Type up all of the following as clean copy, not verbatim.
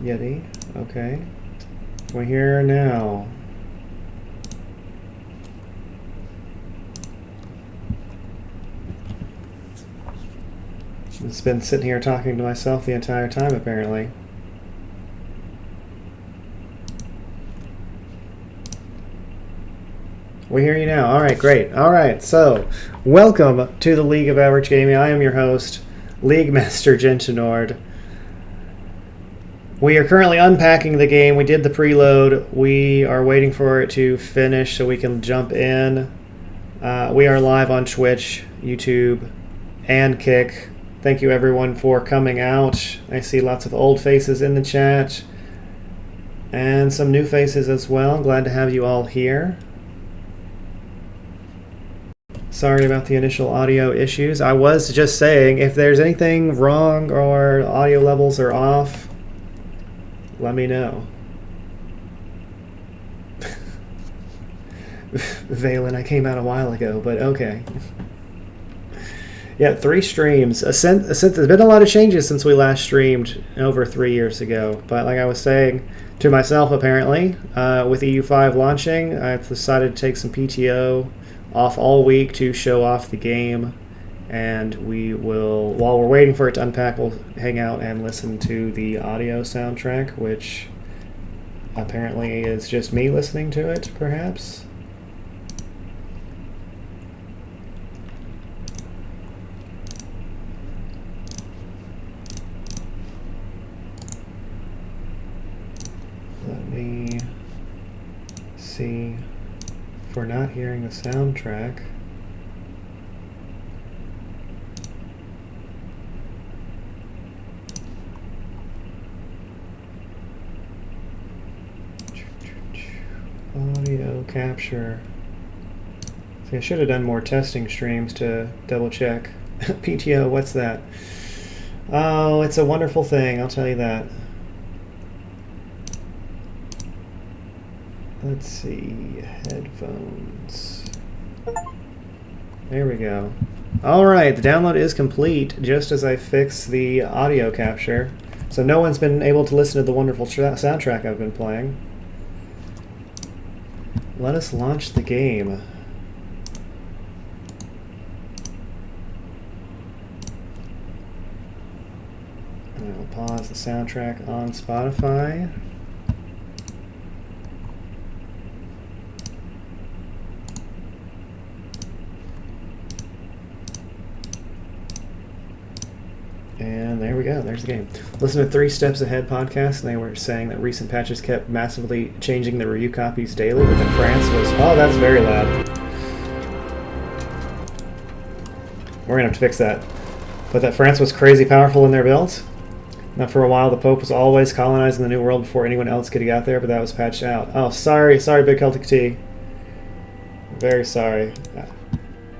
Yeti. Okay. We're here now. I've been sitting here talking to myself the entire time, apparently. We hear you now. All right, great. All right, so welcome to the League of Average Gaming. I am your host, League Master Gentinord. We are currently unpacking the game. We did the preload. We are waiting for it to finish so we can jump in. We are live on Twitch, YouTube, and Kick. Thank you everyone for coming out. I see lots of old faces in the chat and some new faces as well. Glad to have you all here. Sorry about the initial audio issues. I was just saying, if there's anything wrong or audio levels are off, let me know. Valen, I came out a while ago, but okay. Yeah, 3 streams. There's been a lot of changes since we last streamed over 3 years ago. But like I was saying to myself, apparently, with EU5 launching, I've decided to take some PTO off all week to show off the game. And we will, while we're waiting for it to unpack, we'll hang out and listen to the audio soundtrack, which apparently is just me listening to it, perhaps. Let me see if we're not hearing the soundtrack. Audio capture. See, I should have done more testing streams to double check. PTO, what's that? Oh, it's a wonderful thing, I'll tell you that. Let's see, headphones. There we go. Alright, the download is complete, just as I fix the audio capture. So no one's been able to listen to the wonderful soundtrack I've been playing. Let us launch the game. And I will pause the soundtrack on Spotify. And there we go, there's the game. Listen to 3 Steps Ahead podcast, and they were saying that recent patches kept massively changing the review copies daily, but then France was, oh, that's very loud. We're gonna have to fix that. But that France was crazy powerful in their builds. Now for a while, the Pope was always colonizing the New World before anyone else could get out there, but that was patched out. Oh, sorry, Big Celtic T. Very sorry.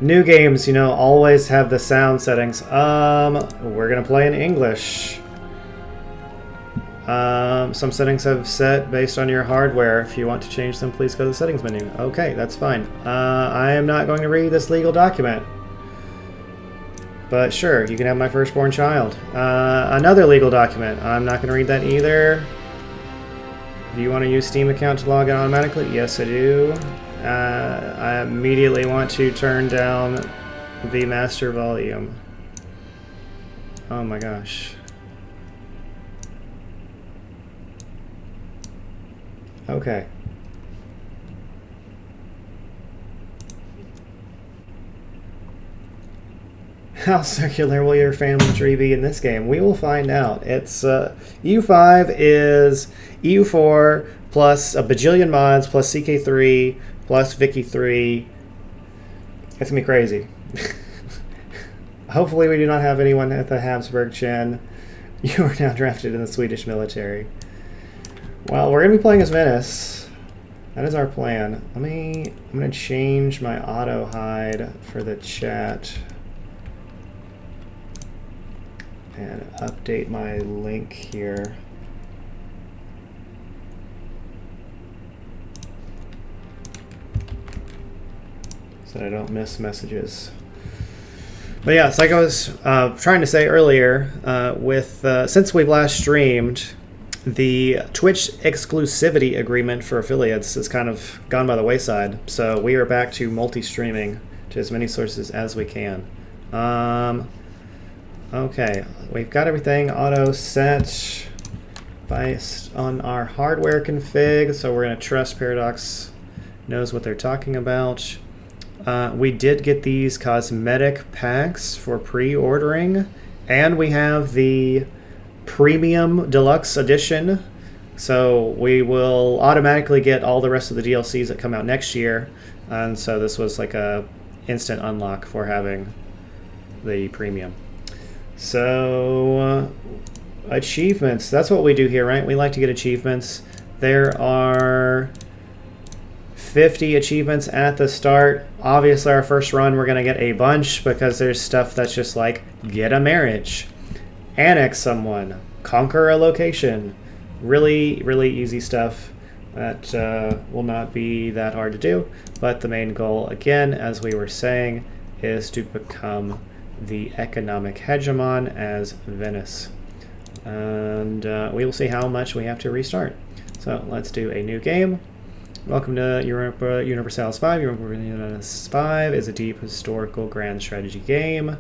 New games, you know, always have the sound settings. We're gonna play in English. Some settings have set based on your hardware. If you want to change them, please go to the settings menu. Okay, that's fine. I am not going to read this legal document. But sure, you can have my firstborn child. Another legal document. I'm not gonna read that either. Do you want to use Steam account to log in automatically? Yes, I do. I immediately want to turn down the master volume. Oh my gosh. Okay. How circular will your family tree be in this game? We will find out. It's EU5 is EU4 plus a bajillion mods plus CK3 plus Vicky 3. It's gonna be crazy. Hopefully we do not have anyone at the Habsburg Chen. You are now drafted in the Swedish military. Well, we're gonna be playing as Venice. That is our plan. I'm gonna change my auto hide for the chat and update my link here. So that I don't miss messages. But yeah, it's like I was trying to say earlier, since we've last streamed, the Twitch exclusivity agreement for affiliates has kind of gone by the wayside. So we are back to multi-streaming to as many sources as we can. Okay, we've got everything auto set based on our hardware config, so we're going to trust Paradox knows what they're talking about. We did get these cosmetic packs for pre-ordering, and we have the Premium Deluxe Edition, so we will automatically get all the rest of the DLCs that come out next year, and so this was like a instant unlock for having the Premium. So, achievements, that's what we do here, right? We like to get achievements. There are 50 achievements at the start. Obviously, our first run, we're going to get a bunch because there's stuff that's just like, get a marriage, annex someone, conquer a location. Really, really easy stuff that will not be that hard to do. But the main goal, again, as we were saying, is to become the economic hegemon as Venice. And we will see how much we have to restart. So let's do a new game. Welcome to Europa Universalis 5. Europa Universalis 5 is a deep historical grand strategy game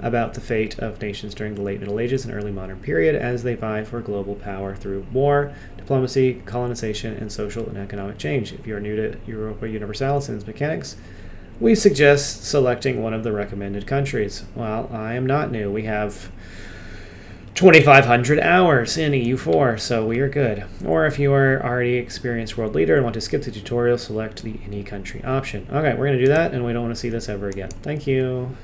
about the fate of nations during the late Middle Ages and early modern period as they vie for global power through war, diplomacy, colonization, and social and economic change. If you are new to Europa Universalis and its mechanics, we suggest selecting one of the recommended countries. Well, I am not new. We have 2,500 hours in EU4, so we are good. Or if you are already experienced world leader and want to skip the tutorial, select the any country option. Okay, we're going to do that, and we don't want to see this ever again. Thank you.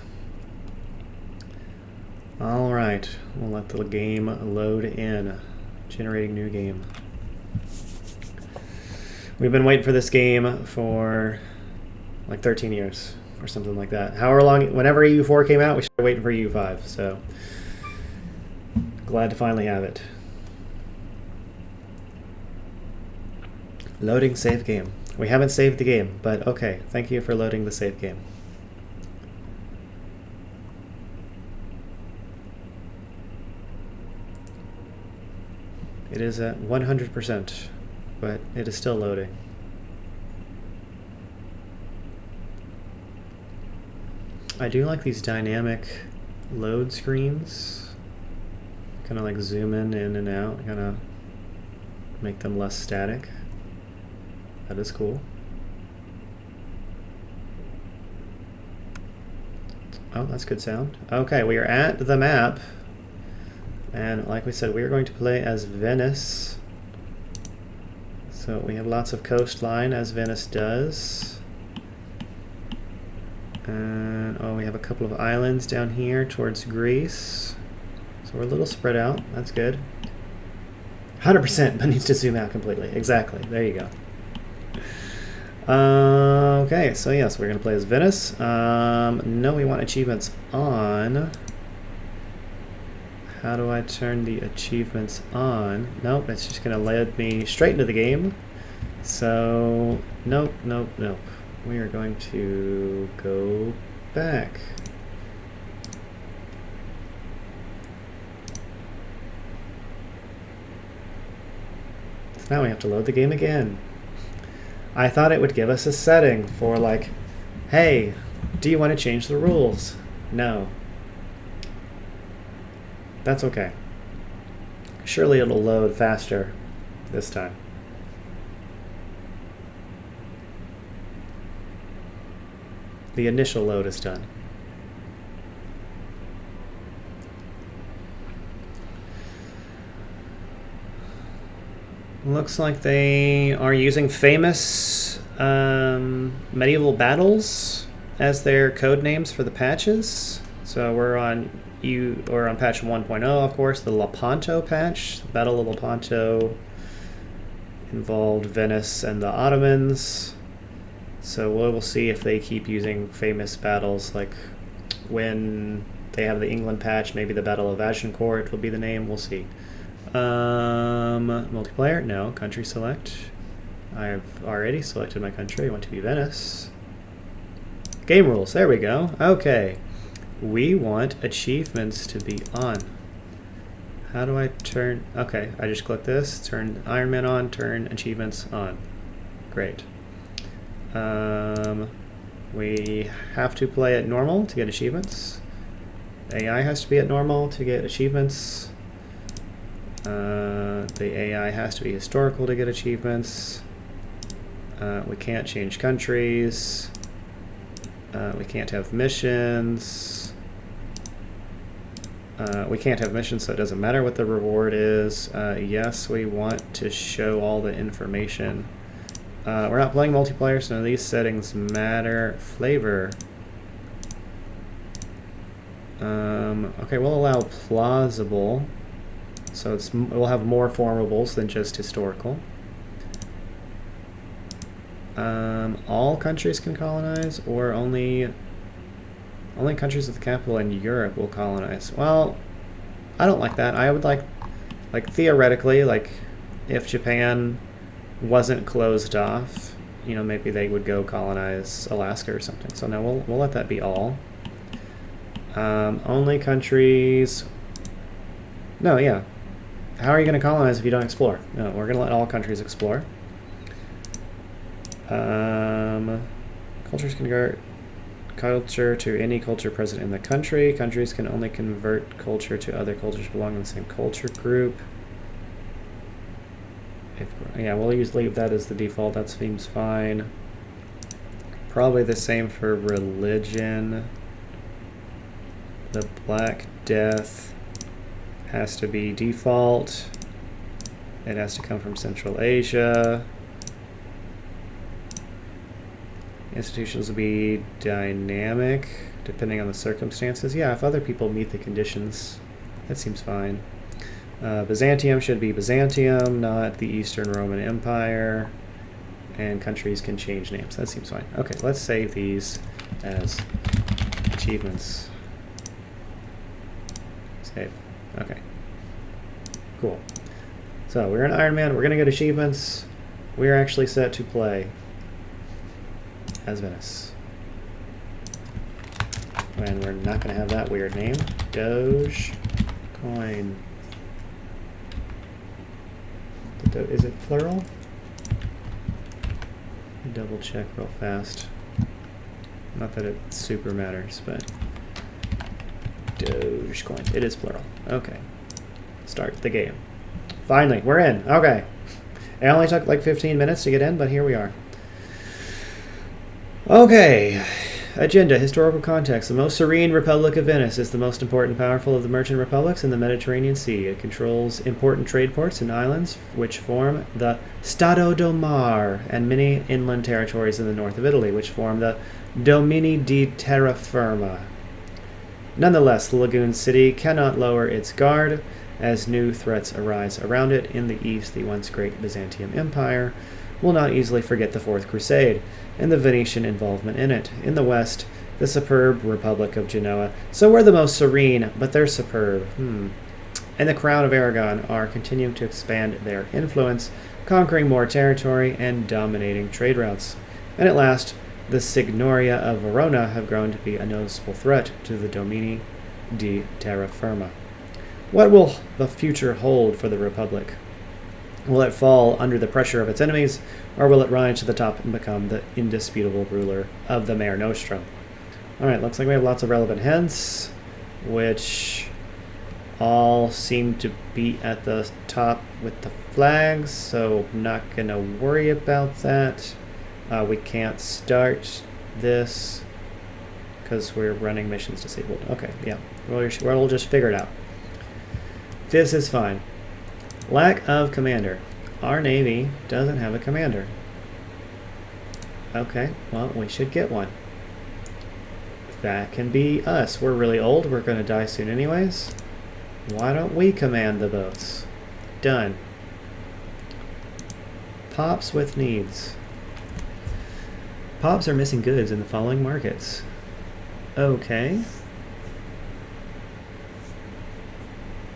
All right, we'll let the game load in. Generating new game. We've been waiting for this game for like 13 years or something like that. However long, whenever EU4 came out, we started waiting for EU5, so glad to finally have it. Loading save game. We haven't saved the game, but okay, thank you for loading the save game. It is at 100%, but it is still loading. I do like these dynamic load screens. Kind of like zoom in and out, kind of make them less static. That is cool. Oh, that's good sound. Okay, we are at the map. And like we said, we are going to play as Venice. So we have lots of coastline, as Venice does. And oh, we have a couple of islands down here towards Greece. So we're a little spread out. That's good. 100%, but needs to zoom out completely. Exactly. There you go. Okay, so yes, we're going to play as Venice. No, we want achievements on. How do I turn the achievements on? Nope, it's just going to lead me straight into the game. So, nope, nope, nope. We are going to go back. So now we have to load the game again. I thought it would give us a setting for like, hey, do you want to change the rules? No. That's okay. Surely it'll load faster this time. The initial load is done. Looks like they are using famous medieval battles as their code names for the patches. So we're on patch 1.0, of course, the Lepanto patch. The Battle of Lepanto involved Venice and the Ottomans. So we'll see if they keep using famous battles, like when they have the England patch, maybe the Battle of Agincourt will be the name. We'll see. Multiplayer? No. Country select. I've already selected my country. I want to be Venice. Game rules. There we go. Okay. We want achievements to be on. How do I turn... Okay, I just click this, turn Iron Man on, turn achievements on. Great. We have to play at normal to get achievements. AI has to be at normal to get achievements. The AI has to be historical to get achievements. We can't change countries. We can't have missions. We can't have missions, so it doesn't matter what the reward is. Yes, we want to show all the information. We're not playing multiplayer, so none of these settings matter. Flavor. Okay, we'll allow plausible. So we'll have more formables than just historical. All countries can colonize, or only countries with the capital in Europe will colonize. Well, I don't like that. I would like theoretically, like if Japan wasn't closed off, you know, maybe they would go colonize Alaska or something. So no, we'll let that be all. Only countries. No, yeah. How are you going to colonize if you don't explore? No, we're going to let all countries explore. Cultures can convert culture to any culture present in the country. Countries can only convert culture to other cultures belonging to the same culture group. Yeah, we'll leave that as the default. That seems fine. Probably the same for religion. The Black Death has to be default. It has to come from Central Asia. Institutions will be dynamic, depending on the circumstances. Yeah, if other people meet the conditions, that seems fine. Byzantium should be Byzantium, not the Eastern Roman Empire. And countries can change names. That seems fine. Okay, let's save these as achievements. Save. Okay. Cool. So we're in Iron Man. We're going to get achievements. We're actually set to play as Venice. And we're not going to have that weird name. Doge coin. Is it plural? Let me double check real fast. Not that it super matters, but Dogecoin. It is plural. Okay. Start the game. Finally, we're in. Okay. It only took like 15 minutes to get in, but here we are. Okay. Agenda, historical context. The most serene Republic of Venice is the most important and powerful of the merchant republics in the Mediterranean Sea. It controls important trade ports and islands, which form the Stato do Mar, and many inland territories in the north of Italy, which form the Domini di Terraferma. Nonetheless, the lagoon city cannot lower its guard as new threats arise around it. In the east, the once great Byzantium Empire will not easily forget the Fourth Crusade and the Venetian involvement in it. In the west, the superb Republic of Genoa. So we're the most serene, but they're superb. And the Crown of Aragon are continuing to expand their influence, conquering more territory and dominating trade routes. And at last, the Signoria of Verona have grown to be a noticeable threat to the Domini di Terraferma. What will the future hold for the Republic? Will it fall under the pressure of its enemies, or will it rise to the top and become the indisputable ruler of the Mare Nostrum? Alright, looks like we have lots of relevant hints, which all seem to be at the top with the flags, so I'm not going to worry about that. We can't start this because we're running missions disabled. Okay, yeah, we'll just figure it out. This is fine. Lack of commander. Our Navy doesn't have a commander. Okay, well, we should get one. That can be us. We're really old. We're going to die soon anyways. Why don't we command the boats? Done. Pops with needs. Pops are missing goods in the following markets. Okay.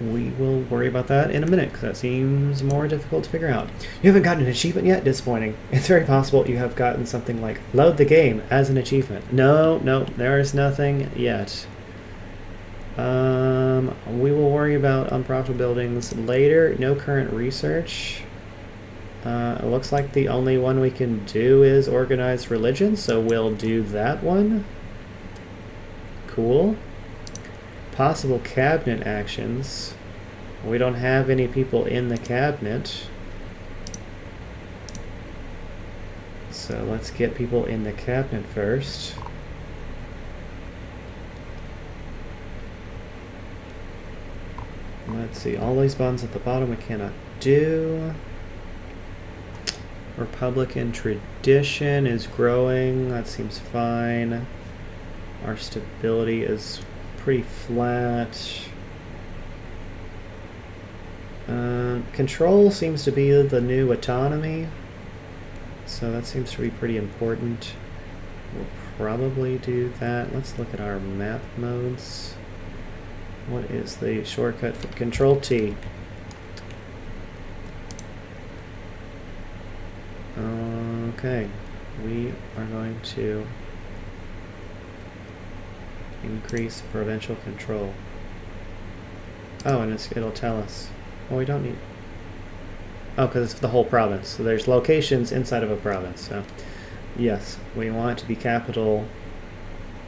We will worry about that in a minute, because that seems more difficult to figure out. You haven't gotten an achievement yet? Disappointing. It's very possible you have gotten something like load the game as an achievement. No, there is nothing yet. We will worry about unprofitable buildings later. No current research. It looks like the only one we can do is organized religion, so we'll do that one. Cool. Possible cabinet actions. We don't have any people in the cabinet. So let's get people in the cabinet first. Let's see, all these buttons at the bottom we cannot do. Republican tradition is growing. That seems fine. Our stability is pretty flat. Control seems to be the new autonomy. So that seems to be pretty important. We'll probably do that. Let's look at our map modes. What is the shortcut for Control T? Okay, we are going to increase provincial control. Oh, and it'll tell us. Well, we don't need... Oh, because it's the whole province. So there's locations inside of a province. So, yes, we want to be capital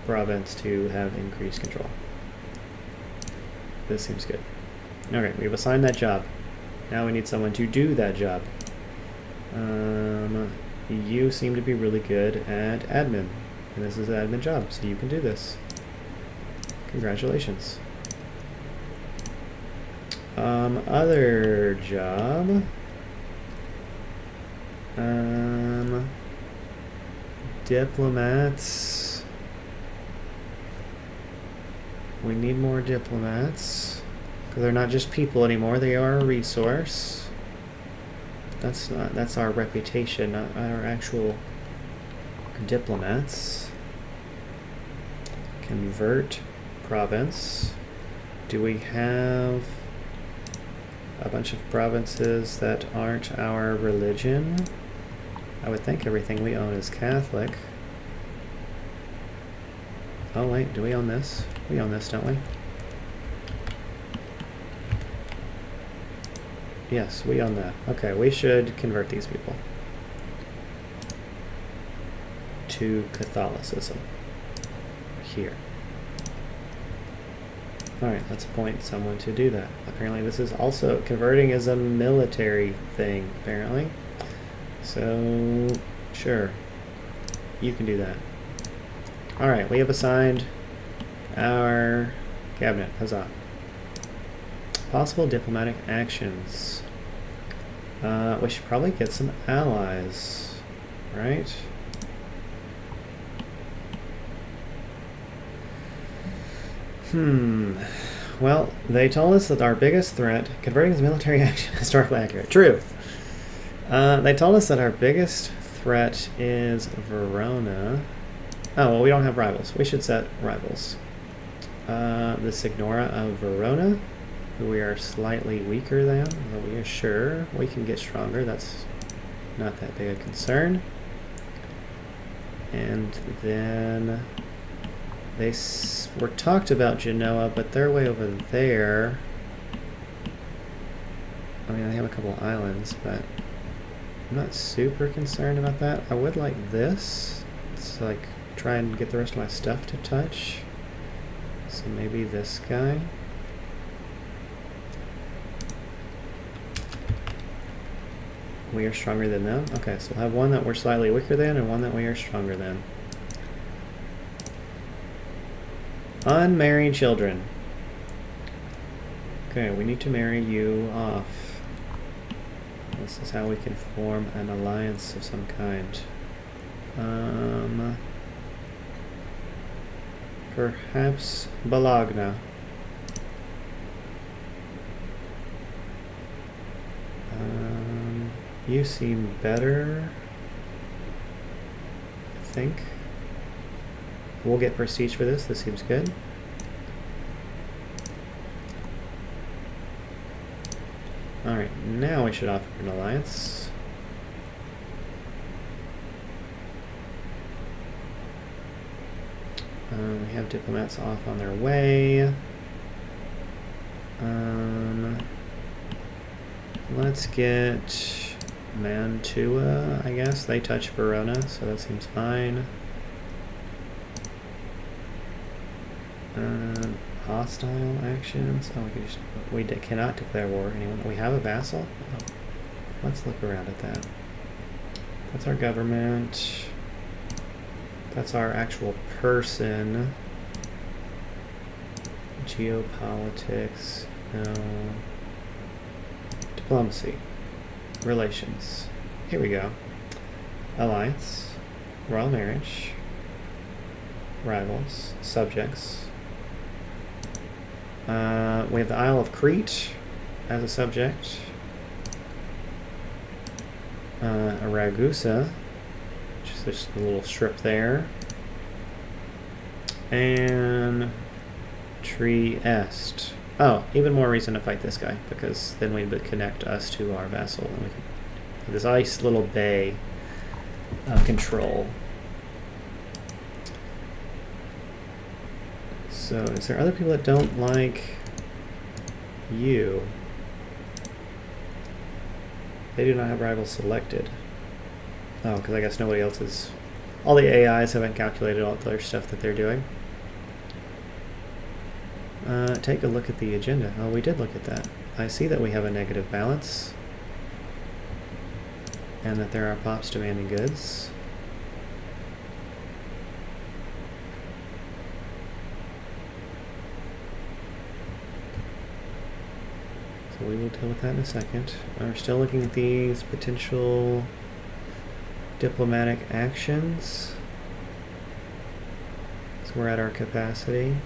province to have increased control. This seems good. Okay, we've assigned that job. Now we need someone to do that job. You seem to be really good at admin. And this is an admin job, so you can do this. Congratulations. Other job. Diplomats. We need more diplomats. Because they're not just people anymore, they are a resource. That's our reputation, not our actual diplomats. Convert province. Do we have a bunch of provinces that aren't our religion? I would think everything we own is Catholic. Oh wait, do we own this? We own this, don't we? Yes, we own that. Okay, we should convert these people to Catholicism here. Alright, let's appoint someone to do that. Apparently this is also, converting is a military thing, apparently. So, sure. You can do that. Alright, we have assigned our cabinet. Huzzah. Possible diplomatic actions. We should probably get some allies, right? Well, they told us that our biggest threat, converting is military action, historically accurate. True. They told us that our biggest threat is Verona. Oh, well, we don't have rivals. We should set rivals. The Signora of Verona, who we are slightly weaker than, but we are sure we can get stronger. That's not that big a concern. And then they were talked about Genoa, but they're way over there. I mean, they have a couple of islands, but I'm not super concerned about that. I would like this. It's like try and get the rest of my stuff to touch. So maybe this guy. We are stronger than them. Okay, so we'll have one that we're slightly weaker than and one that we are stronger than. Unmarried children. Okay, we need to marry you off. This is how we can form an alliance of some kind. Perhaps Bologna. You seem better, I think. We'll get prestige for this. This seems good. Alright, now we should offer an alliance. We have diplomats off on their way. Let's get Mantua, I guess. They touch Verona, so that seems fine. Hostile actions. Oh, we cannot declare war. Anyone? We have a vassal? Oh. Let's look around at that. That's our government. That's our actual person. Geopolitics. No. Diplomacy. Relations. Here we go. Alliance. Royal marriage. Rivals. Subjects. We have the Isle of Crete as a subject. Ragusa, which is just a little strip there. And Trieste. Oh, even more reason to fight this guy, because then we would connect us to our vassal. And we can have this nice little bay of control. So, is there other people that don't like you? They do not have rivals selected. Oh, because I guess nobody else is... All the AIs haven't calculated all the other stuff that they're doing. Take a look at the agenda. Oh, we did look at that. I see that we have a negative balance. And that there are pops demanding goods. So we will deal with that in a second. We're still looking at these potential diplomatic actions. So we're at our capacity.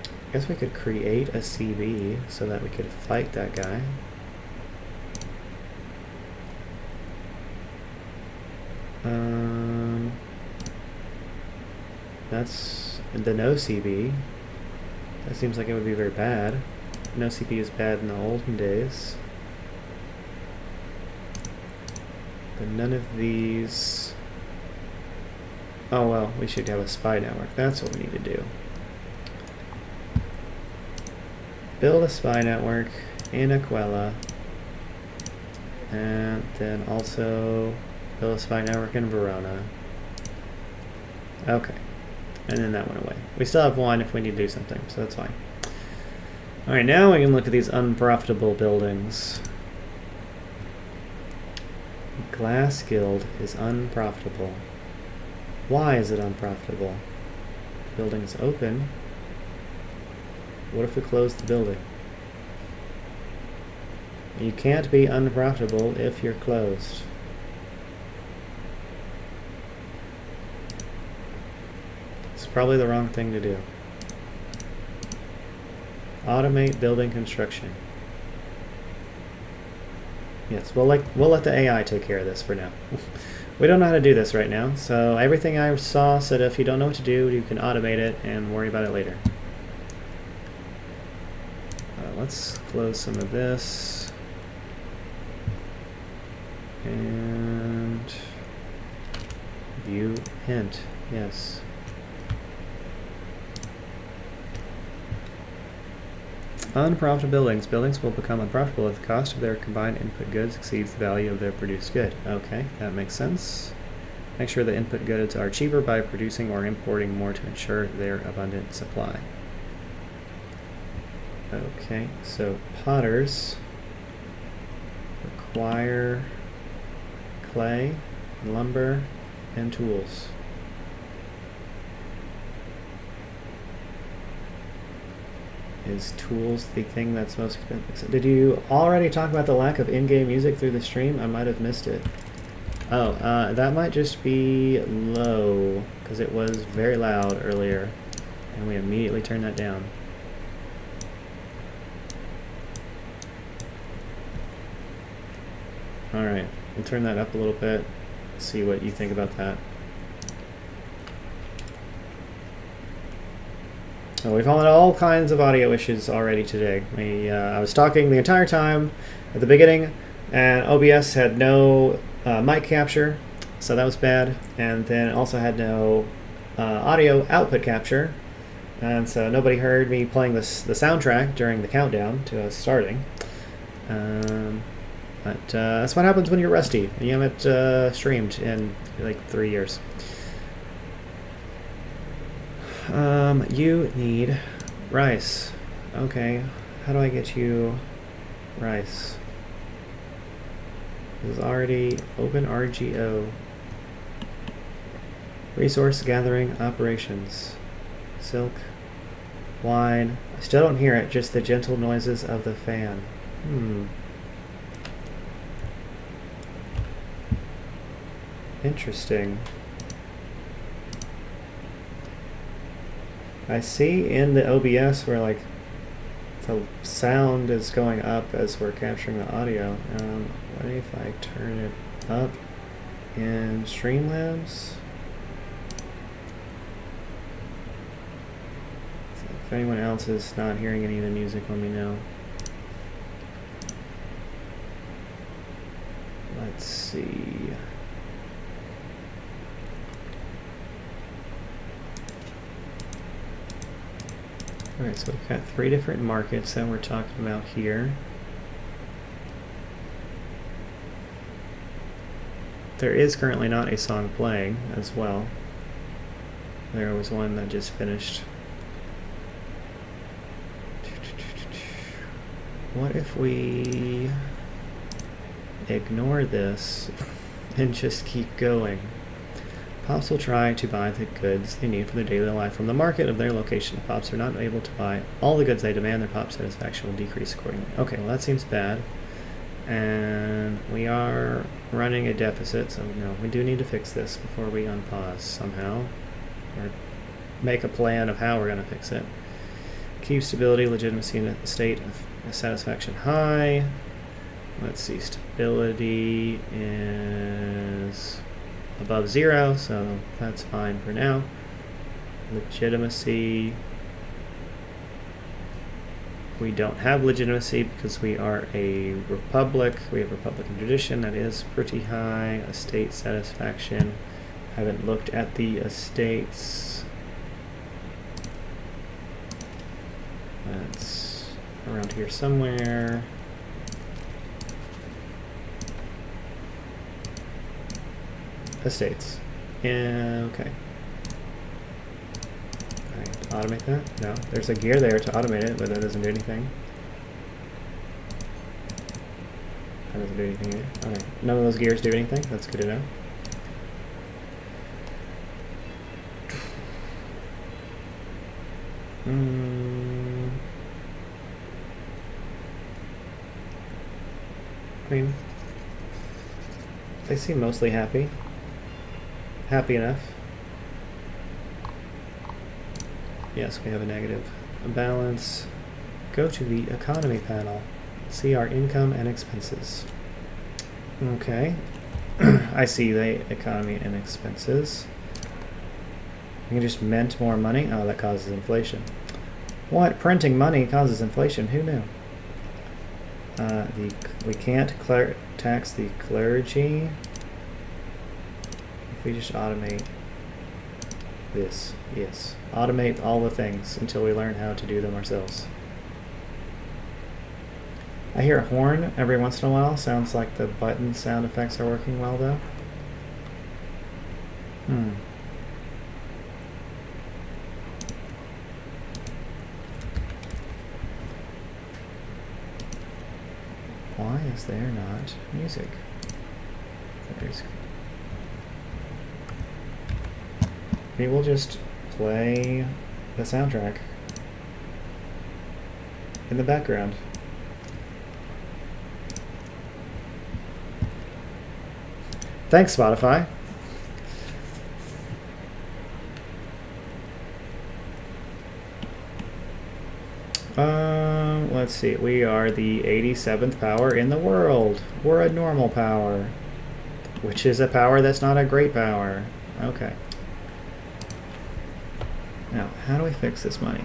I guess we could create a CB so that we could fight that guy. That's the no CB. That seems like it would be very bad. No CB is bad in the olden days. But none of these... Oh well, we should have a spy network. That's what we need to do. Build a spy network in Aquila. And then also build a spy network in Verona. Okay. And then that went away. We still have one if we need to do something, so that's fine. Alright, now we can look at these unprofitable buildings. Glass Guild is unprofitable. Why is it unprofitable? The building is open. What if we close the building? You can't be unprofitable if you're closed. It's probably the wrong thing to do. Automate building construction. Yes, we'll let the AI take care of this for now. We don't know how to do this right now, so everything I saw said if you don't know what to do, you can automate it and worry about it later. Let's close some of this. And view hint, yes. Unprofitable buildings. Buildings will become unprofitable if the cost of their combined input goods exceeds the value of their produced good. Okay, that makes sense. Make sure the input goods are cheaper by producing or importing more to ensure their abundant supply. Okay, so potters require clay, lumber, and tools. Is tools the thing that's most expensive? Did you already talk about the lack of in-game music through the stream? I might have missed it. Oh, that might just be low, because it was very loud earlier, and we immediately turned that down. Alright, we'll turn that up a little bit, see what you think about that. So we've had all kinds of audio issues already today. I was talking the entire time at the beginning, and OBS had no mic capture, so that was bad. And then it also had no audio output capture, And so nobody heard me playing the soundtrack during the countdown to us starting. But that's what happens when you're rusty. You haven't streamed in like 3 years. You need rice. Okay, how do I get you rice? This is already open RGO. Resource gathering operations. Silk. Wine. I still don't hear it, just the gentle noises of the fan. Interesting. I see in the OBS where like the sound is going up as we're capturing the audio. What if I turn it up in Streamlabs? If anyone else is not hearing any of the music, let me know. Let's see. Alright, so we've got 3 different markets that we're talking about here. There is currently not a song playing as well. There was one that just finished. What if we ignore this and just keep going? Pops will try to buy the goods they need for their daily life from the market of their location. If Pops are not able to buy all the goods they demand, their Pop satisfaction will decrease accordingly. Okay, well that seems bad. And we are running a deficit, so no, we do need to fix this before we unpause somehow. Or make a plan of how we're going to fix it. Keep stability, legitimacy, and a state of satisfaction high. Let's see, stability is above 0, so that's fine for now. Legitimacy, we don't have legitimacy because we are a republic. We have Republican tradition, that is pretty high. Estate satisfaction, haven't looked at the estates. That's around here somewhere. Estates. Yeah, okay. Alright, automate that? No. There's a gear there to automate it, but that doesn't do anything. That doesn't do anything either. Alright. None of those gears do anything. That's good to know. I mean, they seem mostly happy. Happy enough. Yes, we have a negative balance. Go to the economy panel. See our income and expenses. Okay. I see the economy and expenses. We can just mint more money. Oh, that causes inflation. What? Printing money causes inflation? Who knew? We can't tax the clergy. If we just automate this, yes. Automate all the things until we learn how to do them ourselves. I hear a horn every once in a while. Sounds like the button sound effects are working well, though. Why is there not music? There's... We will just play the soundtrack in the background. Thanks, Spotify. Let's see. We are the 87th power in the world. We're a normal power, which is a power that's not a great power. Okay. Now, how do we fix this money?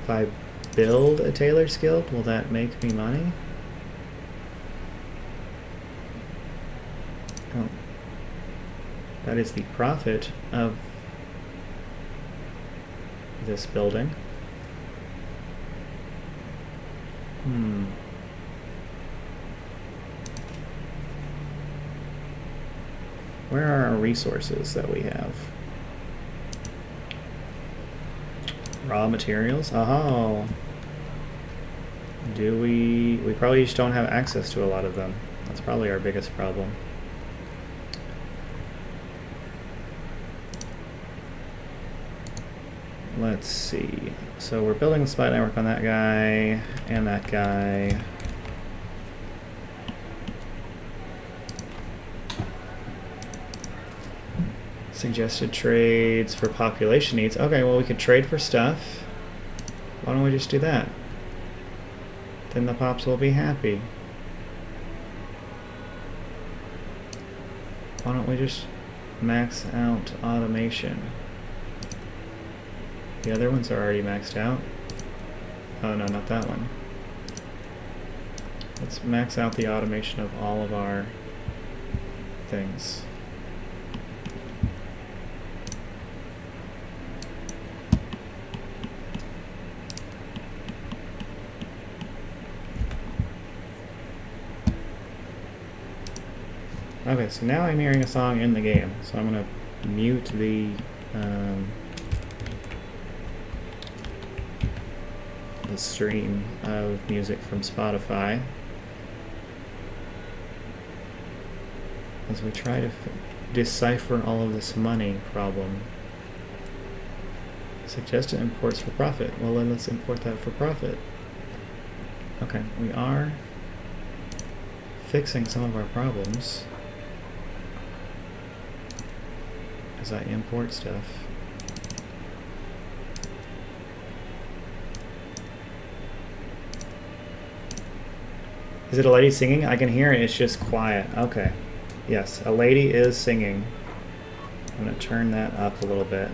If I build a Tailor's Guild, will that make me money? Oh. That is the profit of this building. Where are our resources that we have? Raw materials? Oh. Do we probably just don't have access to a lot of them. That's probably our biggest problem. Let's see. So we're building the spy network on that guy and that guy. Suggested trades for population needs. Okay, well we could trade for stuff. Why don't we just do that? Then the pops will be happy. Why don't we just max out automation? The other ones are already maxed out. Oh no, not that one. Let's max out the automation of all of our things. Okay, so now I'm hearing a song in the game, so I'm going to mute the stream of music from Spotify as we try to decipher all of this money problem. Suggested imports for profit. Well, then let's import that for profit. Okay, we are fixing some of our problems as I import stuff. Is it a lady singing? I can hear it, it's just quiet. Okay. Yes, a lady is singing. I'm going to turn that up a little bit.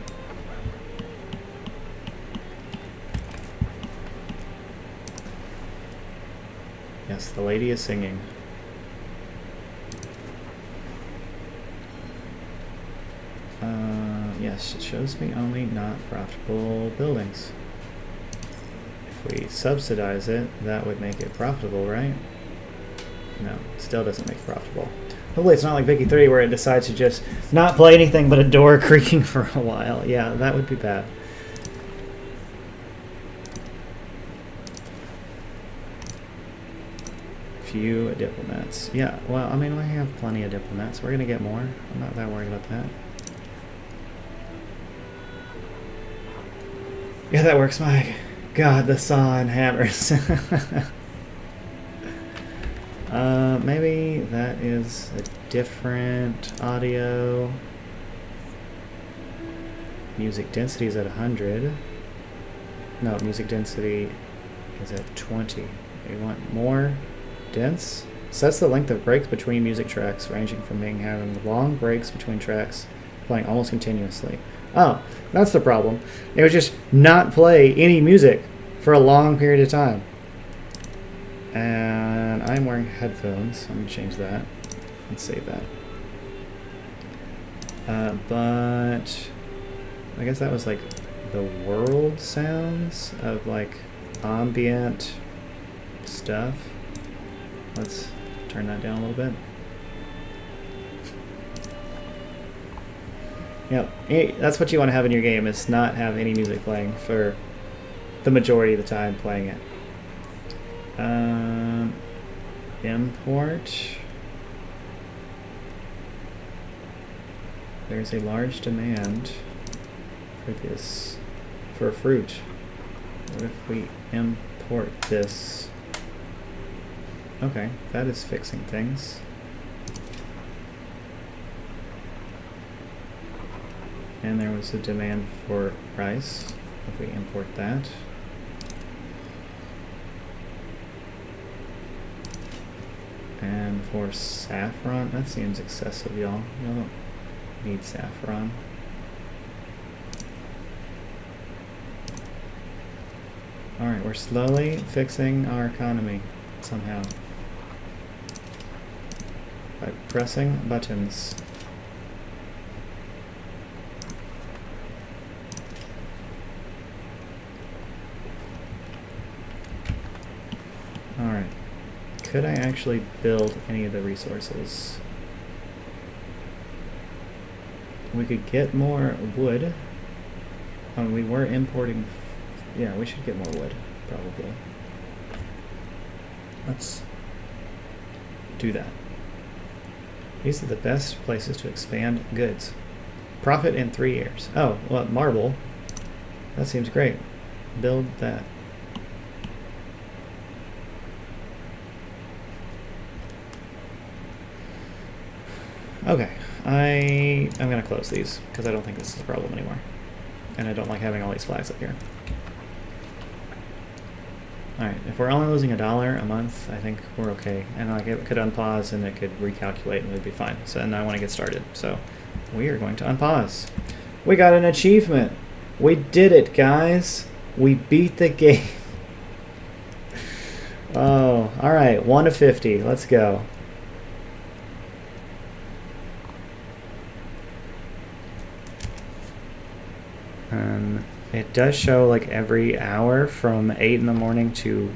Yes, the lady is singing. Yes, it shows me only not profitable buildings. If we subsidize it, that would make it profitable, right? No, it still doesn't make it profitable. Hopefully it's not like Vicky 3 where it decides to just not play anything but a door creaking for a while. Yeah, that would be bad. Few diplomats. Yeah, well, I mean, we have plenty of diplomats. We're going to get more. I'm not that worried about that. Yeah, that works, Mike. God, the saw and hammers. Maybe that is a different audio. Music density is at 100. No, music density is at 20. We want more dense. Sets the length of breaks between music tracks, ranging from having long breaks between tracks, playing almost continuously. Oh, that's the problem. It would just not play any music for a long period of time. And I'm wearing headphones. I'm going to change that. Let's save that. But I guess that was like the world sounds of like ambient stuff. Let's turn that down a little bit. Yep, that's what you want to have in your game, is not have any music playing for the majority of the time playing it. Import. There's a large demand for this, for fruit. What if we import this? Okay, that is fixing things. And there was a demand for rice, if we import that. And for saffron, that seems excessive, y'all. Y'all don't need saffron. Alright, we're slowly fixing our economy somehow by pressing buttons. Could I actually build any of the resources? We could get more wood. We were importing... Yeah, we should get more wood, probably. Let's do that. These are the best places to expand goods. Profit in 3 years. Oh, well, marble. That seems great. Build that. Okay, I'm gonna close these because I don't think this is a problem anymore. And I don't like having all these flags up here. Alright, if we're only losing $1 a month, I think we're okay. And like it could unpause and it could recalculate and we'd be fine. So and I want to get started. So we are going to unpause. We got an achievement. We did it, guys. We beat the game. Oh, alright, 1 to 50. Let's go. It does show like every hour from 8 in the morning to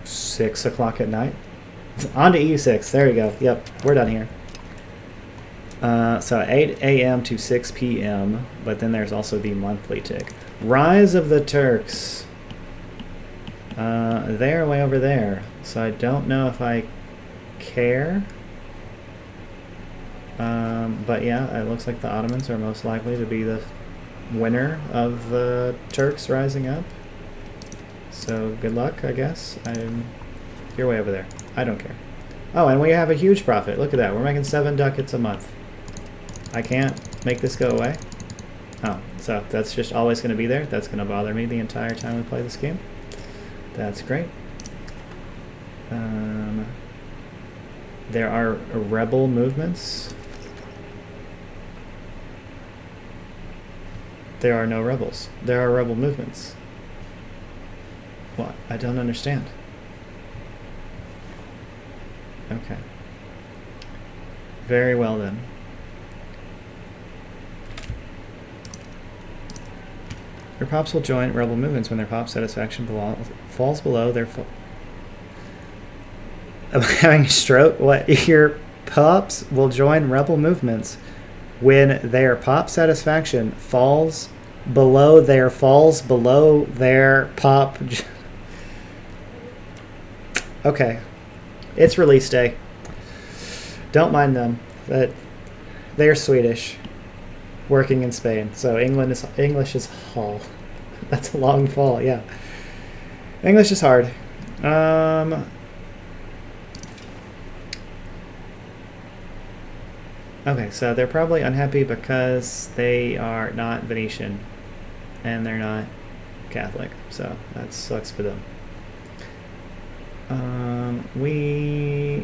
6 o'clock at night. On to EU6. There we go. Yep, we're done here. So 8 a.m. to 6 p.m. But then there's also the monthly tick. Rise of the Turks. They're way over there. So I don't know if I care. But yeah, it looks like the Ottomans are most likely to be the winner of the Turks rising up. So good luck, I guess. You're way over there. I don't care. Oh, and we have a huge profit. Look at that. We're making 7 ducats a month. I can't make this go away. Oh, so that's just always going to be there. That's going to bother me the entire time we play this game. That's great. There are rebel movements. There are no rebels. There are rebel movements. What? I don't understand. Okay. Very well then. Your pops will join rebel movements when their pop satisfaction falls below their... I'm having a stroke? What? Your pops will join rebel movements when their pop satisfaction falls below their pop. Okay. It's release day. Don't mind them. But they're Swedish. Working in Spain. So English is hall. That's a long fall, yeah. English is hard. Okay, so they're probably unhappy because they are not Venetian and they're not Catholic, so that sucks for them.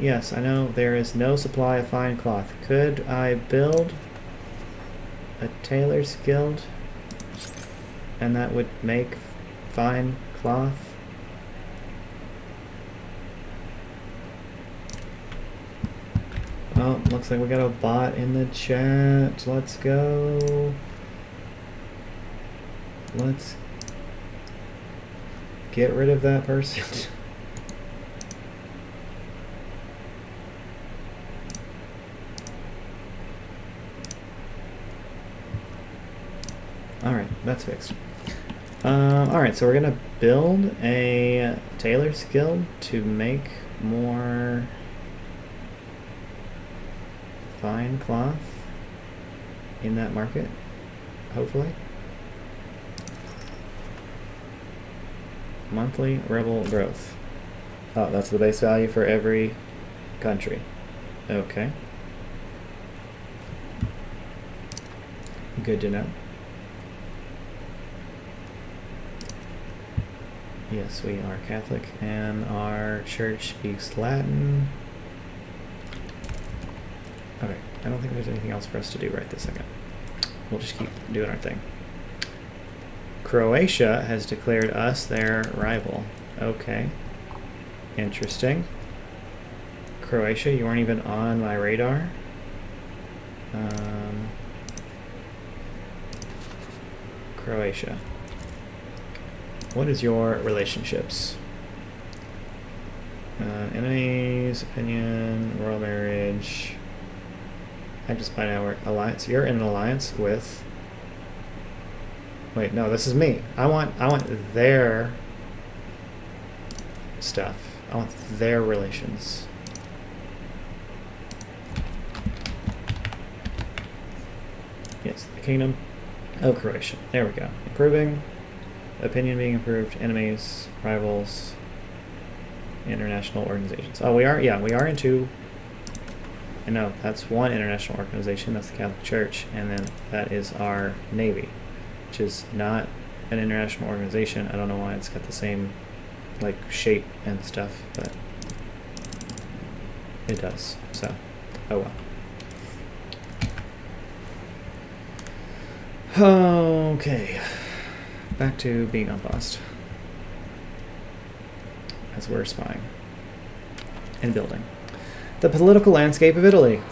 Yes, I know there is no supply of fine cloth. Could I build a tailor's guild and that would make fine cloth? Oh, looks like we got a bot in the chat. Let's go. Let's get rid of that person. Alright, that's fixed. Alright, so we're gonna build a tailor's guild to make more fine cloth in that market, hopefully. Monthly rebel growth. Oh, that's the base value for every country. Okay. Good to know. Yes, we are Catholic and our church speaks Latin. Okay, I don't think there's anything else for us to do right this second. We'll just keep doing our thing. Croatia has declared us their rival. Okay. Interesting. Croatia, you weren't even on my radar. Croatia. What is your relationships? Enemies, opinion, royal marriage. Active spy network, alliance. You're in an alliance with. Wait, no, this is me. I want their stuff. I want their relations. Yes, the kingdom of Croatia. There we go. Improving. Opinion being improved. Enemies, rivals, international organizations. Oh, we are? Yeah, we are in two. No, that's one international organization. That's the Catholic Church. And then that is our Navy, which is not an international organization. I don't know why it's got the same, like, shape and stuff, but it does. So, oh well. Okay, back to being unpaused as we're spying and building. The political landscape of Italy.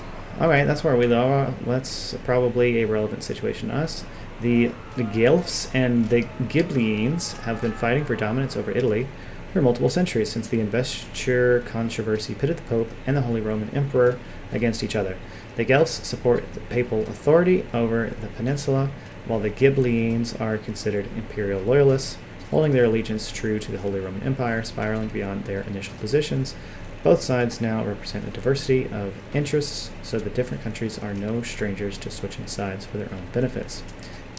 Alright, that's where we are. That's probably a relevant situation to us. The Guelphs and the Ghibellines have been fighting for dominance over Italy for multiple centuries since the investiture controversy pitted the Pope and the Holy Roman Emperor against each other. The Guelphs support the papal authority over the peninsula, while the Ghibellines are considered imperial loyalists, holding their allegiance true to the Holy Roman Empire, spiraling beyond their initial positions. Both sides now represent a diversity of interests, so that different countries are no strangers to switching sides for their own benefits.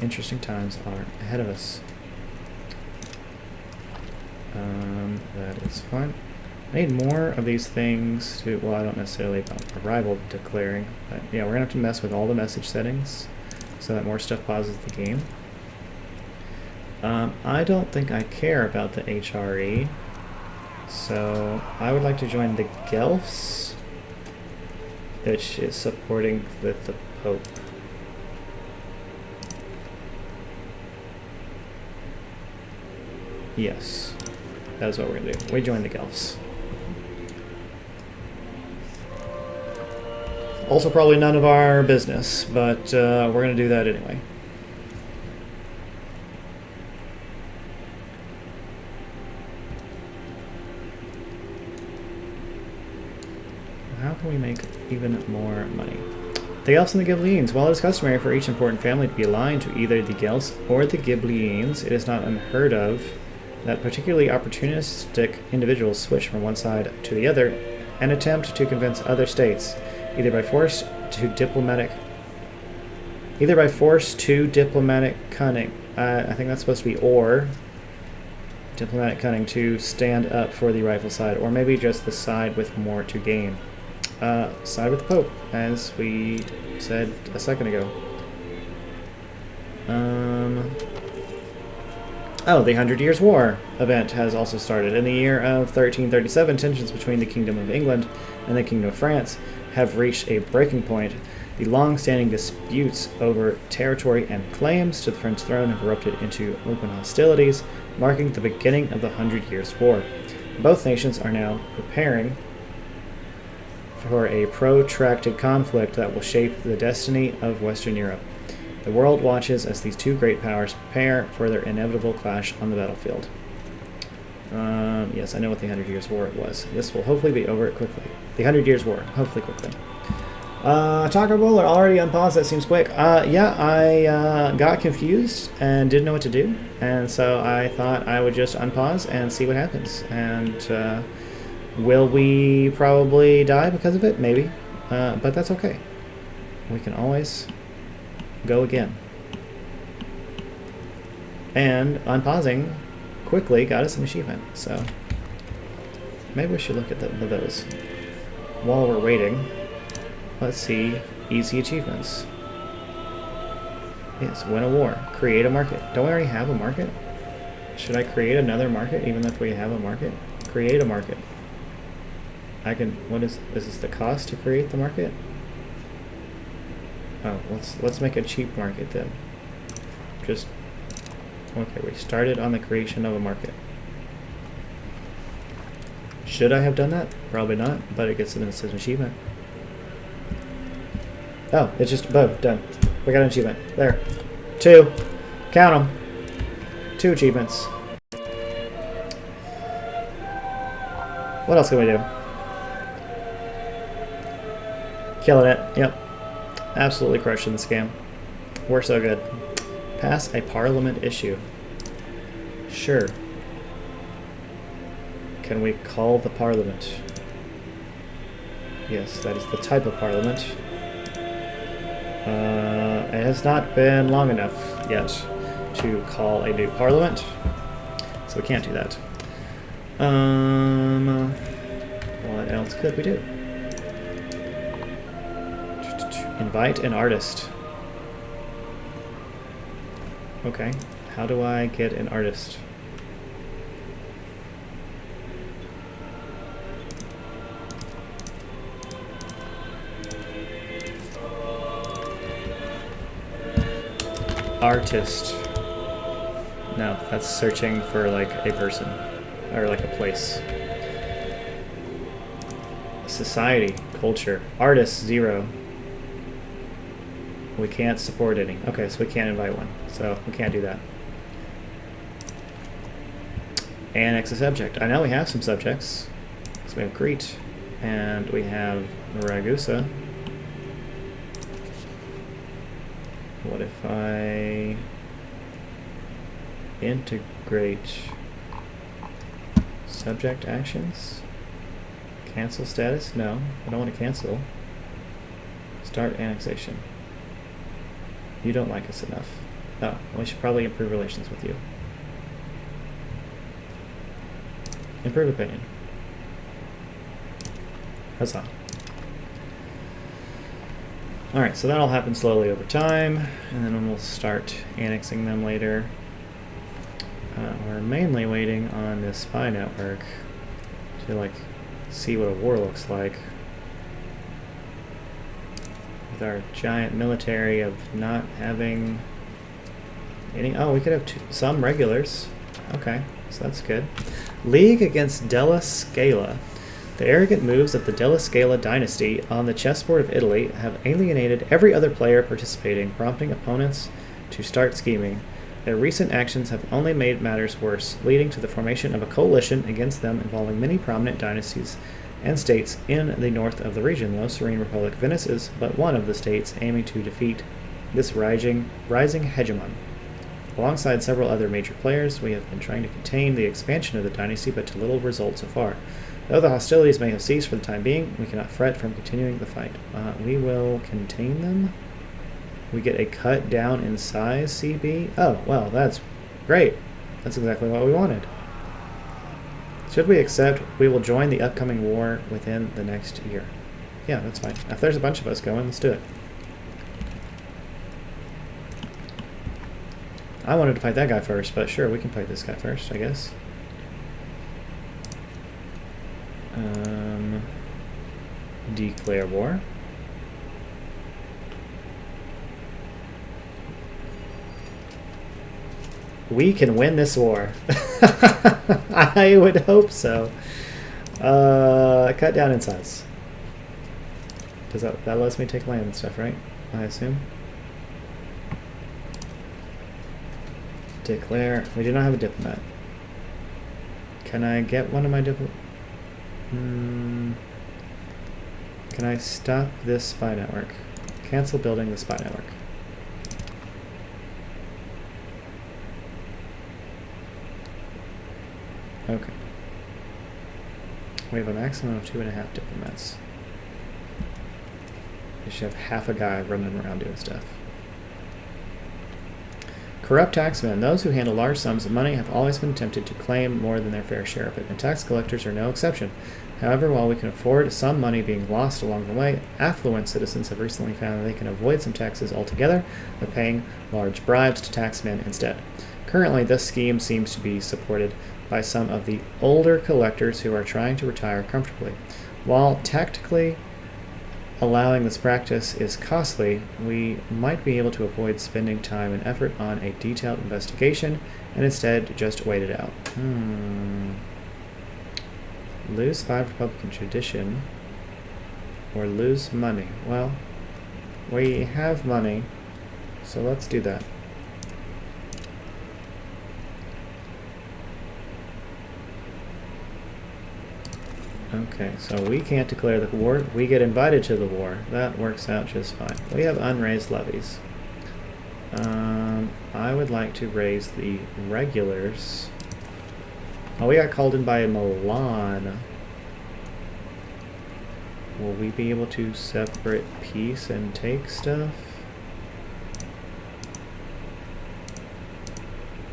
Interesting times are ahead of us. That is fine. I need more of these things to, well, I don't necessarily about arrival declaring, but yeah, we're going to have to mess with all the message settings so that more stuff pauses the game. I don't think I care about the HRE, so I would like to join the Guelphs, which is supporting with the Pope. Yes, that is what we're going to do. We join the Guelphs. Also probably none of our business, but we're going to do that anyway. How can we make even more money? The Guelphs and the Ghibellines. While it is customary for each important family to be aligned to either the Guelphs or the Ghibellines, it is not unheard of that particularly opportunistic individuals switch from one side to the other and attempt to convince other states, either by force to diplomatic cunning. I think that's supposed to be or diplomatic cunning, to stand up for the rival side, or maybe just the side with more to gain. Side with the Pope, as we said a second ago. Oh, the 100 Years' War event has also started. In the year of 1337, tensions between the Kingdom of England and the Kingdom of France have reached a breaking point. The long-standing disputes over territory and claims to the French throne have erupted into open hostilities, marking the beginning of the 100 Years' War. Both nations are now preparing for a protracted conflict that will shape the destiny of Western Europe. The world watches as these two great powers prepare for their inevitable clash on the battlefield. Yes, I know what the 100 Years' War was. This will hopefully be over quickly. The 100 Years' War, hopefully quickly. Taco Bowl are already unpaused. That seems quick. Yeah, I got confused and didn't know what to do, and so I thought I would just unpause and see what happens. And will we probably die because of it? Maybe, but that's okay. We can always go again. And unpausing quickly got us an achievement, so maybe we should look at those while we're waiting. Let's see, easy achievements. Yes, win a war, create a market. Don't we already have a market? Should I create another market even if we have a market? Create a market. I can, what is this the cost to create the market? Oh, let's make a cheap market then. Just, okay, we started on the creation of a market. Should I have done that? Probably not, but it gets an instant achievement. Oh, it's just above, done. We got an achievement. There. 2. Count them. 2 achievements. What else can we do? Killing it. Yep. Absolutely crushing the scam. We're so good. Pass a parliament issue. Sure. Can we call the parliament? Yes, that is the type of parliament. It has not been long enough yet to call a new parliament, so we can't do that. What else could we do? Invite an artist. Okay, how do I get an artist? Artist. No, that's searching for like a person or like a place. Society, culture, artists 0. We can't support any. Okay, so we can't invite one. So we can't do that. Annex a subject. I know we have some subjects. So we have Crete and we have Ragusa. What if I integrate subject actions? Cancel status? No, I don't want to cancel. Start annexation. You don't like us enough. Oh, we should probably improve relations with you. Improve opinion. Huzzah. Alright, so that'll happen slowly over time, and then we'll start annexing them later. We're mainly waiting on this spy network to like see what a war looks like. With our giant military of not having any... Oh, we could have some regulars. Okay, so that's good. League against Della Scala. The arrogant moves of the Della Scala dynasty on the chessboard of Italy have alienated every other player participating, prompting opponents to start scheming. Their recent actions have only made matters worse, leading to the formation of a coalition against them involving many prominent dynasties and states in the north of the region. The Serene Republic of Venice is but one of the states aiming to defeat this rising hegemon. Alongside several other major players, we have been trying to contain the expansion of the dynasty, but to little result so far. Though the hostilities may have ceased for the time being, we cannot fret from continuing the fight. We will contain them. We get a cut down in size, CB. Oh, well, that's great. That's exactly what we wanted. Should we accept, we will join the upcoming war within the next year. Yeah, that's fine. If there's a bunch of us going, let's do it. I wanted to fight that guy first, but sure, we can fight this guy first, I guess. Declare war. We can win this war. I would hope so. Cut down in size. Does that lets me take land and stuff, right? I assume. Declare. We do not have a diplomat. Can I get one of my diplomat? Can I stop this spy network? Cancel building the spy network. Okay. We have a maximum of 2.5 diplomats. We should have half a guy running around doing stuff. Corrupt taxmen. Those who handle large sums of money have always been tempted to claim more than their fair share of it, and tax collectors are no exception. However, while we can afford some money being lost along the way, affluent citizens have recently found that they can avoid some taxes altogether by paying large bribes to taxmen instead. Currently, this scheme seems to be supported by some of the older collectors who are trying to retire comfortably. While tactically allowing this practice is costly, we might be able to avoid spending time and effort on a detailed investigation and instead just wait it out. Lose 5 Republican tradition or lose money. Well, we have money, so let's do that. Okay, so we can't declare the war. We get invited to the war. That works out just fine. We have unraised levies. I would like to raise the regulars. Oh, we got called in by Milan. Will we be able to separate peace and take stuff?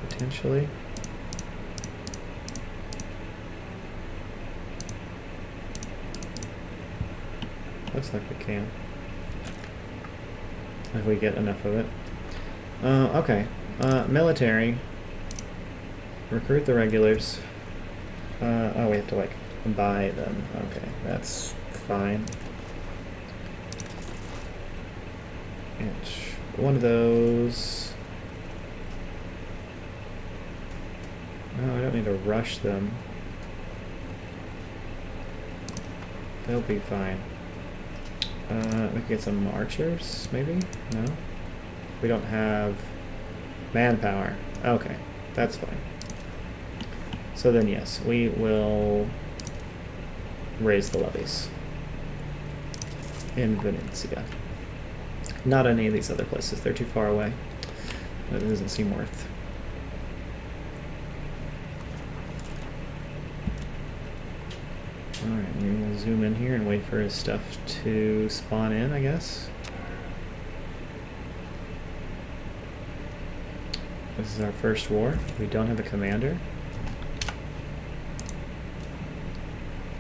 Potentially. Looks like we can. If we get enough of it. Okay. Military. Recruit the regulars. Oh, we have to, like, buy them. Okay, that's fine. And one of those. No, I don't need to rush them. They'll be fine. We can get some archers, maybe? No? We don't have manpower. Okay, that's fine. So then, yes, we will raise the levies in Venetia. Not any of these other places. They're too far away. It doesn't seem worth. Alright, we will zoom in here and wait for his stuff to spawn in, I guess. This is our first war. We don't have a commander.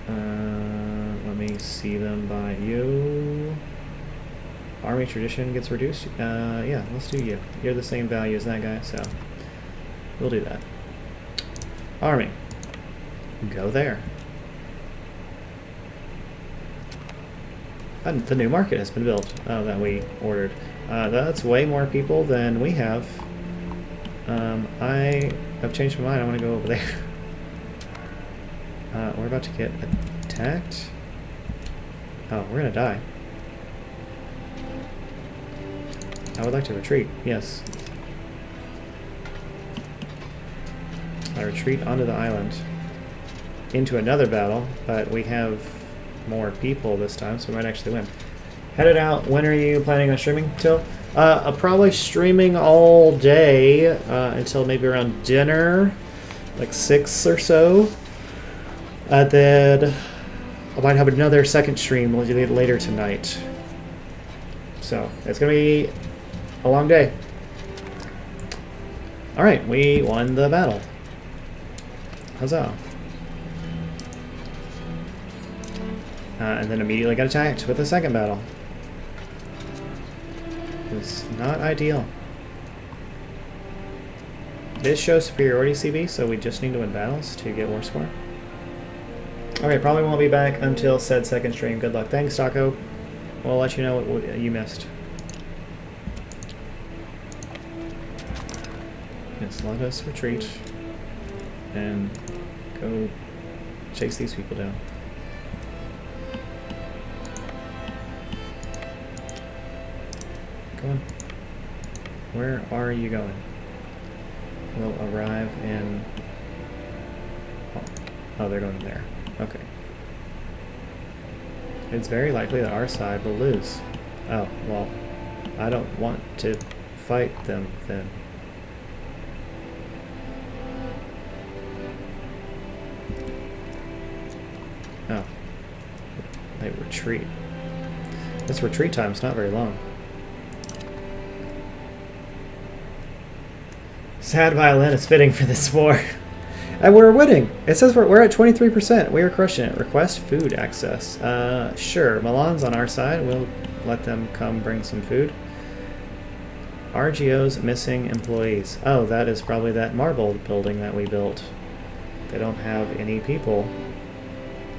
Let me see them by you. Army tradition gets reduced. Yeah, let's do you. You're the same value as that guy, so we'll do that. Army. Go there. And the new market has been built. Oh, that we ordered. That's way more people than we have. I have changed my mind. I want to go over there. We're about to get attacked. Oh, we're gonna die. I would like to retreat, yes. I retreat onto the island. Into another battle, but we have more people this time, so we might actually win. Headed out. When are you planning on streaming till? Probably streaming all day until maybe around dinner, like 6 or so. Then I might have another second stream later tonight. So it's gonna be a long day. All right, we won the battle. Huzzah! And then immediately got attacked with the second battle. It's not ideal. This shows superiority CB, so we just need to win battles to get war score. Okay, probably won't be back until said second stream. Good luck. Thanks, Taco. We'll let you know what you missed. Yes, let us retreat and go chase these people down. Go on. Where are you going? We'll arrive in... Oh, they're going there. Okay. It's very likely that our side will lose. Oh, well, I don't want to fight them then. Oh. They retreat. This retreat time's not very long. Sad violin is fitting for this war. And we're winning. It says we're at 23%. We are crushing it. Request food access. Sure. Milan's on our side. We'll let them come bring some food. RGO's missing employees. Oh, that is probably that marble building that we built. They don't have any people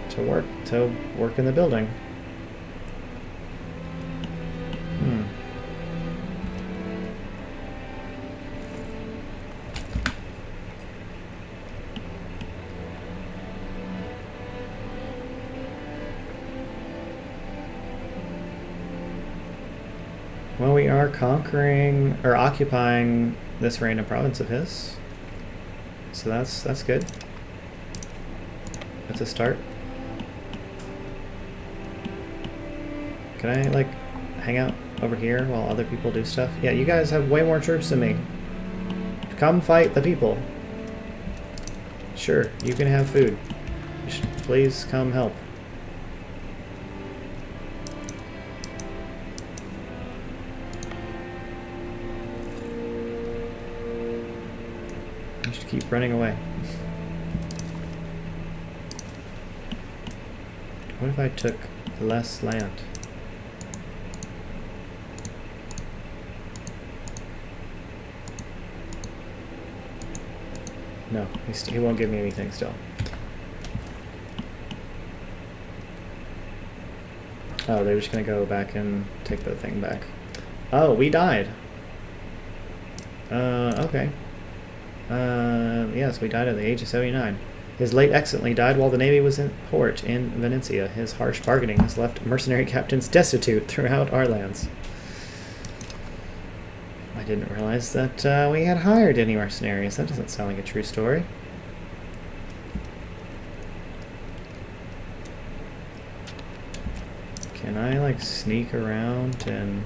to work in the building. Well, we are conquering or occupying this random province of his, so that's good. That's a start. Can I, like, hang out over here while other people do stuff? Yeah, you guys have way more troops than me. Come fight the people. Sure, you can have food. Just please come help. You should keep running away. What if I took less land? No, he won't give me anything still. Oh, they're just gonna go back and take the thing back. Oh, we died. Okay. Yes, we died at the age of 79. His late excellently died while the Navy was in port in Venetia. His harsh bargaining has left mercenary captains destitute throughout our lands. I didn't realize that we had hired any mercenaries. That doesn't sound like a true story. Can I, like, sneak around and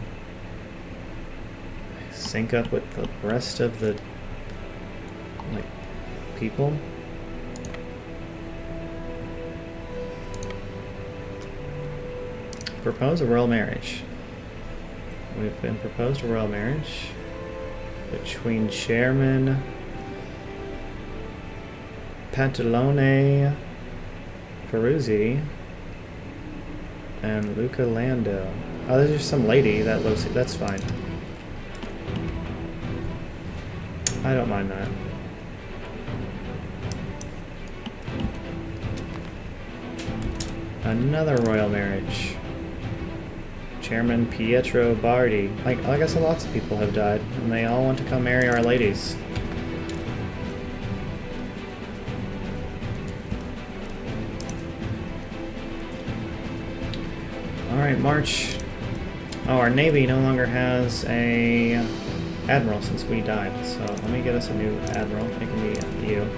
sync up with the rest of the, like, people? Propose a royal marriage. We've been proposed a royal marriage between Chairman Pantalone Peruzzi and Luca Lando. Oh, there's just some lady that looks. That's fine. I don't mind that. Another royal marriage. Chairman Pietro Bardi. Like I guess lots of people have died, and they all want to come marry our ladies. Alright, March. Oh, our Navy no longer has a admiral since we died, so let me get us a new admiral. It can be you.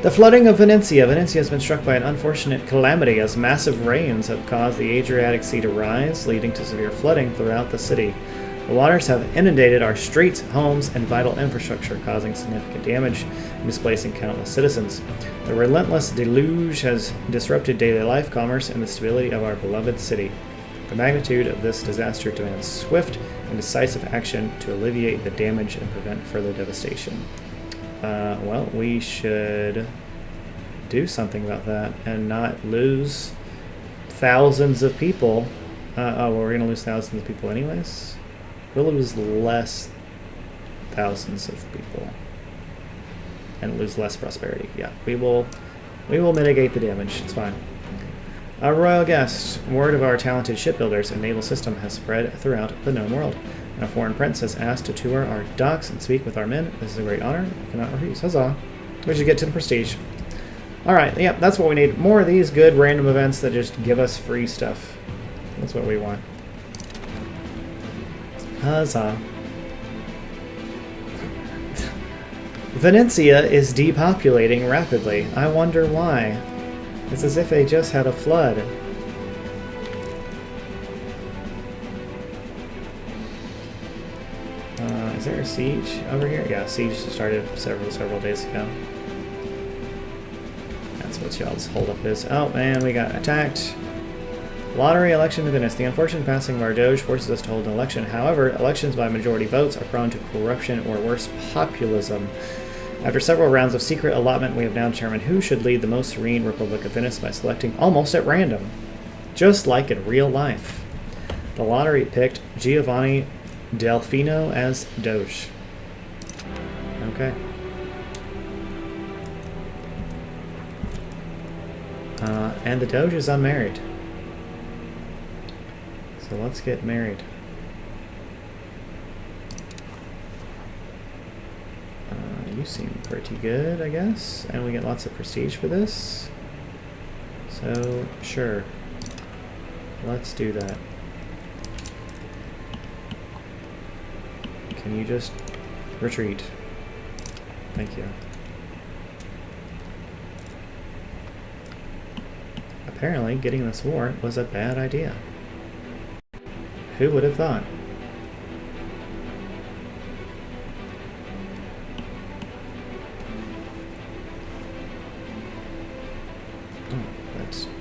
The flooding of Venetia. Venetia has been struck by an unfortunate calamity as massive rains have caused the Adriatic Sea to rise, leading to severe flooding throughout the city. The waters have inundated our streets, homes, and vital infrastructure, causing significant damage and displacing countless citizens. The relentless deluge has disrupted daily life, commerce, and the stability of our beloved city. The magnitude of this disaster demands swift and decisive action to alleviate the damage and prevent further devastation. Well, we should do something about that and not lose thousands of people. Oh, well, we're going to lose thousands of people anyways. We'll lose less thousands of people and lose less prosperity. Yeah, we will mitigate the damage. It's fine. Our royal guest. Word of our talented shipbuilders and naval system has spread throughout the known world. A foreign prince has asked to tour our docks and speak with our men. This is a great honor. We cannot refuse. Huzzah. We should get to the prestige. Alright, yeah, that's what we need. More of these good random events that just give us free stuff. That's what we want. Huzzah. Venetia is depopulating rapidly. I wonder why. It's as if they just had a flood. Is there a siege over here? Yeah, siege started several days ago. That's what y'all's holdup is. Oh man, we got attacked. Lottery election to Venice. The unfortunate passing of our Doge forces us to hold an election. However, elections by majority votes are prone to corruption or worse, populism. After several rounds of secret allotment, we have now determined who should lead the most serene Republic of Venice by selecting almost at random. Just like in real life. The lottery picked Giovanni Delfino as Doge. Okay. And the Doge is unmarried. So let's get married. You seem pretty good, I guess. And we get lots of prestige for this. So, sure. Let's do that. Can you just retreat? Thank you. Apparently, getting this war was a bad idea. Who would have thought?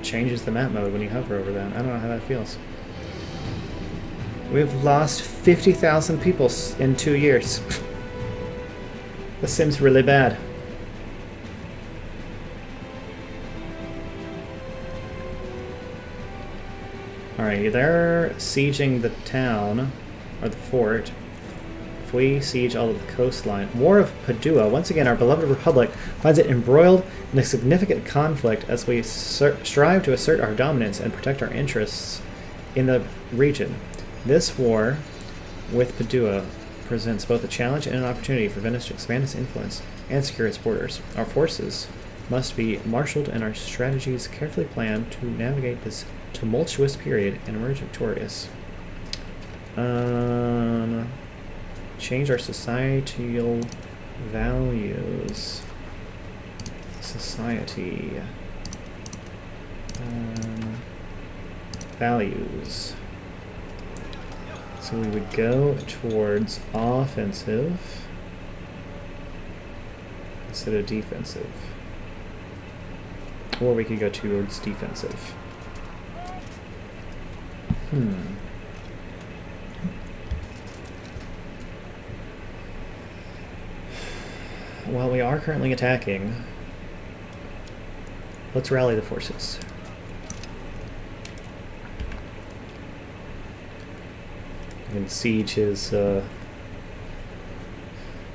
Changes the map mode when you hover over that. I don't know how that feels. We've lost 50,000 people in 2 years. This seems really bad. Alright, they're sieging the town, or the fort. If we siege all of the coastline. War of Padua. Once again, our beloved Republic finds it embroiled in a significant conflict as we strive to assert our dominance and protect our interests in the region. This war with Padua presents both a challenge and an opportunity for Venice to expand its influence and secure its borders. Our forces must be marshaled and our strategies carefully planned to navigate this tumultuous period and emerge victorious. Change our societal values. Society. Values. So we would go towards offensive instead of defensive. Or we could go towards defensive. Well, we are currently attacking. Let's rally the forces. And siege his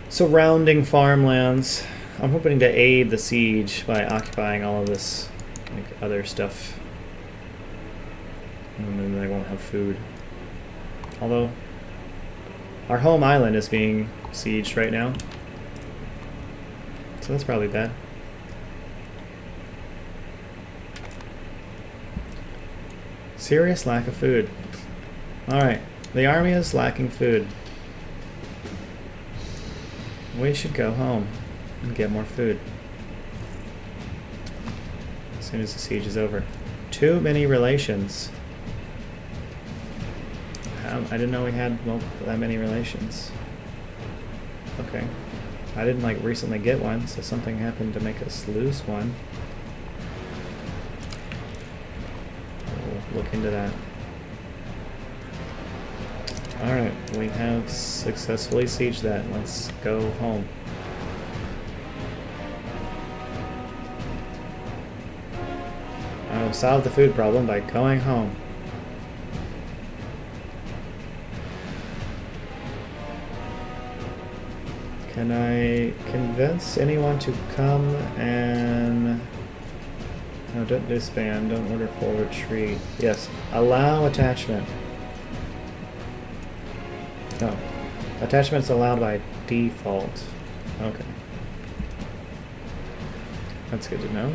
surrounding farmlands. I'm hoping to aid the siege by occupying all of this other stuff. And then they won't have food. Although, our home island is being sieged right now. So that's probably bad. Serious lack of food. Alright, the army is lacking food. We should go home and get more food as soon as the siege is over. Too many relations. I didn't know we had, well, that many relations. Okay. I didn't recently get one, so something happened to make us lose one. We'll look into that. Alright, we have successfully sieged that. Let's go home. I'll solve the food problem by going home. Can I convince anyone to come and... No, don't disband, don't order full retreat. Yes, allow attachment. No, attachment's allowed by default. Okay. That's good to know.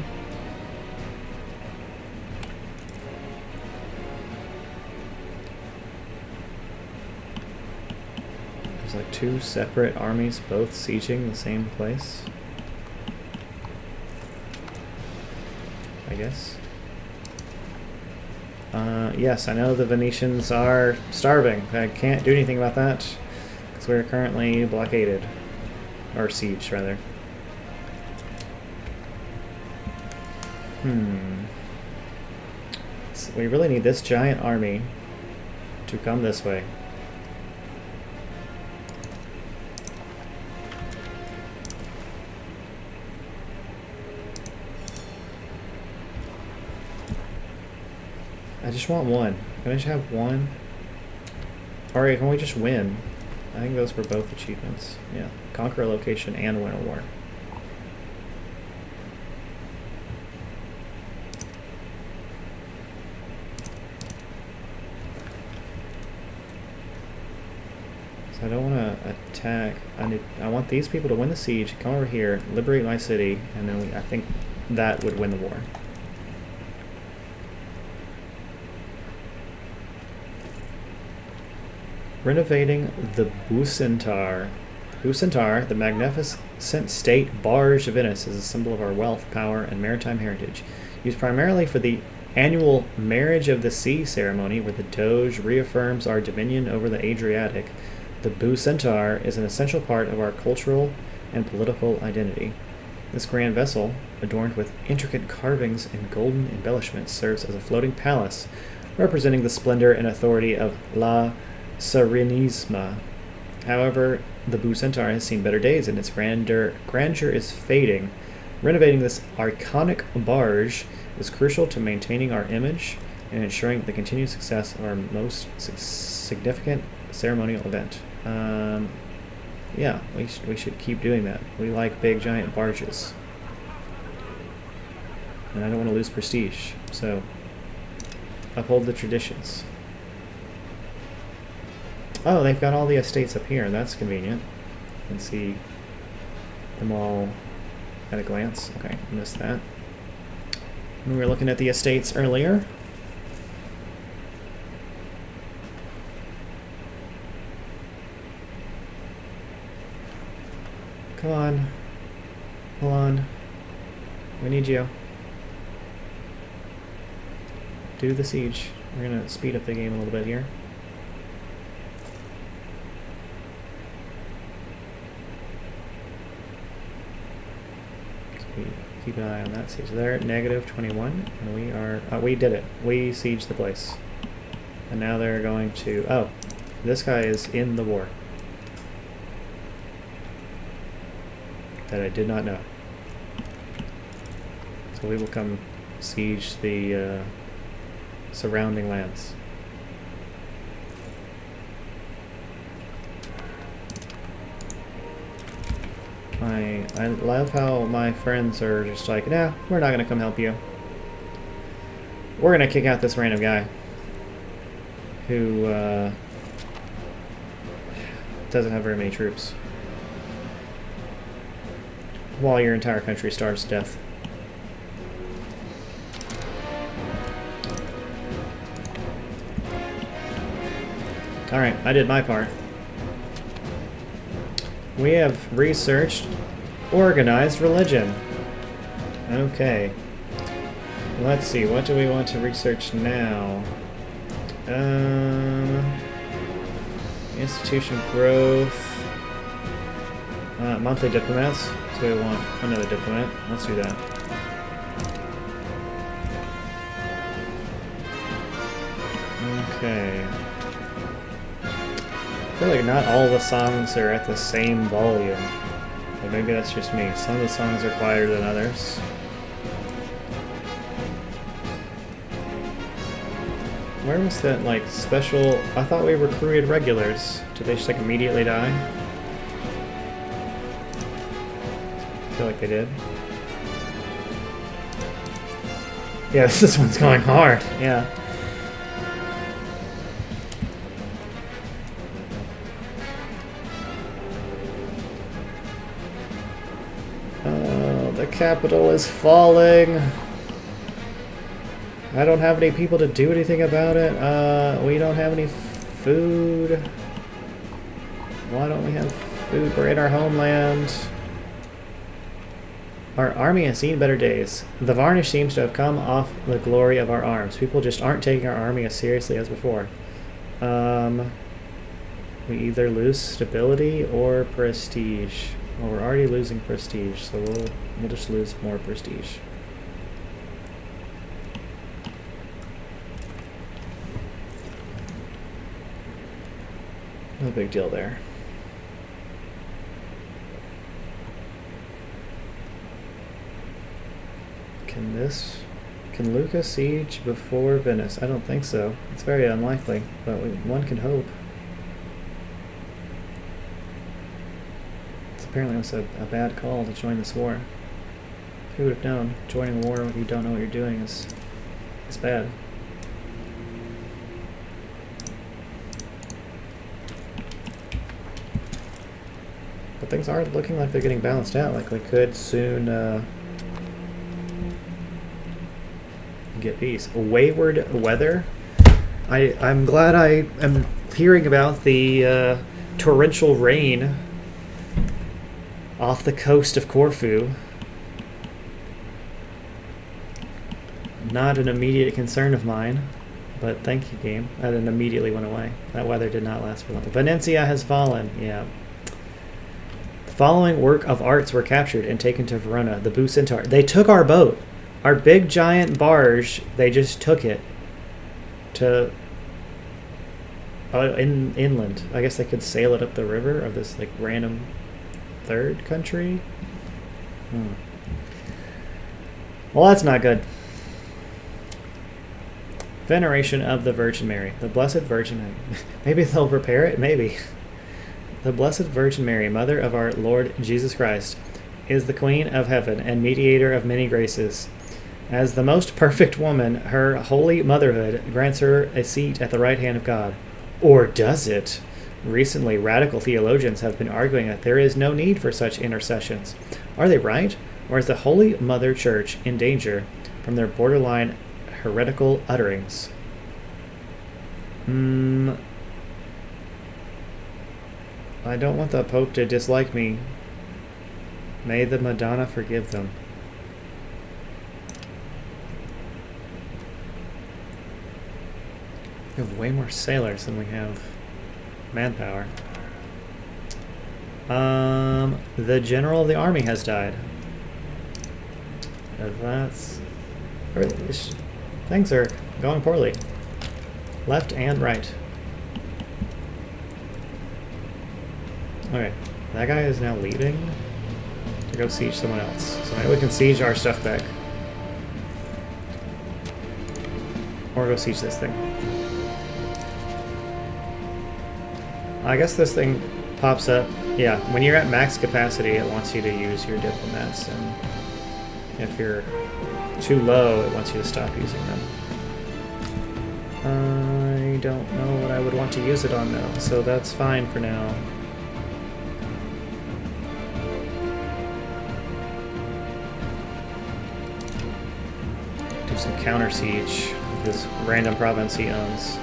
There's two separate armies both sieging the same place. I guess. Yes, I know the Venetians are starving. I can't do anything about that because we're currently blockaded. Or sieged, rather. So we really need this giant army to come this way. I just want one. Can I just have one? Alright, can we just win? I think those were both achievements. Yeah. Conquer a location and win a war. So I don't want to attack. I want these people to win the siege, come over here, liberate my city, and then I think that would win the war. Renovating the Bucentaur. Bucentaur, the magnificent state barge of Venice, is a symbol of our wealth, power, and maritime heritage. Used primarily for the annual Marriage of the Sea ceremony where the Doge reaffirms our dominion over the Adriatic, the Boo Centaur is an essential part of our cultural and political identity. This grand vessel, adorned with intricate carvings and golden embellishments, serves as a floating palace representing the splendor and authority of La Serenisima. However, the Boo Centaur has seen better days and its grandeur is fading. Renovating this iconic barge is crucial to maintaining our image and ensuring the continued success of our most significant ceremonial event. Yeah, we should keep doing that. We like big, giant barges. And I don't want to lose prestige, so uphold the traditions. Oh, they've got all the estates up here. That's convenient. You can see them all at a glance. Okay, missed that. We were looking at the estates earlier. Come on. Hold on. We need you. Do the siege. We're gonna speed up the game a little bit here. Keep an eye on that siege. They're at -21, and we are... we did it. We sieged the place. And now they're going to... Oh, this guy is in the war. That I did not know. So we will come siege the surrounding lands. I love how my friends are just like, nah, we're not gonna come help you. We're gonna kick out this random guy who doesn't have very many troops, while your entire country starves to death. Alright, I did my part. We have researched organized religion. Okay. Let's see, what do we want to research now? Institution growth. Monthly diplomats. So we want another diplomat. Let's do that. Okay. I feel like not all the songs are at the same volume. Or maybe that's just me. Some of the songs are quieter than others. Where was that, like, special... I thought we recruited regulars. Did they just, like, immediately die? I feel like they did. Yeah, this one's going hard. Yeah. Oh, the capital is falling. I don't have any people to do anything about it. We don't have any food. Why don't we have food? We're in our homeland. Our army has seen better days. The varnish seems to have come off the glory of our arms. People just aren't taking our army as seriously as before. We either lose stability or prestige. Well, we're already losing prestige, so we'll just lose more prestige. No big deal there. Can Lucca siege before Venice? I don't think so. It's very unlikely, but one can hope. Apparently it was a bad call to join this war. Who would have known? Joining a war when you don't know what you're doing is bad. But things are looking like they're getting balanced out. Like we could soon get peace. Wayward weather. I'm glad I am hearing about the torrential rain off the coast of Corfu. Not an immediate concern of mine, but thank you, game. That immediately went away. That weather did not last for long. Venetia has fallen. Yeah. The following work of arts were captured and taken to Verona. The Bucentaur. They took our boat. Our big giant barge. They just took it to inland. I guess they could sail it up the river of this like random third country. Well, that's not good. Veneration of the Virgin Mary. The Blessed Virgin. Maybe they'll repair it? Maybe. The Blessed Virgin Mary, Mother of our Lord Jesus Christ, is the Queen of Heaven and mediator of many graces. As the most perfect woman, her holy motherhood grants her a seat at the right hand of God. Or does it? Recently, radical theologians have been arguing that there is no need for such intercessions. Are they right? Or is the Holy Mother Church in danger from their borderline heretical utterings? I don't want the Pope to dislike me. May the Madonna forgive them. We have way more sailors than we have manpower. The general of the army has died. Things are going poorly. Left and right. Okay, that guy is now leaving to go siege someone else. So maybe we can siege our stuff back. Or go siege this thing. I guess this thing pops up. Yeah, when you're at max capacity, it wants you to use your diplomats, and if you're too low, it wants you to stop using them. I don't know what I would want to use it on, though, so that's fine for now. Do some counter siege with this random province he owns.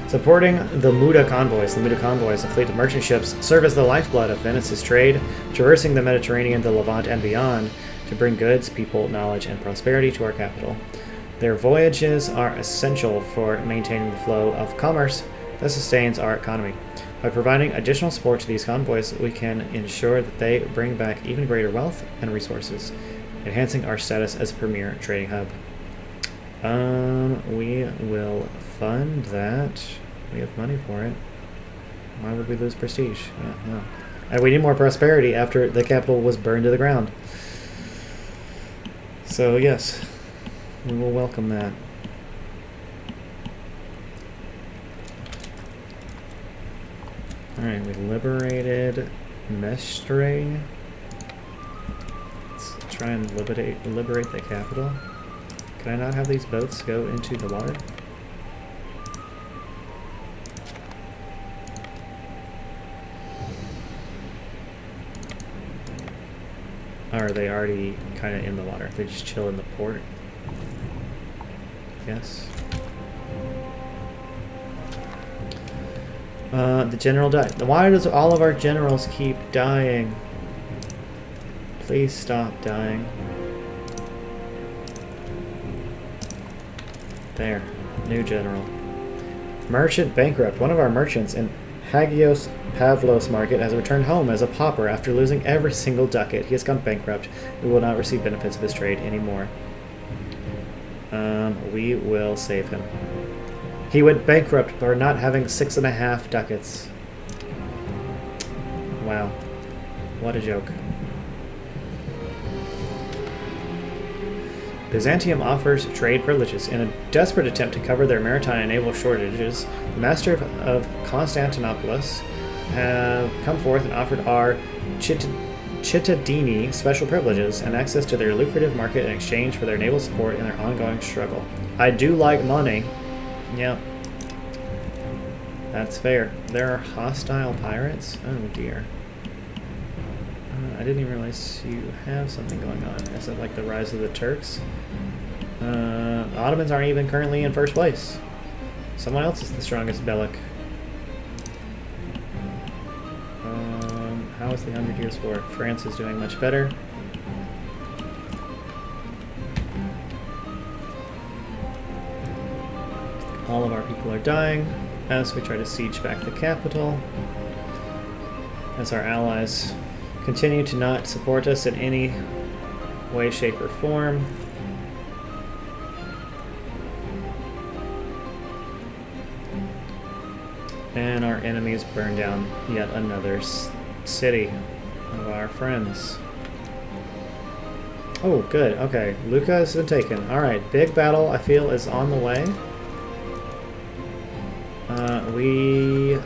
Supporting the Muda convoys. The Muda convoys, a fleet of merchant ships, serve as the lifeblood of Venice's trade, traversing the Mediterranean, the Levant, and beyond to bring goods, people, knowledge, and prosperity to our capital. Their voyages are essential for maintaining the flow of commerce that sustains our economy. By providing additional support to these convoys, we can ensure that they bring back even greater wealth and resources, enhancing our status as a premier trading hub. We will fund that. We have money for it. Why would we lose prestige? Yeah, no. And we need more prosperity after the capital was burned to the ground. So yes, we will welcome that. Alright, we liberated Mestre. Let's try and liberate the capital. Can I not have these boats go into the water? Or are they already kind of in the water? They just chill in the port? Yes. The general died. Why does all of our generals keep dying? Please stop dying. There. New general. Merchant bankrupt. One of our merchants in Hagios Pavlos market has returned home as a pauper after losing every single ducat. He has gone bankrupt. We will not receive benefits of his trade anymore. We will save him. He went bankrupt for not having 6.5 ducats. Wow. What a joke. Byzantium offers trade privileges. In a desperate attempt to cover their maritime and naval shortages, the master of Constantinopolis have come forth and offered our Cittadini special privileges and access to their lucrative market in exchange for their naval support in their ongoing struggle. I do like money. Yep. That's fair. There are hostile pirates? Oh dear. I didn't even realize you have something going on. Is it like the rise of the Turks? The Ottomans aren't even currently in first place. Someone else is the strongest Bellic. How is the 100 Years' War? France is doing much better. All of our people are dying as we try to siege back the capital, as our allies continue to not support us in any way, shape, or form. And our enemies burn down yet another city of our friends. Oh, good. Okay, Lucca has been taken. Alright, big battle, I feel, is on the way. We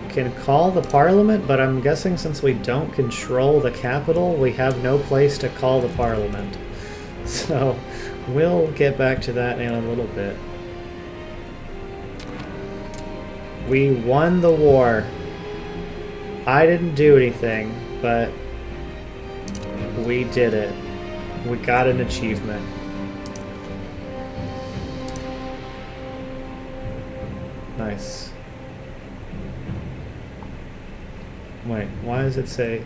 can call the parliament, but I'm guessing since we don't control the capital, we have no place to call the parliament. So, we'll get back to that in a little bit. We won the war. I didn't do anything, but we did it. We got an achievement. Nice. Wait, why does it say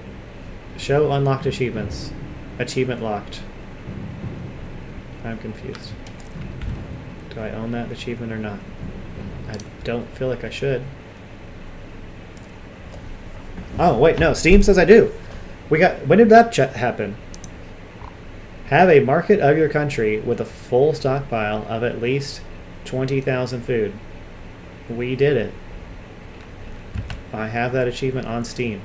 show unlocked achievements? Achievement locked. I'm confused. Do I own that achievement or not? I don't feel like I should. Oh, wait, no. Steam says I do. When did that happen? Have a market of your country with a full stockpile of at least 20,000 food. We did it. I have that achievement on Steam.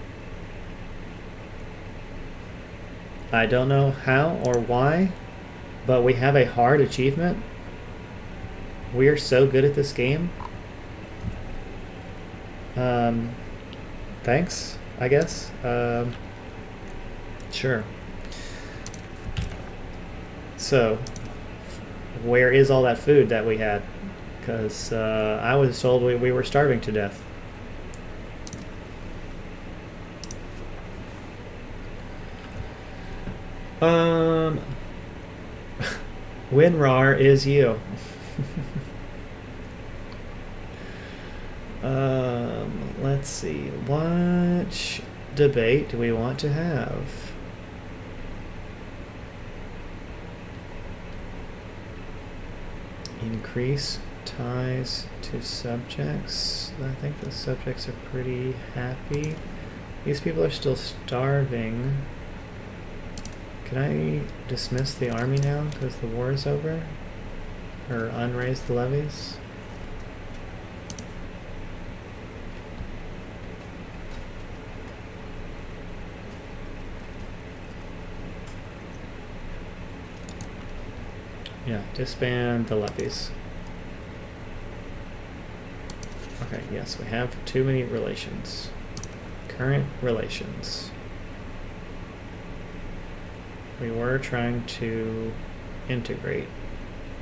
I don't know how or why, but we have a hard achievement. We are so good at this game. Thanks, I guess. Sure. So, where is all that food that we had? Because I was told we were starving to death. WinRAR is you. Let's see. What debate do we want to have? Increase ties to subjects. I think the subjects are pretty happy. These people are still starving. Can I dismiss the army now because the war is over? Or unraise the levies? Yeah, disband the levies. Okay, yes, we have too many relations. Current relations. We were trying to integrate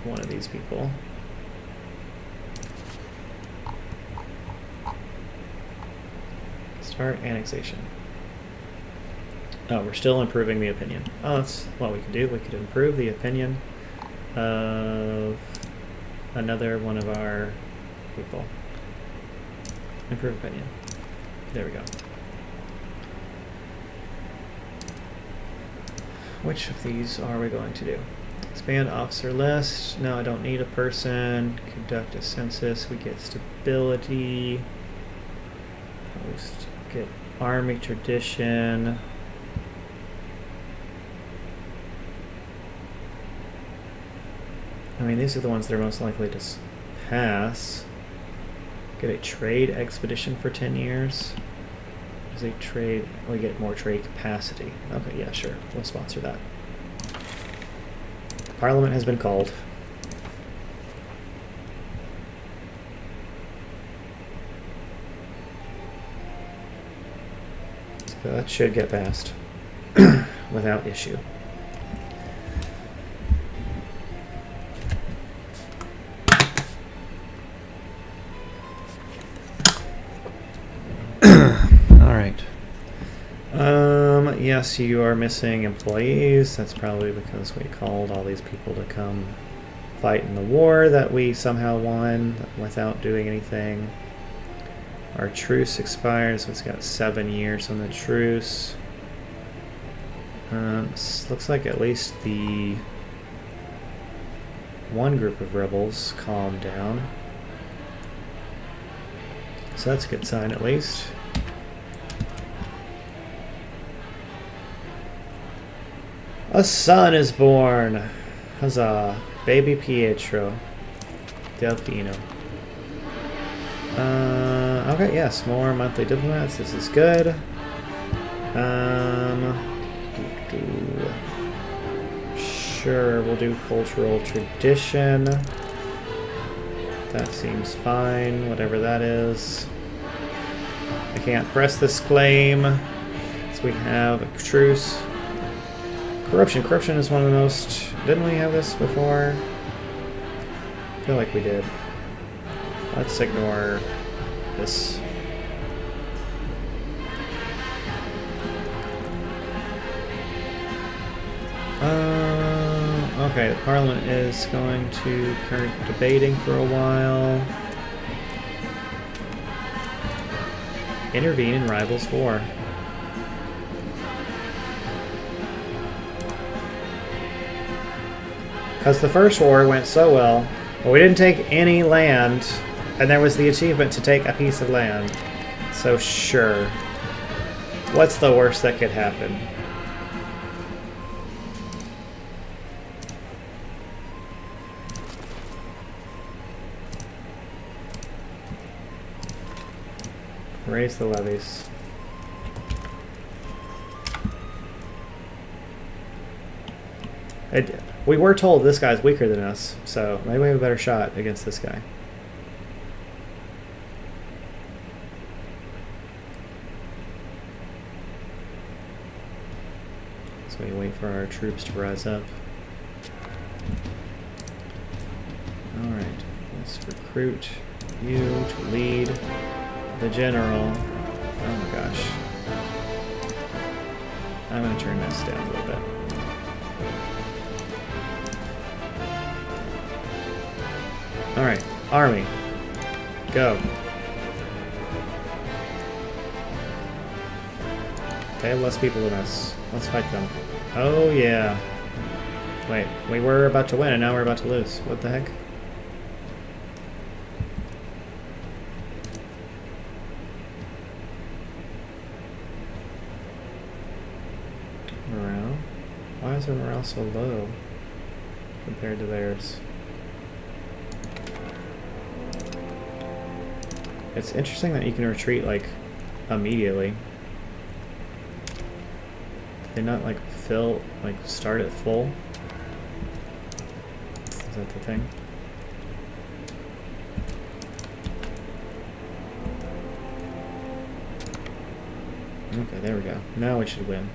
one of these people. Start annexation. Oh, we're still improving the opinion. Oh, that's what we could do. We could improve the opinion of another one of our people. Improve opinion. There we go. Which of these are we going to do? Expand officer list. No, I don't need a person. Conduct a census. We get stability. Host. Get army tradition. I mean, these are the ones that are most likely to pass. Get a trade expedition for 10 years. Is a trade, we get more trade capacity. Okay, yeah, sure. We'll sponsor that. Parliament has been called. So that should get passed without issue. Yes, you are missing employees. That's probably because we called all these people to come fight in the war that we somehow won without doing anything. Our truce expires, so it's got 7 years on the truce. Looks like at least the one group of rebels calmed down. So that's a good sign at least. A son is born. Huzzah. Baby Pietro. Delfino. Okay, yes, more monthly diplomats. This is good. Sure, we'll do cultural tradition. That seems fine, whatever that is. I can't press this claim. So we have a truce. Corruption. Corruption is one of the most... Didn't we have this before? I feel like we did. Let's ignore this. Okay, the Parliament is going to current debating for a while. Intervene in rivals' war. Because the first war went so well, but we didn't take any land, and there was the achievement to take a piece of land. So sure. What's the worst that could happen? Raise the levies. We were told this guy's weaker than us, so maybe we have a better shot against this guy. So we wait for our troops to rise up. Alright, let's recruit you to lead the general. Oh my gosh. I'm going to turn this down a little bit. Alright, army. Go. They have less people than us. Let's fight them. Oh yeah. Wait, we were about to win and now we're about to lose. What the heck? Morale? Why is our morale so low compared to theirs? It's interesting that you can retreat, like, immediately. Did they not, like, start at full? Is that the thing? Okay, there we go. Now we should win.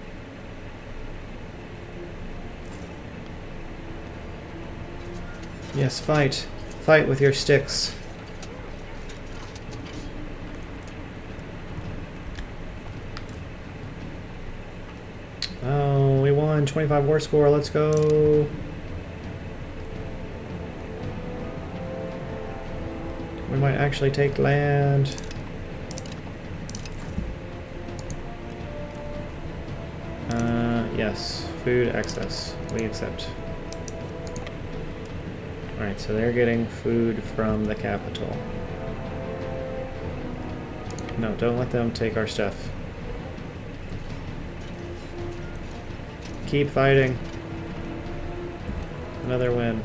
Yes, fight. Fight with your sticks. Oh, we won. 25 war score. Let's go. We might actually take land. Yes. Food excess. We accept. Alright, so they're getting food from the capital. No, don't let them take our stuff. Keep fighting. Another win.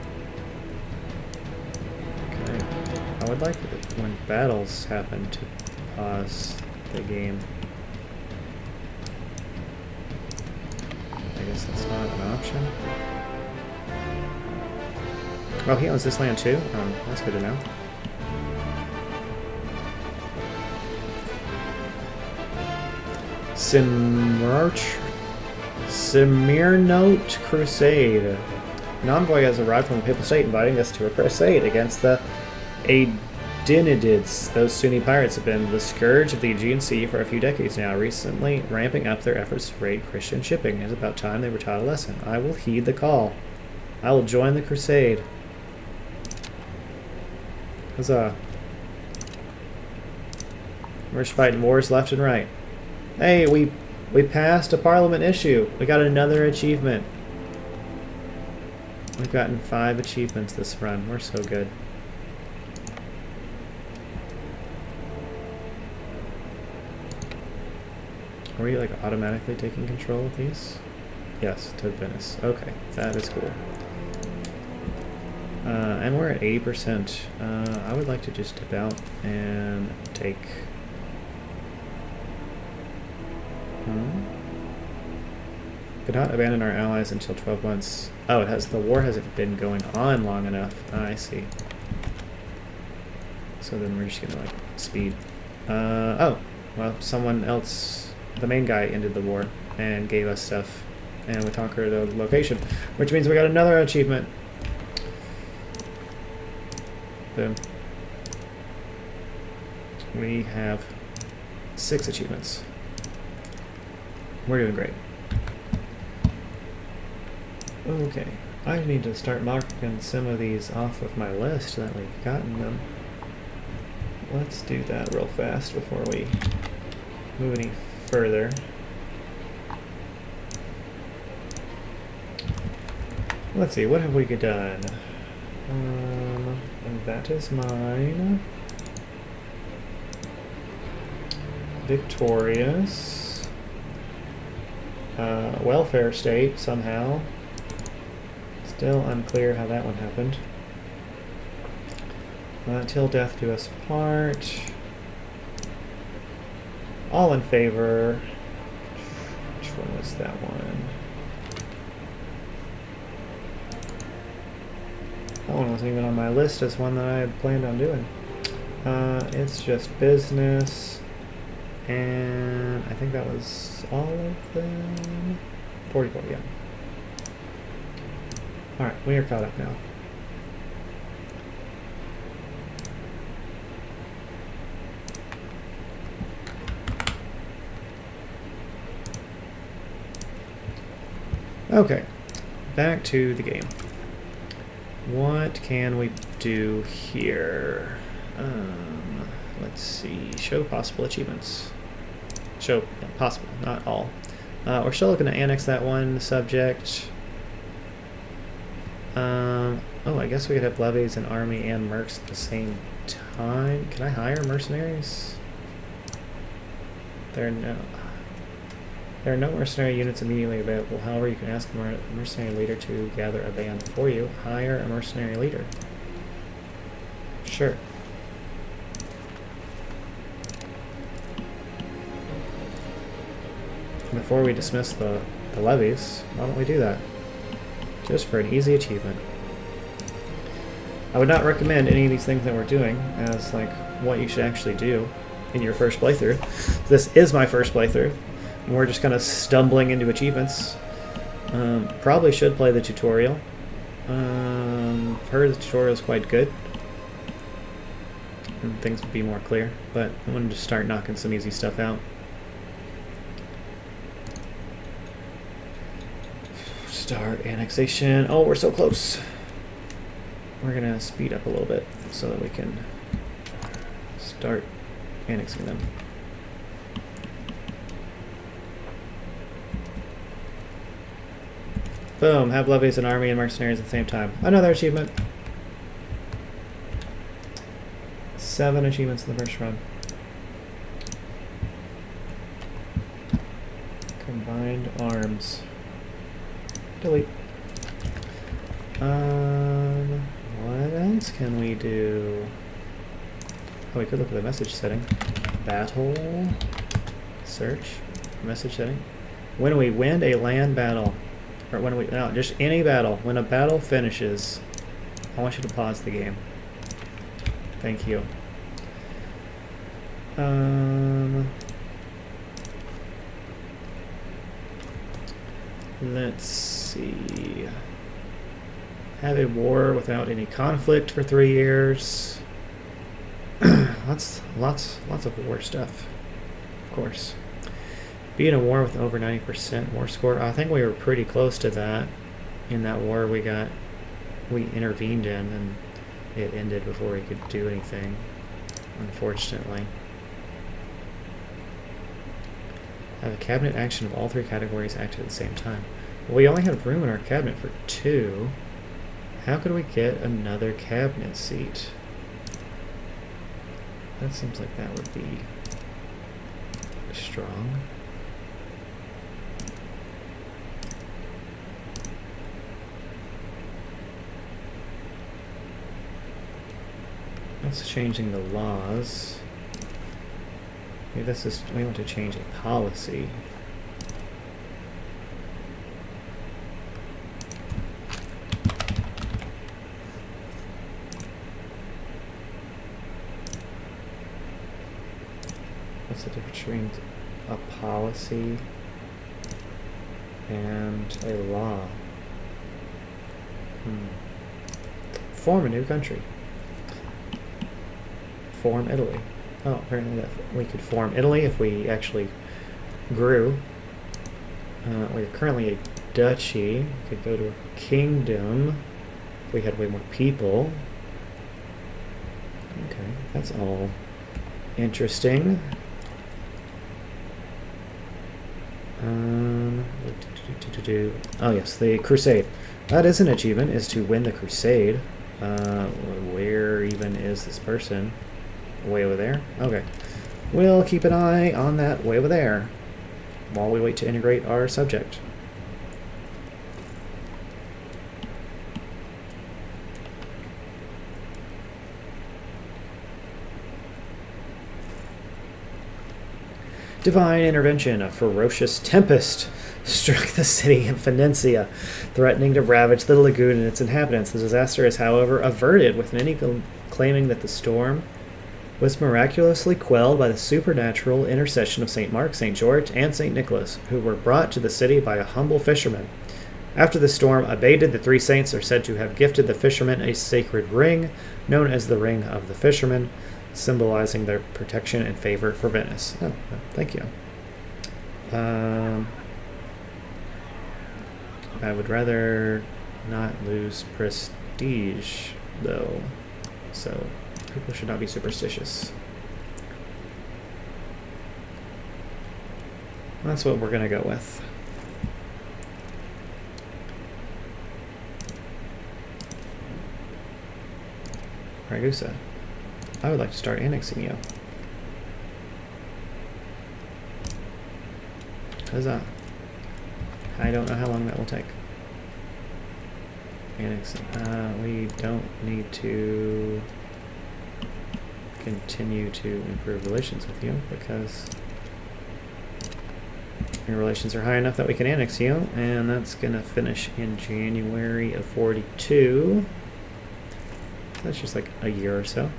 Okay. I would like it when battles happen to pause the game. I guess that's not an option. Oh, he owns this land too? That's good to know. Smirnote Crusade. An envoy has arrived from the Papal State inviting us to a crusade against the Aedinids. Those Sunni pirates have been the scourge of the Aegean Sea for a few decades now, recently ramping up their efforts to raid Christian shipping. It's about time they were taught a lesson. I will heed the call. I will join the crusade. Huzzah. We're just fighting wars left and right. Hey, we passed a parliament issue. We got another achievement. We've gotten 5 achievements this run. We're so good. Are we like automatically taking control of these? Yes, to Venice. Okay, that is cool. And we're at 80%. I would like to just dip out and take... Could not abandon our allies until 12 months. Oh, it has. The war hasn't been going on long enough. I see. So then we're just gonna like speed. Oh, well, someone else, the main guy, ended the war and gave us stuff, and we conquered a location, which means we got another achievement. Boom. We have 6 achievements. We're doing great. Okay, I need to start marking some of these off of my list that we've gotten them. Let's do that real fast before we move any further. Let's see, what have we done? And that is mine. Victorious. Welfare state, somehow. Still unclear how that one happened. Till death do us part. All in favor. Which one was that one? That one wasn't even on my list as one that I had planned on doing. It's just business. And I think that was all of them. 44, yeah. Alright, we are caught up now. Okay, back to the game. What can we do here? Let's see. Show possible achievements. Show possible, not all. We're still looking to annex that one subject. Oh, I guess we could have levies and army and mercs at the same time. Can I hire mercenaries? There are no mercenary units immediately available. However, you can ask a mercenary leader to gather a band for you. Hire a mercenary leader. Sure. Before we dismiss the levies, why don't we do that? Just for an easy achievement. I would not recommend any of these things that we're doing as like what you should actually do in your first playthrough. This is my first playthrough, and we're just kind of stumbling into achievements. Probably should play the tutorial. Heard the tutorial is quite good, and things would be more clear, but I wanted to start knocking some easy stuff out. Start annexation. Oh, we're so close. We're gonna speed up a little bit so that we can start annexing them. Boom, have levies and army and mercenaries at the same time. Another achievement. 7 achievements in the first run. Combined arms. Delete. What else can we do? Oh, we could look at the message setting. Battle. Search. Message setting. When we win a land battle, or when we, no, just any battle. When a battle finishes, I want you to pause the game. Thank you. Let's see. Have a war without any conflict for 3 years. Lots of war stuff, of course. Be in a war with over 90% war score. I think we were pretty close to that in that war we intervened in, and it ended before we could do anything, unfortunately. Have a cabinet action of all 3 categories active at the same time. Well, we only have room in our cabinet for 2. How could we get another cabinet seat? That seems like that would be strong. That's changing the laws. Maybe this is, we want to change a policy. What's the difference between a policy and a law? Form a new country. Form Italy. Oh, apparently that we could form Italy if we actually grew. We're currently a duchy. We could go to a kingdom if we had way more people. Okay, that's all interesting. Oh yes, the crusade. That is an achievement, is to win the crusade. Where even is this person? Way over there? Okay. We'll keep an eye on that way over there while we wait to integrate our subject. Divine intervention. A ferocious tempest struck the city of Venetia, threatening to ravage the lagoon and its inhabitants. The disaster is, however, averted, with many claiming that the storm was miraculously quelled by the supernatural intercession of St. Mark, St. George, and St. Nicholas, who were brought to the city by a humble fisherman. After the storm abated, the three saints are said to have gifted the fishermen a sacred ring, known as the Ring of the Fisherman, symbolizing their protection and favor for Venice. Oh, thank you. I would rather not lose prestige, though, so people should not be superstitious. That's what we're going to go with. Ragusa. I would like to start annexing you. Huzzah. I don't know how long that will take. Annexing. We don't need to continue to improve relations with you because your relations are high enough that we can annex you, and that's going to finish in January of 42. That's just like a year or so.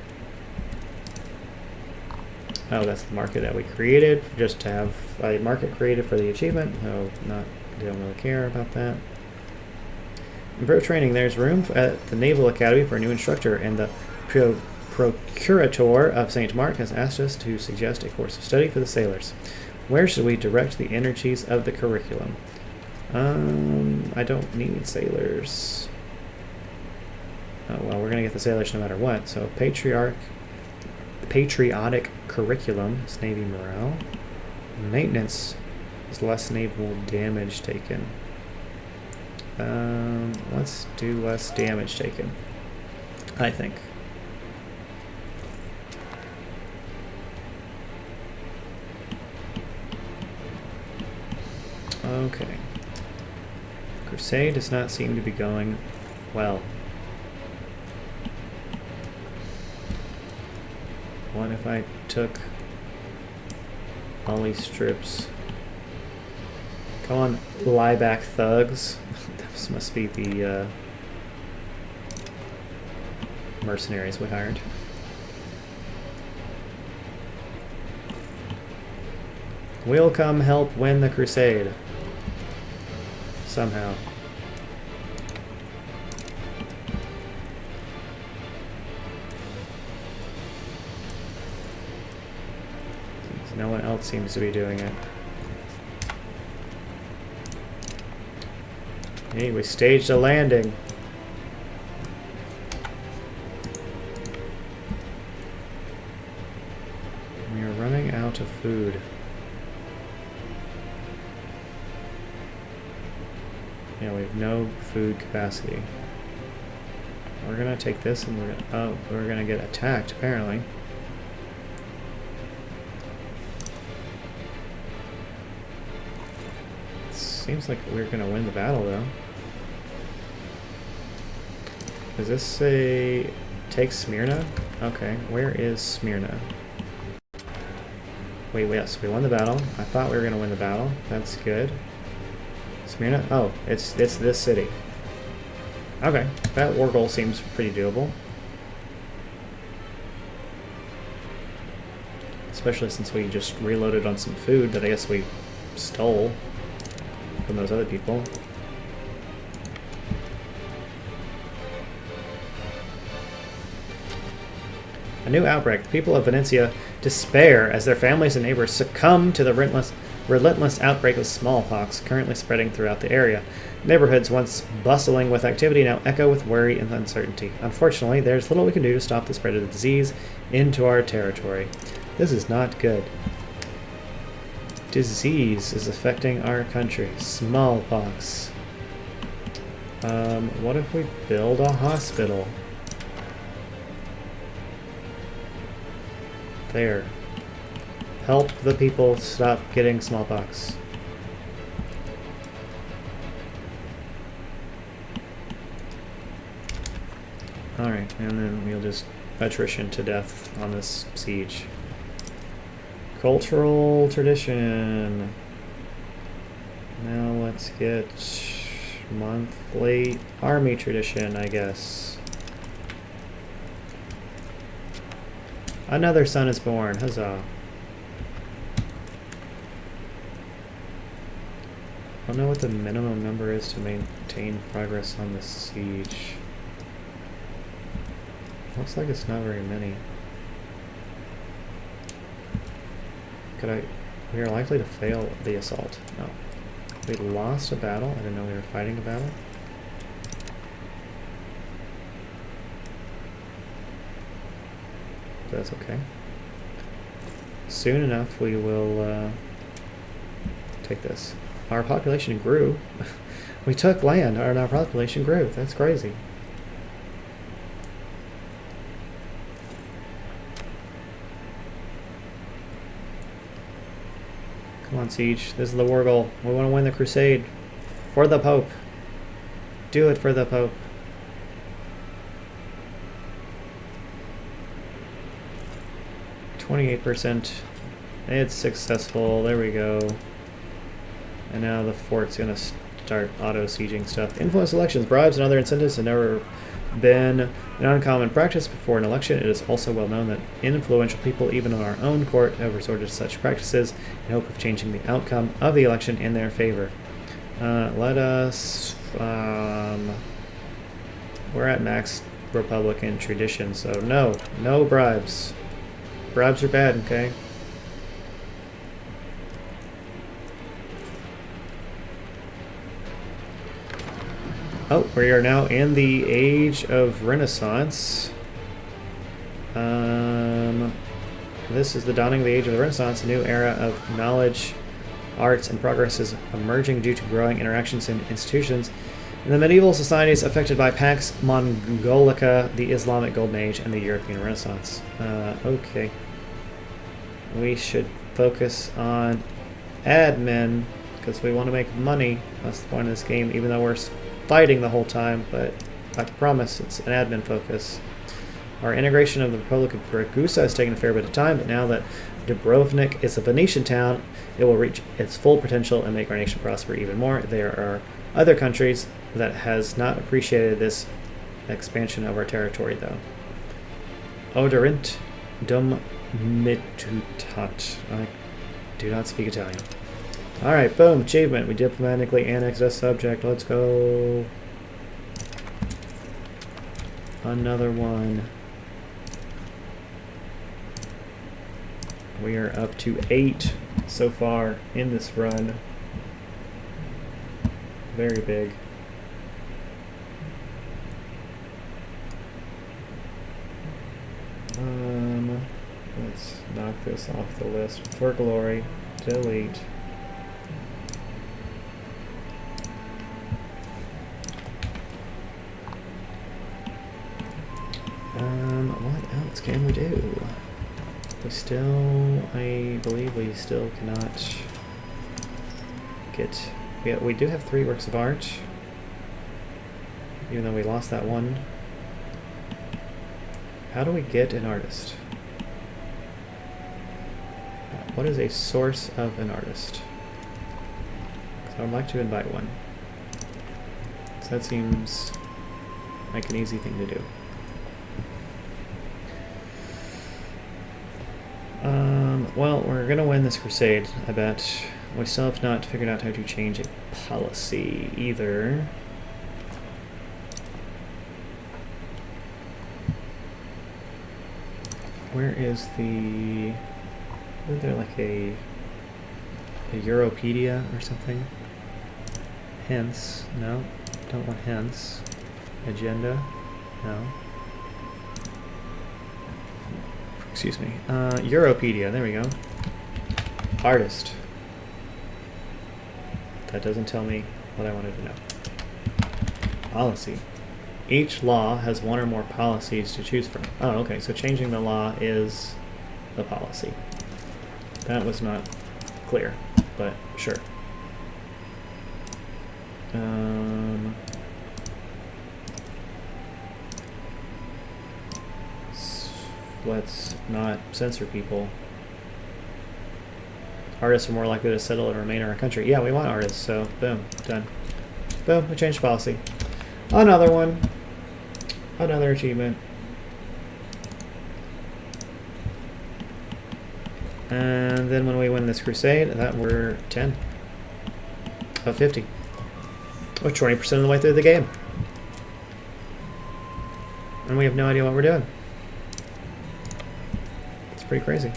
Oh, that's the market that we created, just to have a market created for the achievement. No, they don't really care about that. Improve training. There's room at the Naval Academy for a new instructor, and the Procurator of St. Mark has asked us to suggest a course of study for the sailors. Where should we direct the energies of the curriculum? I don't need sailors. Oh, well, we're going to get the sailors no matter what. So patriotic curriculum is Navy morale. Maintenance is less naval damage taken. Let's do less damage taken, I think. Okay. Crusade does not seem to be going well. What if I took all these strips? Come on, lie back thugs. This must be the mercenaries we hired. We'll come help win the crusade. Somehow. No one else seems to be doing it. Hey, we staged a landing. We are running out of food. Yeah, we have no food capacity. We're gonna take this and we're gonna get attacked apparently. Seems like we're gonna win the battle though. Does this say take Smyrna? Okay, where is Smyrna? Wait, yes, we won the battle. I thought we were gonna win the battle. That's good. Smyrna? Oh, it's this city. Okay, that war goal seems pretty doable. Especially since we just reloaded on some food that I guess we stole from those other people. A new outbreak. The people of Venetia despair as their families and neighbors succumb to the relentless outbreak of smallpox currently spreading throughout the area. Neighborhoods once bustling with activity now echo with worry and uncertainty. Unfortunately, there's little we can do to stop the spread of the disease into our territory. This is not good. Disease is affecting our country. Smallpox. What if we build a hospital? There. Help the people stop getting smallpox. Alright, and then we'll just attrition to death on this siege. Cultural tradition. Now let's get monthly army tradition, I guess. Another son is born. Huzzah. I don't know what the minimum number is to maintain progress on the siege. Looks like it's not very many. We are likely to fail the assault. No. We lost a battle. I didn't know we were fighting a battle. That's okay. Soon enough we will take this. Our population grew. We took land and our population grew. That's crazy. Come on, Siege. This is the war goal. We want to win the crusade. For the Pope. Do it for the Pope. %. It's successful. There we go. And now the fort's going to start auto-sieging stuff. Influence elections. Bribes and other incentives have never been an uncommon practice before an election. It is also well known that influential people, even in our own court, have resorted to such practices in hope of changing the outcome of the election in their favor. Let us... we're at max Republican tradition, so no bribes. Bribes are bad, okay? Oh, we are now in the age of Renaissance. This is the dawning of the age of the Renaissance, a new era of knowledge, arts, and progress is emerging due to growing interactions in institutions in the medieval societies affected by Pax Mongolica, the Islamic Golden Age, and the European Renaissance. Okay. We should focus on admin, because we want to make money. That's the point of this game, even though we're fighting the whole time, but I promise it's an admin focus. Our integration of the Republic of Ragusa has taken a fair bit of time, but now that Dubrovnik is a Venetian town, it will reach its full potential and make our nation prosper even more. There are other countries that has not appreciated this expansion of our territory, though. Oderint dum mitutat. I do not speak Italian. Alright, boom, achievement. We diplomatically annexed a subject. Let's go. Another one. We are up to 8 so far in this run. Very big. Let's knock this off the list. For glory. Delete. What else can we do? We still, I believe we still cannot get, we do have 3 works of art, even though we lost that one. How do we get an artist? What is a source of an artist? So I'd like to invite one. So that seems like an easy thing to do. Well, we're gonna win this crusade, I bet. We still have not figured out how to change a policy either. Where is the... Isn't there like a Europedia or something? Hence, no, don't want hence. Agenda, no. Excuse me. Europedia, there we go. Artist. That doesn't tell me what I wanted to know. Policy. Each law has one or more policies to choose from. Oh, okay, so changing the law is the policy. That was not clear, but sure. Let's not censor people. Artists are more likely to settle and remain in our country. Yeah, we want artists, so boom, done. Boom, we changed policy. Another one. Another achievement. And then when we win this crusade, that we're 10 of 50. We're 20% of the way through the game. And we have no idea what we're doing. It's pretty crazy.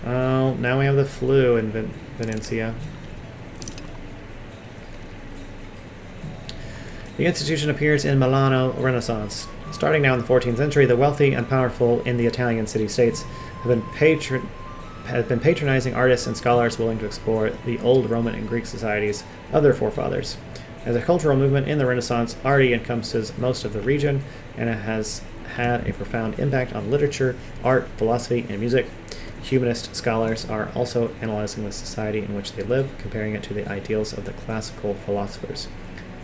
Oh, now we have the flu in Venetia. The institution appears in Milano Renaissance. Starting now in the 14th century, the wealthy and powerful in the Italian city-states have been patronizing artists and scholars willing to explore the old Roman and Greek societies of their forefathers. As a cultural movement in the Renaissance, already encompasses most of the region, and it has had a profound impact on literature, art, philosophy, and music. Humanist scholars are also analyzing the society in which they live, comparing it to the ideals of the classical philosophers.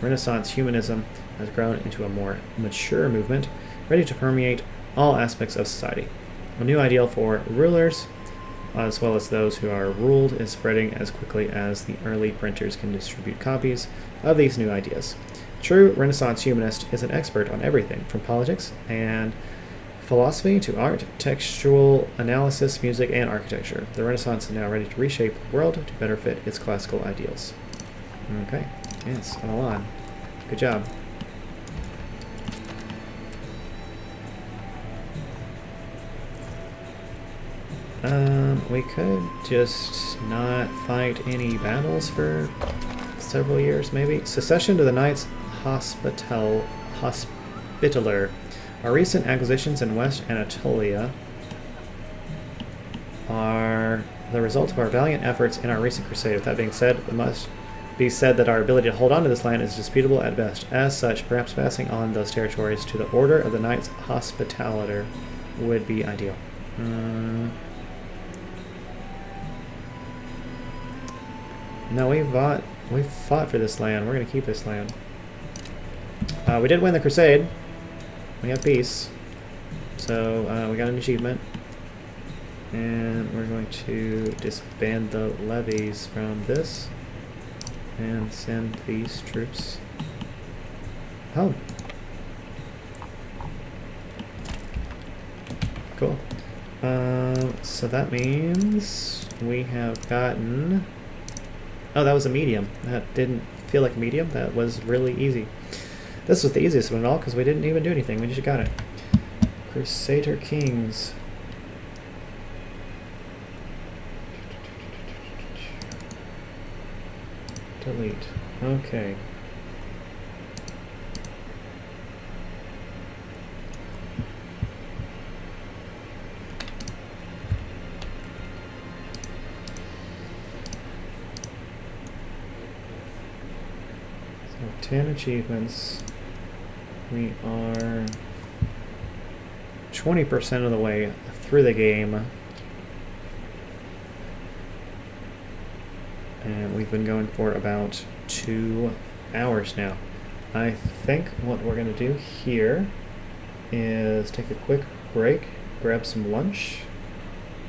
Renaissance humanism has grown into a more mature movement, ready to permeate all aspects of society. A new ideal for rulers, as well as those who are ruled, is spreading as quickly as the early printers can distribute copies of these new ideas. True Renaissance humanist is an expert on everything from politics and philosophy to art, textual analysis, music, and architecture. The Renaissance is now ready to reshape the world to better fit its classical ideals. Okay, yes, all on. Good job. We could just not fight any battles for several years, maybe. Secession to the Knights Hospitaller. Our recent acquisitions in West Anatolia are the result of our valiant efforts in our recent crusade. With that being said, it must be said that our ability to hold on to this land is disputable at best. As such, perhaps passing on those territories to the Order of the Knights Hospitaller would be ideal. No, we fought for this land. We're going to keep this land. We did win the crusade. We have peace. So we got an achievement. And we're going to disband the levies from this and send these troops home. Cool. So that means we have gotten... Oh, that was a medium. That didn't feel like a medium. That was really easy. This was the easiest one at all because we didn't even do anything. We just got it. Crusader Kings. Delete. Okay. So 10 achievements. We are 20% of the way through the game. and we've been going for about 2 hours now. I think what we're going to do here is take a quick break, grab some lunch,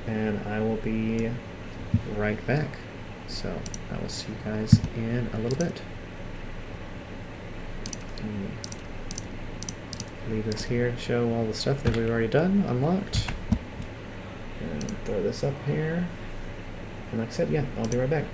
and I will be right back. So I will see you guys in a little bit. Leave this here to show all the stuff that we've already done, unlocked. And throw this up here. And like I said, yeah, I'll be right back.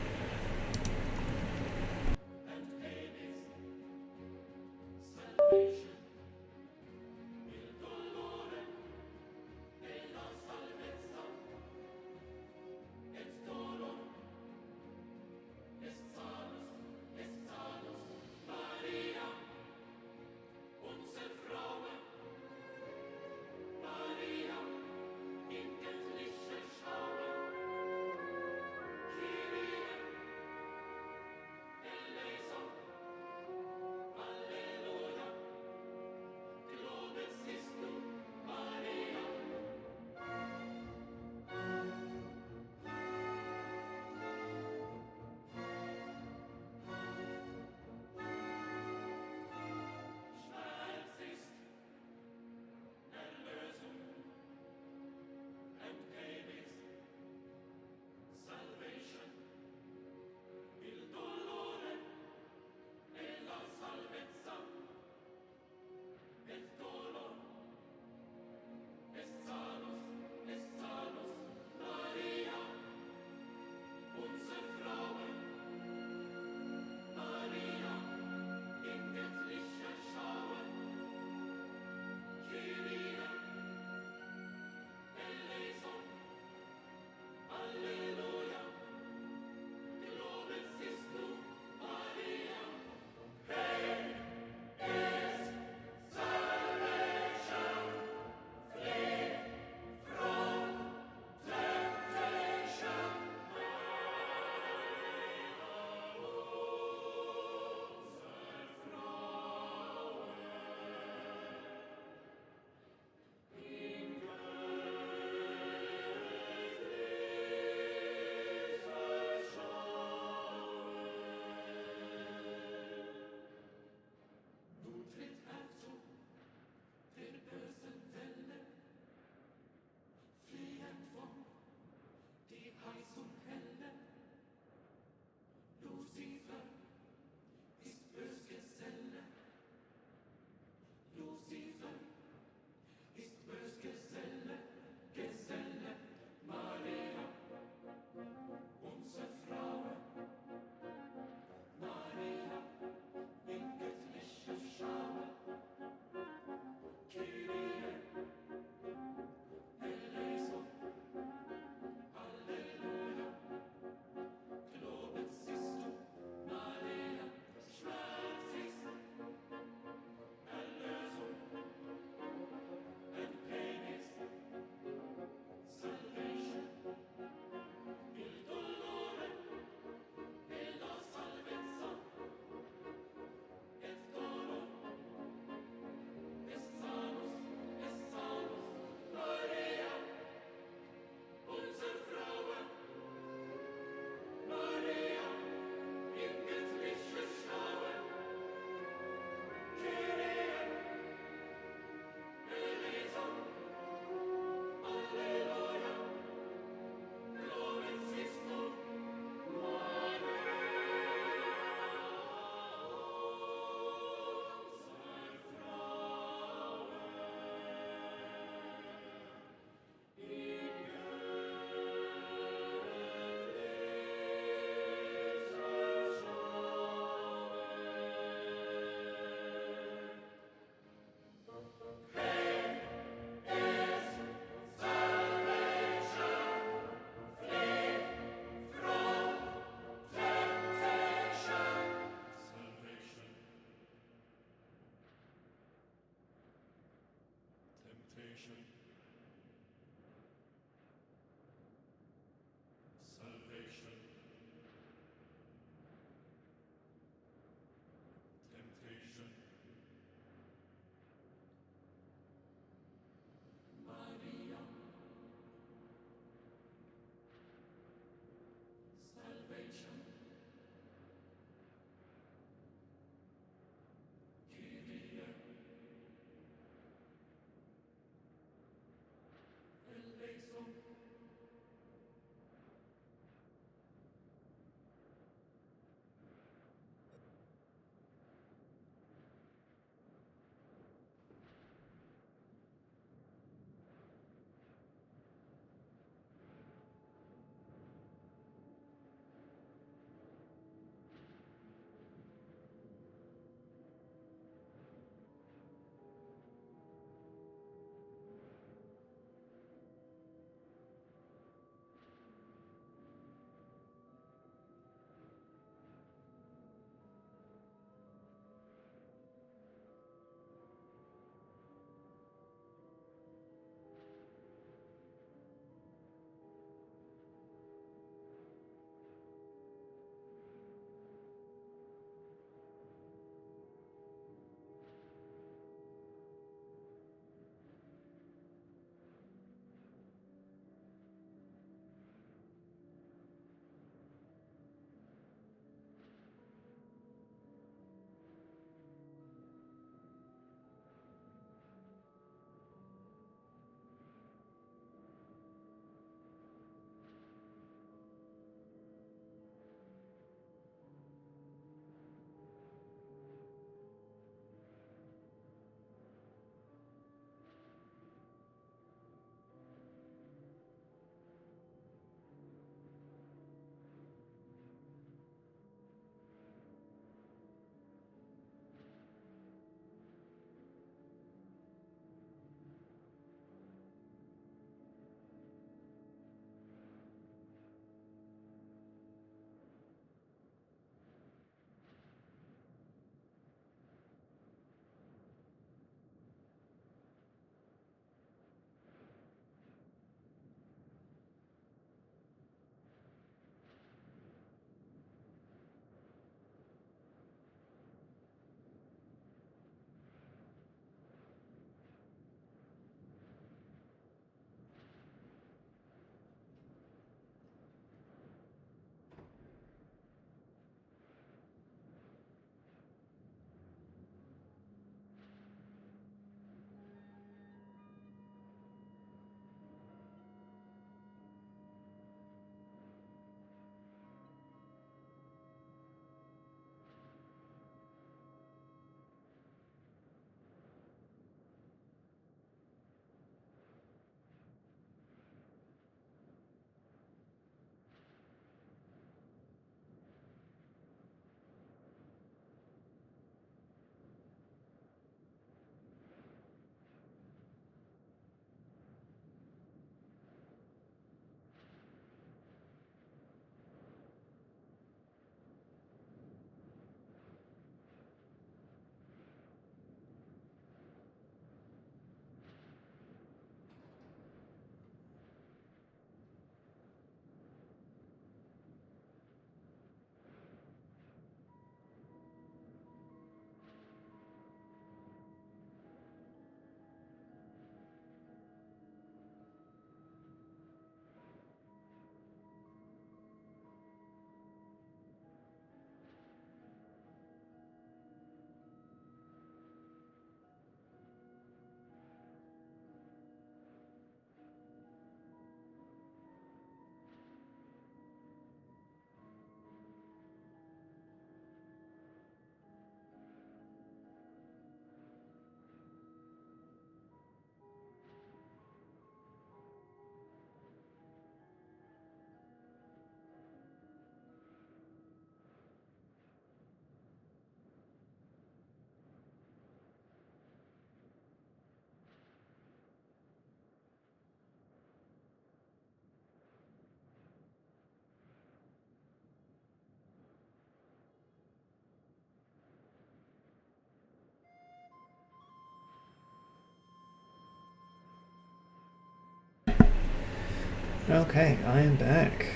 Okay, I am back.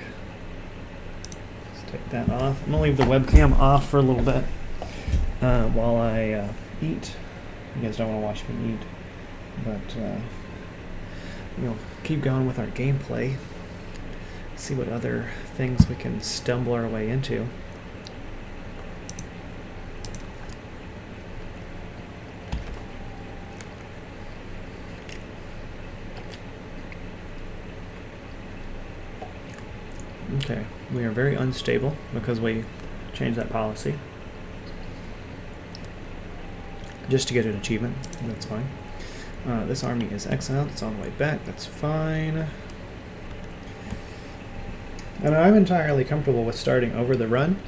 Let's take that off. I'm gonna leave the webcam off for a little bit while I eat. You guys don't want to watch me eat, but we'll keep going with our gameplay. See what other things we can stumble our way into. Okay, we are very unstable because we changed that policy. Just to get an achievement, that's fine. This army is exiled, it's on the way back, that's fine. And I'm entirely comfortable with starting over the run,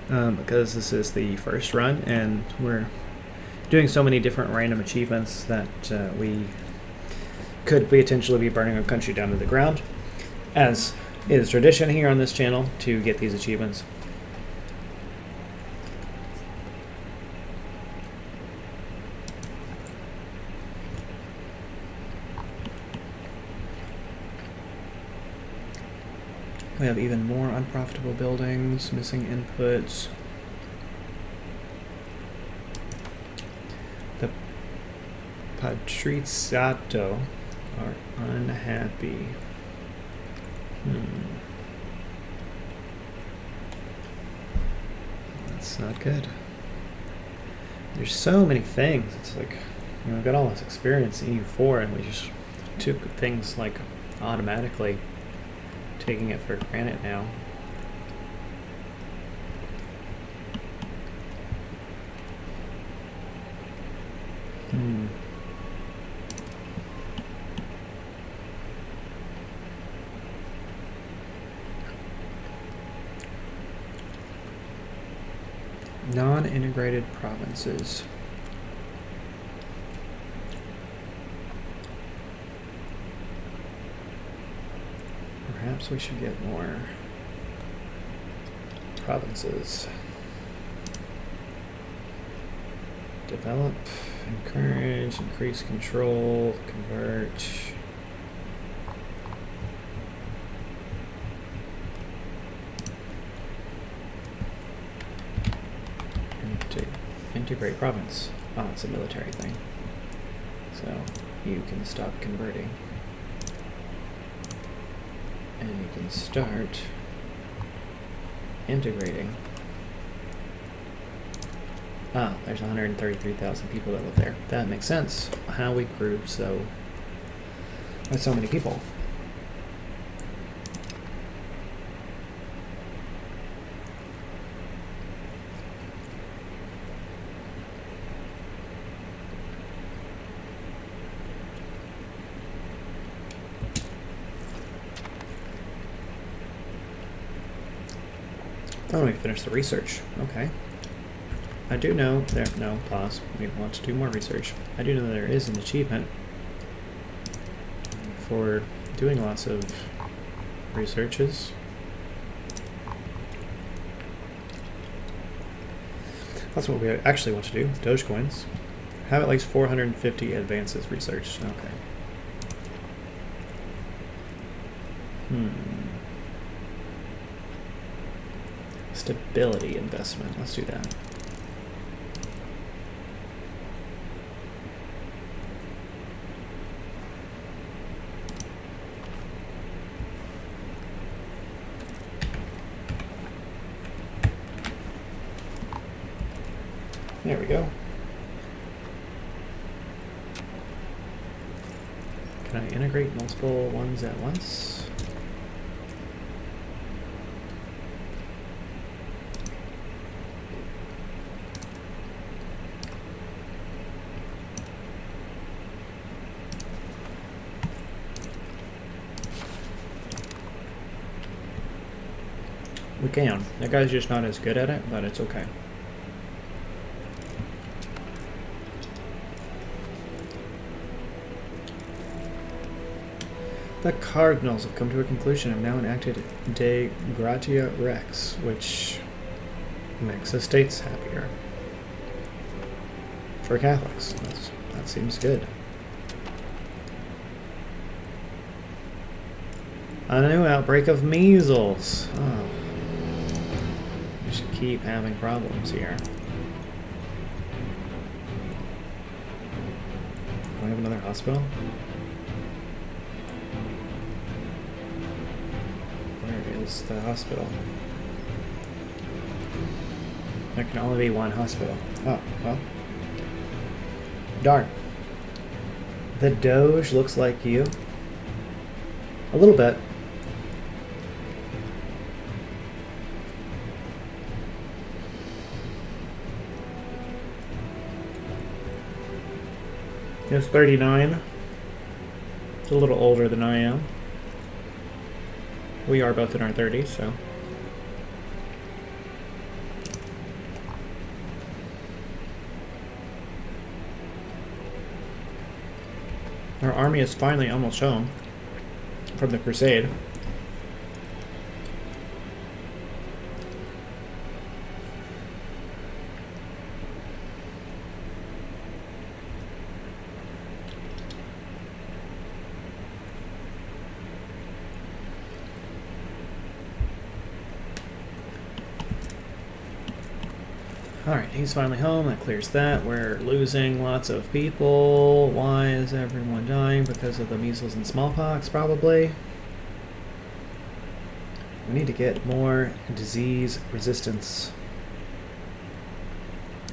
because this is the first run, and we're doing so many different random achievements that we could potentially be burning a country down to the ground, as is tradition here on this channel to get these achievements. We have even more unprofitable buildings, missing inputs. The Patrizzato are unhappy. That's not good. There's so many things. It's like, you know, we've got all this experience in EU4 and we just took things like automatically, taking it for granted now. Non-integrated provinces. Perhaps we should get more provinces. Develop, encourage, increase control, convert. Integrate province. Oh, it's a military thing. So you can stop converting. And you can start integrating. Ah, there's 133,000 people that live there. That makes sense. How we grew so by so many people. Oh, we finished the research. Okay. I do know there. No, pause. We want to do more research. I do know there is an achievement for doing lots of researches. That's what we actually want to do. Doge coins. Have at least 450 advances researched. Okay. Stability investment. Let's do that. There we go. Can I integrate multiple ones at once? We can. That guy's just not as good at it, but it's okay. The Cardinals have come to a conclusion and have now enacted De Gratia Rex, which makes the states happier. For Catholics. That seems good. A new outbreak of measles. Oh. We should keep having problems here. Do I have another hospital? Where is the hospital? There can only be one hospital. Oh, well. Darn. The Doge looks like you. A little bit. He's 39. He's a little older than I am. We are both in our 30s, so. Our army is finally almost home from the crusade. Alright, he's finally home. That clears that. We're losing lots of people. Why is everyone dying? Because of the measles and smallpox, probably. We need to get more disease resistance.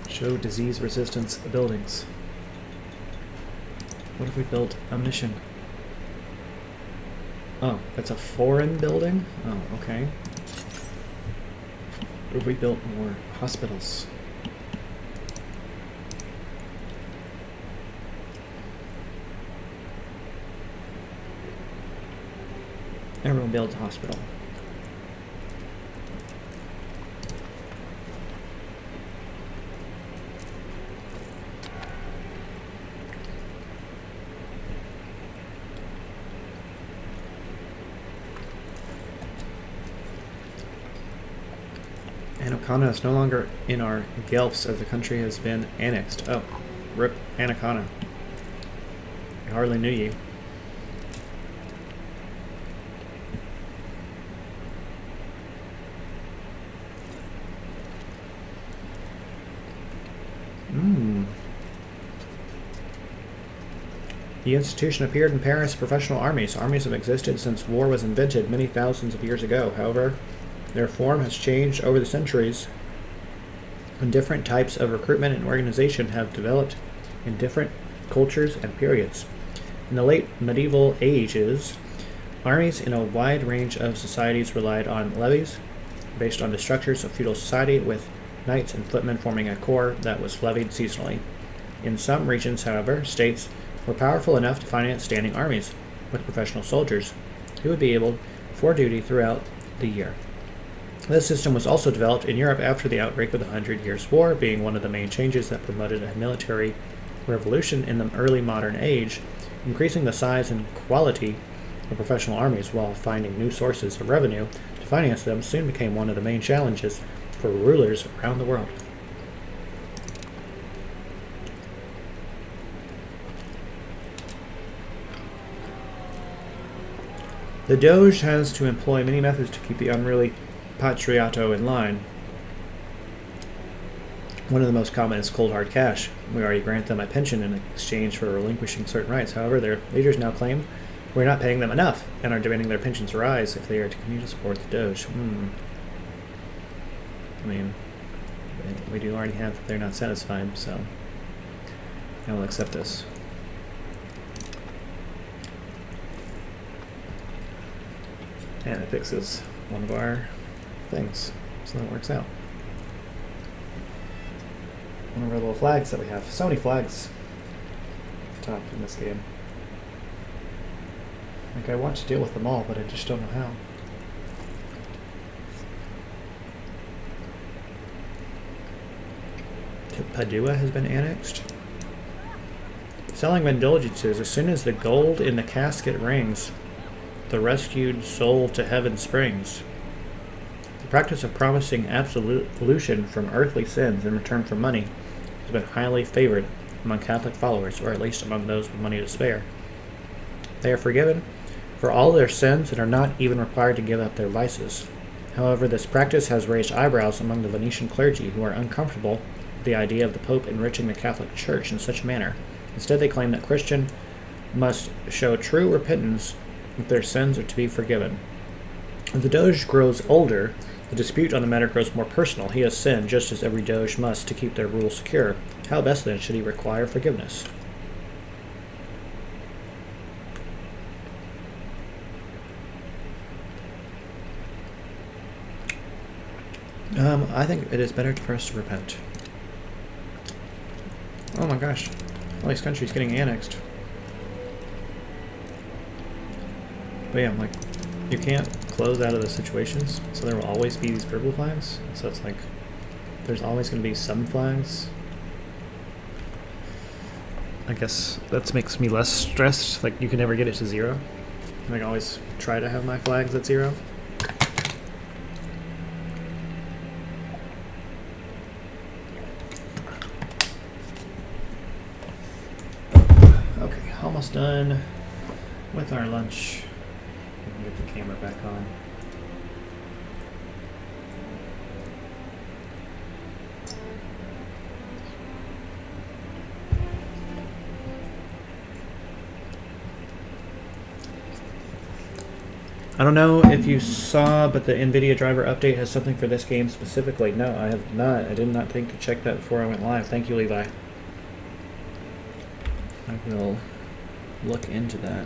Show disease resistance buildings. What if we built a mission? Oh, that's a foreign building? Oh, okay. What if we built more hospitals? Everyone builds a hospital. Anakana is no longer in our Guelphs as the country has been annexed. Oh, rip Anakana. I hardly knew you. The institution appeared in Paris' professional armies. Armies have existed since war was invented many thousands of years ago. However, their form has changed over the centuries, and different types of recruitment and organization have developed in different cultures and periods. In the late medieval ages, armies in a wide range of societies relied on levies based on the structures of feudal society, with knights and footmen forming a corps that was levied seasonally. In some regions, however, states were powerful enough to finance standing armies with professional soldiers who would be able for duty throughout the year. This system was also developed in Europe after the outbreak of the 100 Years' War, being one of the main changes that promoted a military revolution in the early modern age. Increasing the size and quality of professional armies while finding new sources of revenue to finance them soon became one of the main challenges for rulers around the world. The Doge has to employ many methods to keep the unruly patriato in line. One of the most common is cold hard cash. We already grant them a pension in exchange for relinquishing certain rights. However, their leaders now claim we're not paying them enough and are demanding their pensions rise if they are to continue to support the Doge. I mean, we do already have that they're not satisfied, so I will accept this. And it fixes one of our things, so that works out. One of our little flags that we have. So many flags top in this game. Like, I want to deal with them all, but I just don't know how. Padua has been annexed. Selling indulgences. As soon as the gold in the casket rings, the rescued soul to heaven springs. The practice of promising absolution from earthly sins in return for money has been highly favored among Catholic followers, or at least among those with money to spare. They are forgiven for all their sins and are not even required to give up their vices. However, this practice has raised eyebrows among the Venetian clergy, who are uncomfortable with the idea of the Pope enriching the Catholic Church in such a manner. Instead, they claim that Christians must show true repentance if their sins are to be forgiven. As the Doge grows older, the dispute on the matter grows more personal. He has sinned, just as every Doge must, to keep their rule secure. How best, then, should he require forgiveness? I think it is better for us to repent. Oh my gosh. All these countries getting annexed. But yeah, like, you can't close out of the situations, so there will always be these purple flags. So it's like, there's always going to be some flags. I guess that makes me less stressed. Like, you can never get it to 0. Like, I always try to have my flags at 0. Okay, almost done with our lunch. We can get the camera back on. I don't know if you saw, but the NVIDIA driver update has something for this game specifically. No, I have not. I did not think to check that before I went live. Thank you, Levi. I will look into that.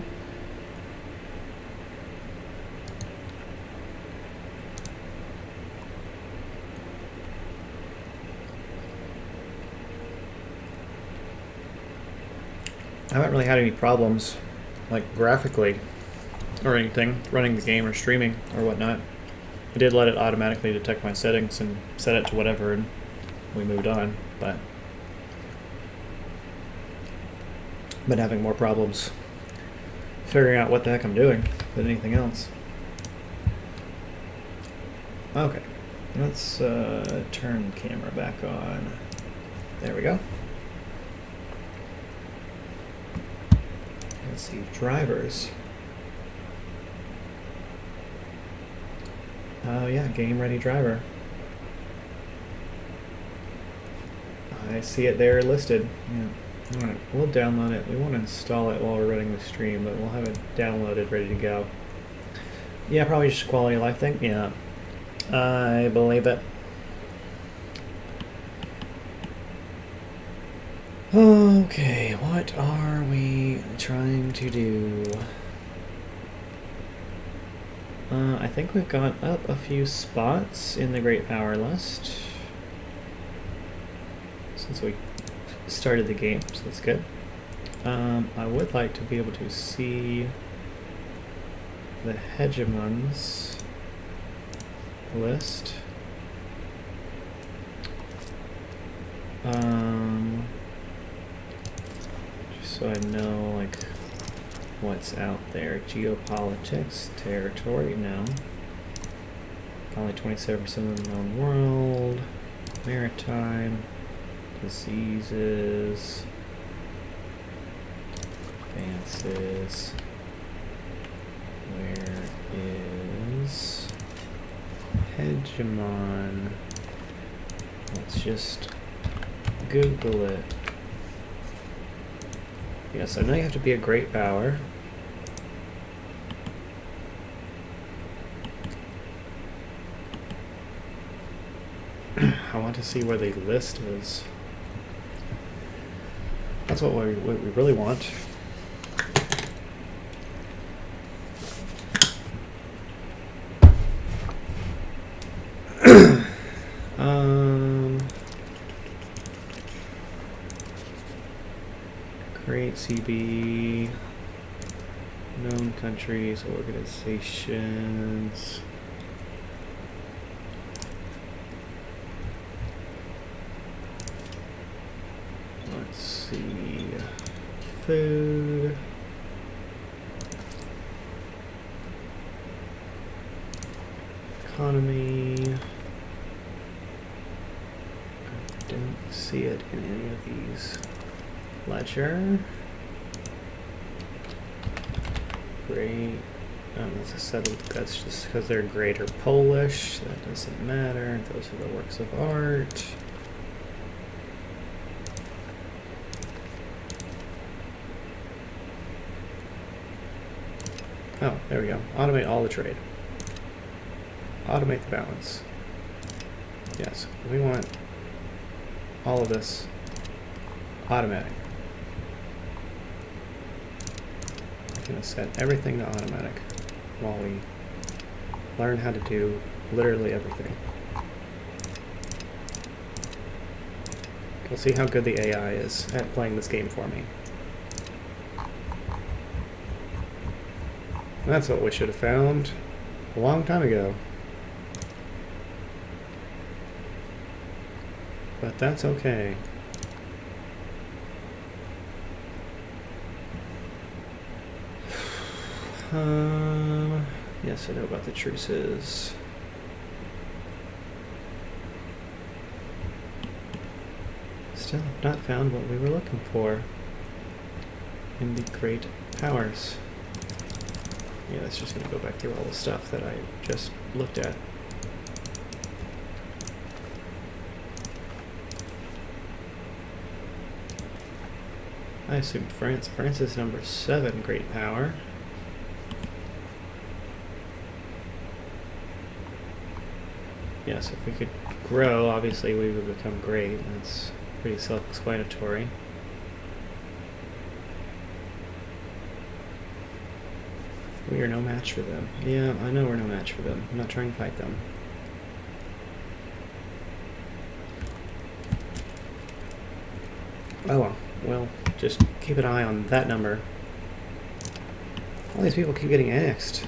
I haven't really had any problems, like graphically, or anything, running the game or streaming or whatnot. I did let it automatically detect my settings and set it to whatever, and we moved on, but been having more problems figuring out what the heck I'm doing than anything else. Okay, let's turn the camera back on. There we go. Let's see, drivers. Oh yeah, game ready driver. I see it there listed. Yeah. Alright, we'll download it. We won't install it while we're running the stream, but we'll have it downloaded, ready to go. Yeah, probably just a quality of life thing. Yeah, I believe it. Okay, what are we trying to do? I think we've got up a few spots in the Great Power List since we started the game, so that's good. I would like to be able to see the hegemons list. Just so I know, like, what's out there. Geopolitics, territory, no. Only 27% of the known world. Maritime, diseases, advances. Where is hegemon? Let's just Google it. Yes, I know you have to be a great power. I want to see where the list is. That's what we really want. Create CB, known countries, organizations. Let's see, food. Economy. I don't see it in any of these. Ledger. Great That's a settled. That's just because they're Greater Polish. That doesn't matter. Those are the works of art. Oh, there we go. Automate all the trade. Automate the balance. Yes, we want all of this automatic. I'm going to set everything to automatic while we learn how to do literally everything. We'll see how good the AI is at playing this game for me. That's what we should have found a long time ago. But that's okay. Yes, I know about the truces. Still have not found what we were looking for in the great powers. Yeah, it's just going to go back through all the stuff that I just looked at. I assume France. France is number 7 great power. Yes, if we could grow, obviously we would become great. That's pretty self-explanatory. We are no match for them. Yeah, I know we're no match for them. I'm not trying to fight them. Oh well. Well, just keep an eye on that number. All these people keep getting annexed.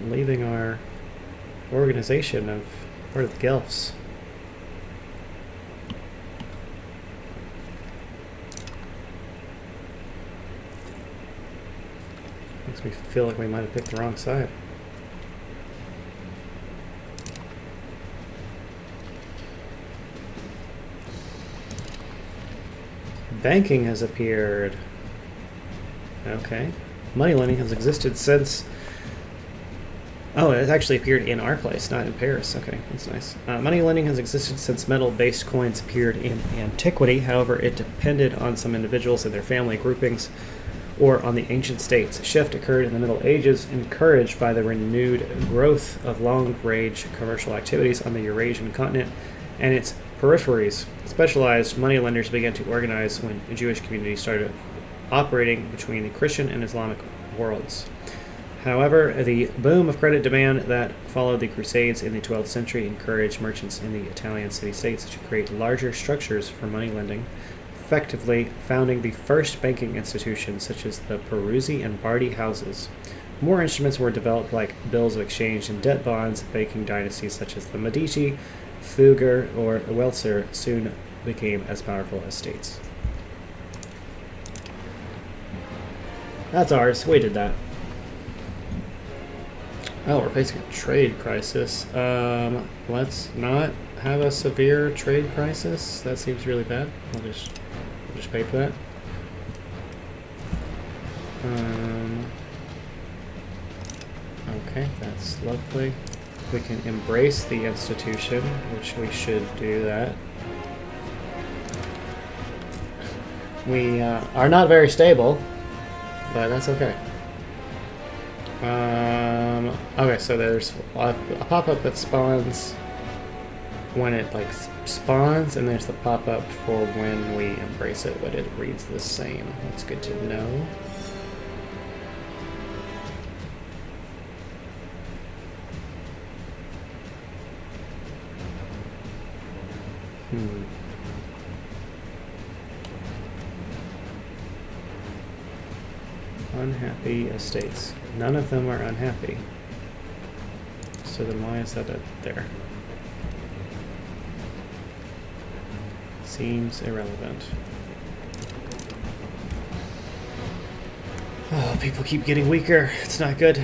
Leaving our organization of part of the Guelphs. Makes me feel like we might have picked the wrong side. Banking has appeared. Okay. Money lending has existed since... Oh, it actually appeared in our place, not in Paris. Okay, that's nice. Money lending has existed since metal-based coins appeared in antiquity. However, it depended on some individuals and their family groupings or on the ancient states. A shift occurred in the Middle Ages, encouraged by the renewed growth of long-range commercial activities on the Eurasian continent and its peripheries. Specialized moneylenders began to organize when the Jewish community started operating between the Christian and Islamic worlds. However, the boom of credit demand that followed the Crusades in the 12th century encouraged merchants in the Italian city-states to create larger structures for money lending, effectively founding the first banking institutions such as the Peruzzi and Bardi houses. More instruments were developed like bills of exchange and debt bonds. Banking dynasties such as the Medici, Fugger, or Welser soon became as powerful as states. That's ours. We did that. Oh, we're facing a trade crisis. Let's not have a severe trade crisis. That seems really bad. We'll just pay for that. Okay, that's lovely. We can embrace the institution, which we should do that. We are not very stable, but that's okay. Okay, so there's a pop-up that spawns when it spawns, and there's the pop-up for when we embrace it, but it reads the same. That's good to know. Unhappy estates. None of them are unhappy. So then why is that up there? Seems irrelevant. Oh, people keep getting weaker. It's not good.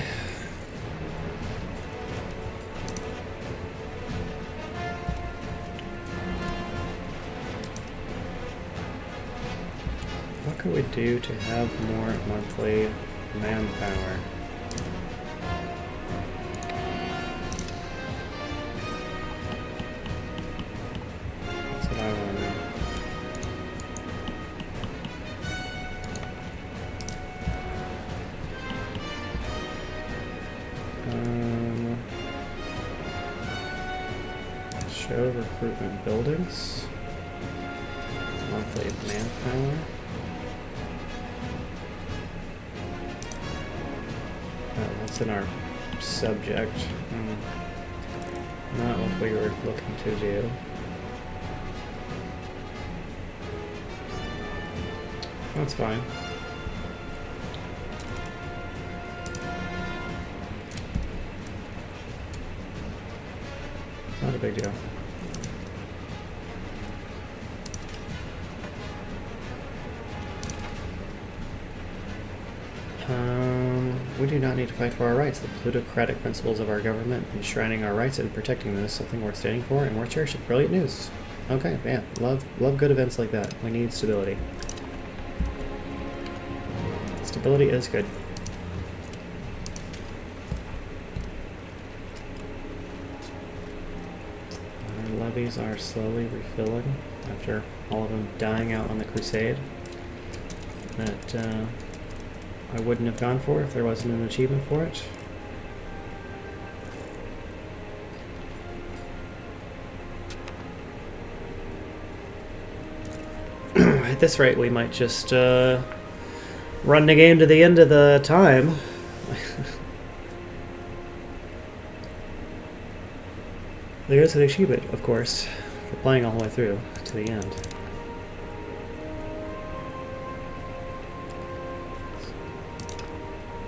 What could we do to have more monthly manpower. That's what I wonder. Show recruitment buildings. Monthly manpower. That's in our subject. Not what we were looking to do. That's fine. Not a big deal. We do not need to fight for our rights. The plutocratic principles of our government enshrining our rights and protecting them is something worth standing for and worth cherishing. Brilliant news. Okay, yeah, love good events like that. We need stability. Stability is good. Our levies are slowly refilling after all of them dying out on the crusade. That I wouldn't have gone for if there wasn't an achievement for it. At this rate, we might just run the game to the end of the time. There is an achievement, of course, for playing all the way through to the end.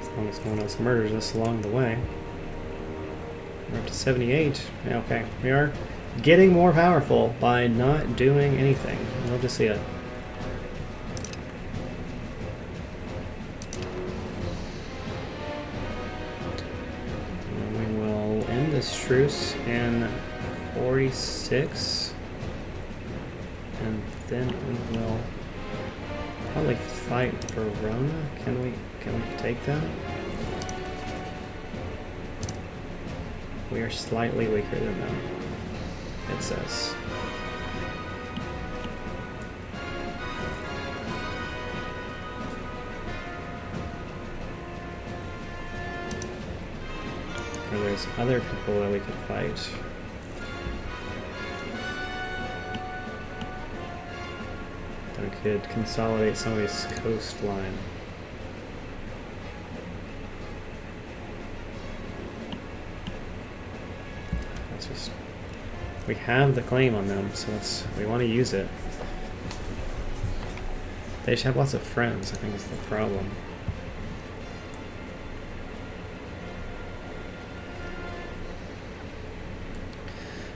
As long as no one else murders us along the way. We're up to 78. Yeah, okay. We are getting more powerful by not doing anything. I'd love to see it. And we will end this truce in 46. And then we will probably fight Verona. Can we take them? We are slightly weaker than them, it says. Or there's other people that we could fight. We could consolidate some of this coastline. That's just, we have the claim on them, so we want to use it. They should have lots of friends, I think is the problem.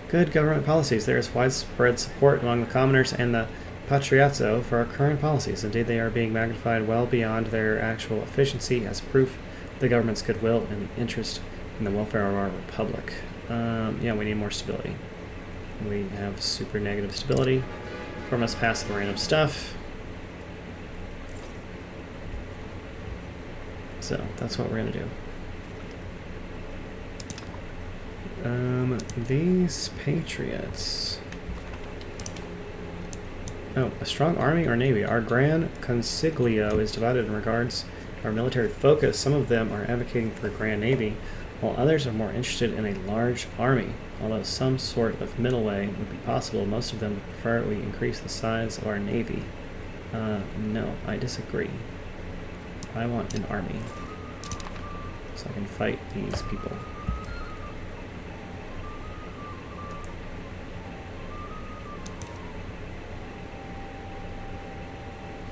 Good government policies. There is widespread support among the commoners and the Patriazzo for our current policies. Indeed, they are being magnified well beyond their actual efficiency as proof of the government's goodwill and interest in the welfare of our republic. Yeah, we need more stability. We have super negative stability from us passing random stuff. So that's what we're gonna do. These patriots. Oh, a strong army or navy. Our Grand Consiglio is divided in regards to our military focus. Some of them are advocating for a grand navy, while others are more interested in a large army. Although some sort of middle way would be possible, most of them would prefer we increase the size of our navy. No, I disagree. I want an army, so I can fight these people.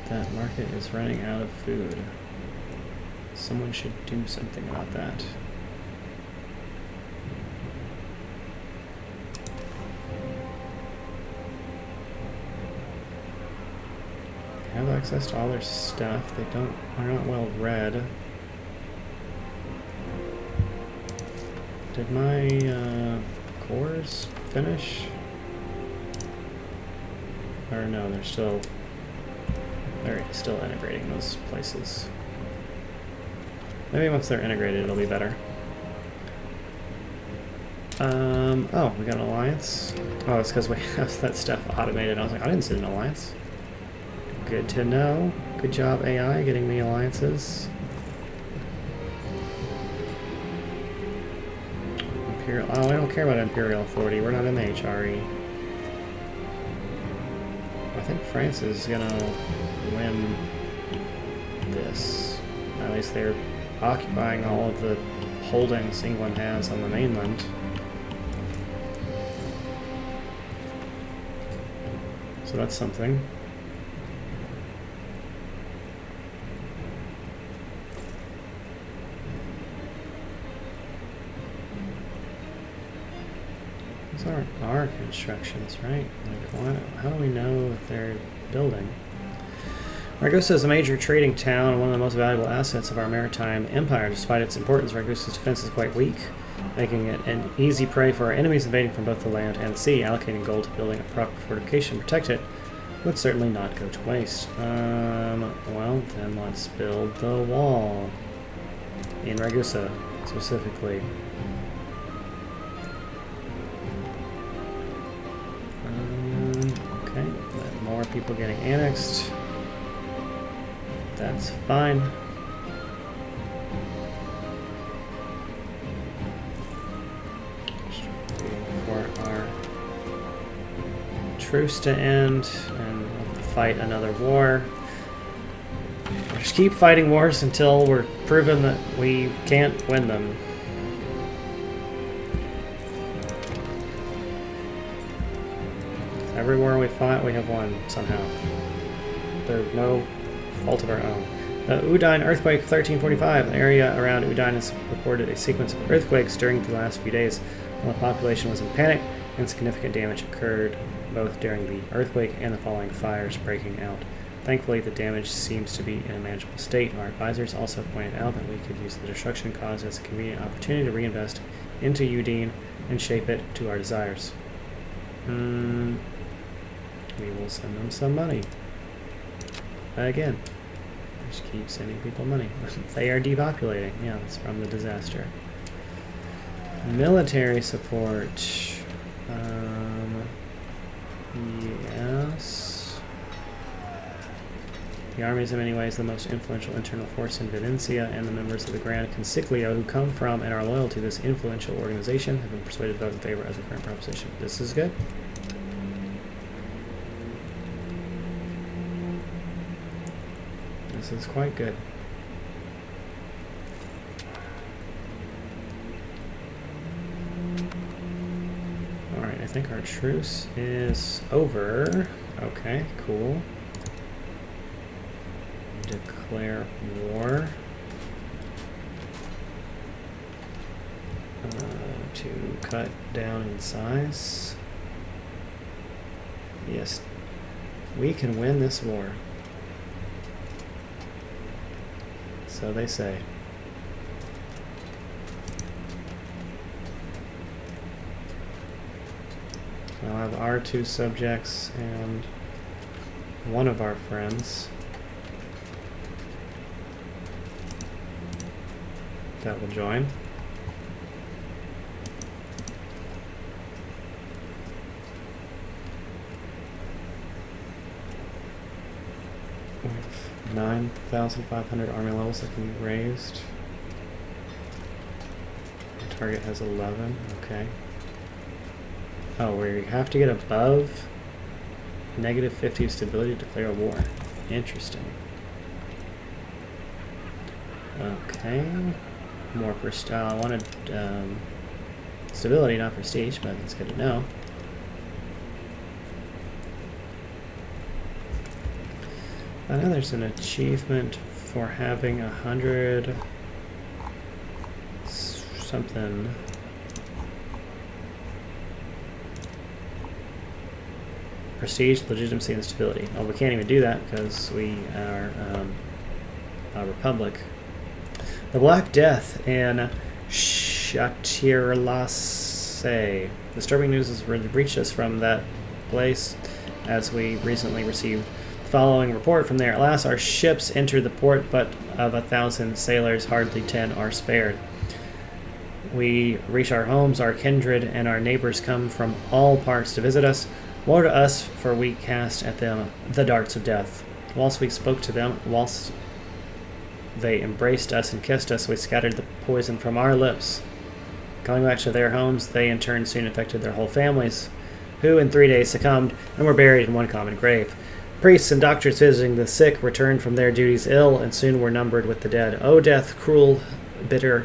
That market is running out of food. Someone should do something about that. Have access to all their stuff. They are not well read. Did my cores finish? Or no, they're still integrating those places. Maybe once they're integrated, it'll be better. Oh, we got an alliance? Oh, it's because we have that stuff automated. I was like, I didn't see an alliance. Good to know. Good job, AI, getting me alliances. Imperial. Oh, we don't care about Imperial Authority. We're not in the HRE. I think France is gonna win this. At least they're occupying all of the holdings England has on the mainland. So that's something. These aren't our constructions, right? Like, how do we know that they're building? Ragusa is a major trading town and one of the most valuable assets of our maritime empire. Despite its importance, Ragusa's defense is quite weak, making it an easy prey for our enemies invading from both the land and the sea. Allocating gold to building a proper fortification to protect it would certainly not go to waste. Well, then let's build the wall. In Ragusa, specifically. Okay, more people getting annexed. That's fine. Just waiting for our truce to end and we'll fight another war. We'll just keep fighting wars until we're proven that we can't win them. Every war we fight, we have won somehow. There's no fault of our own. The Udine earthquake 1345. The area around Udine has reported a sequence of earthquakes during the last few days. While the population was in panic, and significant damage occurred both during the earthquake and the following fires breaking out. Thankfully, the damage seems to be in a manageable state. Our advisors also pointed out that we could use the destruction caused as a convenient opportunity to reinvest into Udine and shape it to our desires. We will send them some money. Again, just keep sending people money. They are depopulating. Yeah, that's from the disaster. Military support. Yes. The army is in many ways the most influential internal force in Venetia, and the members of the Grand Consiglio who come from and are loyal to this influential organization have been persuaded to vote in favor of the current proposition. This is good. This is quite good. Alright, I think our truce is over. Okay, cool. Declare war. To cut down in size. Yes, we can win this war. So they say. I'll have our two subjects and one of our friends that will join. We have 9,500 army levels that can be raised. The target has 11. Okay. Oh, we have to get above -50 stability to declare a war. Interesting. Okay. More prestige. I wanted stability, not prestige, but it's good to know. I know there's an achievement for having 100 something. Prestige, legitimacy, and stability. Oh, we can't even do that because we are a republic. The Black Death in Chatirlasse. Disturbing news has really reached us from that place as we recently received Following report from there, at last our ships enter the port, but of 1,000 sailors, hardly 10 are spared. We reach our homes, our kindred and our neighbors come from all parts to visit us. Woe to us, for we cast at them the darts of death. Whilst we spoke to them, whilst they embraced us and kissed us, we scattered the poison from our lips. Going back to their homes, they in turn soon infected their whole families, who in 3 days succumbed and were buried in one common grave. Priests and doctors visiting the sick returned from their duties ill and soon were numbered with the dead. O death, cruel, bitter,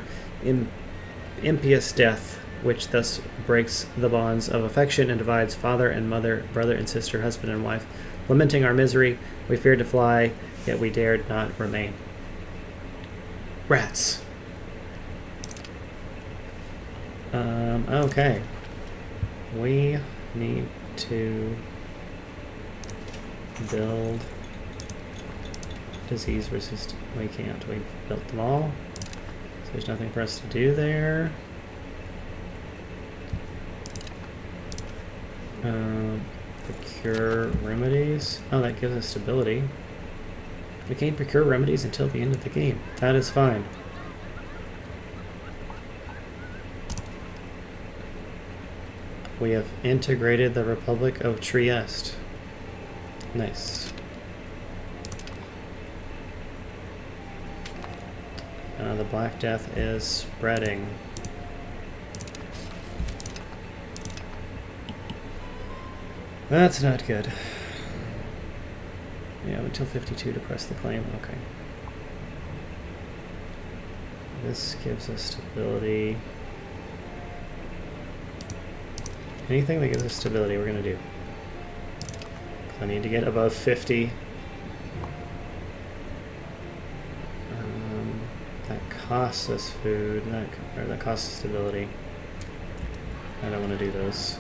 impious death, which thus breaks the bonds of affection and divides father and mother, brother and sister, husband and wife. Lamenting our misery, we feared to fly, yet we dared not remain. Rats. Okay. We need to build disease resistant. We can't. We've built them all. So there's nothing for us to do there. Procure remedies. Oh, that gives us stability. We can't procure remedies until the end of the game. That is fine. We have integrated the Republic of Trieste. Nice. The Black Death is spreading. That's not good. Yeah, until 52 to press the claim. Okay. This gives us stability. Anything that gives us stability, we're going to do. I need to get above 50. That costs us food. That costs us stability. I don't want to do those.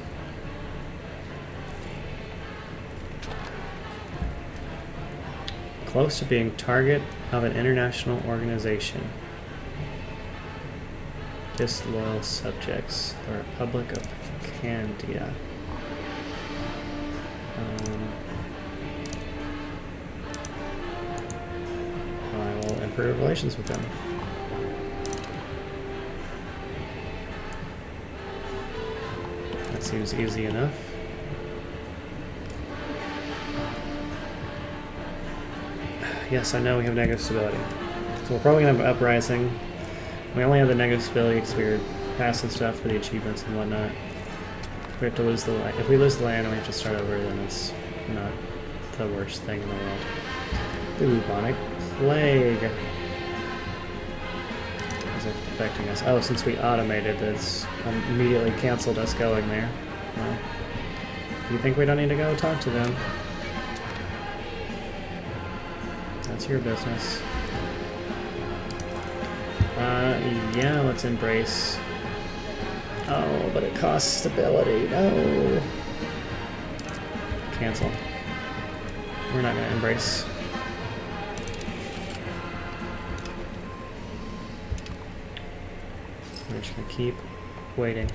Close to being target of an international organization. Disloyal subjects. The Republic of Candia. I will improve relations with them. That seems easy enough. Yes, I know we have negative stability. So we're probably going to have an uprising. We only have the negative stability because we were passing stuff for the achievements and whatnot. If we have to lose the land, if we lose the land and we have to start over, then it's not the worst thing in the world. The bubonic plague is affecting us. Oh, since we automated this, immediately canceled us going there. Well, you think we don't need to go talk to them? That's your business. Yeah, let's embrace. Oh, but it costs stability. No. Cancel. We're not going to embrace. We're just going to keep waiting.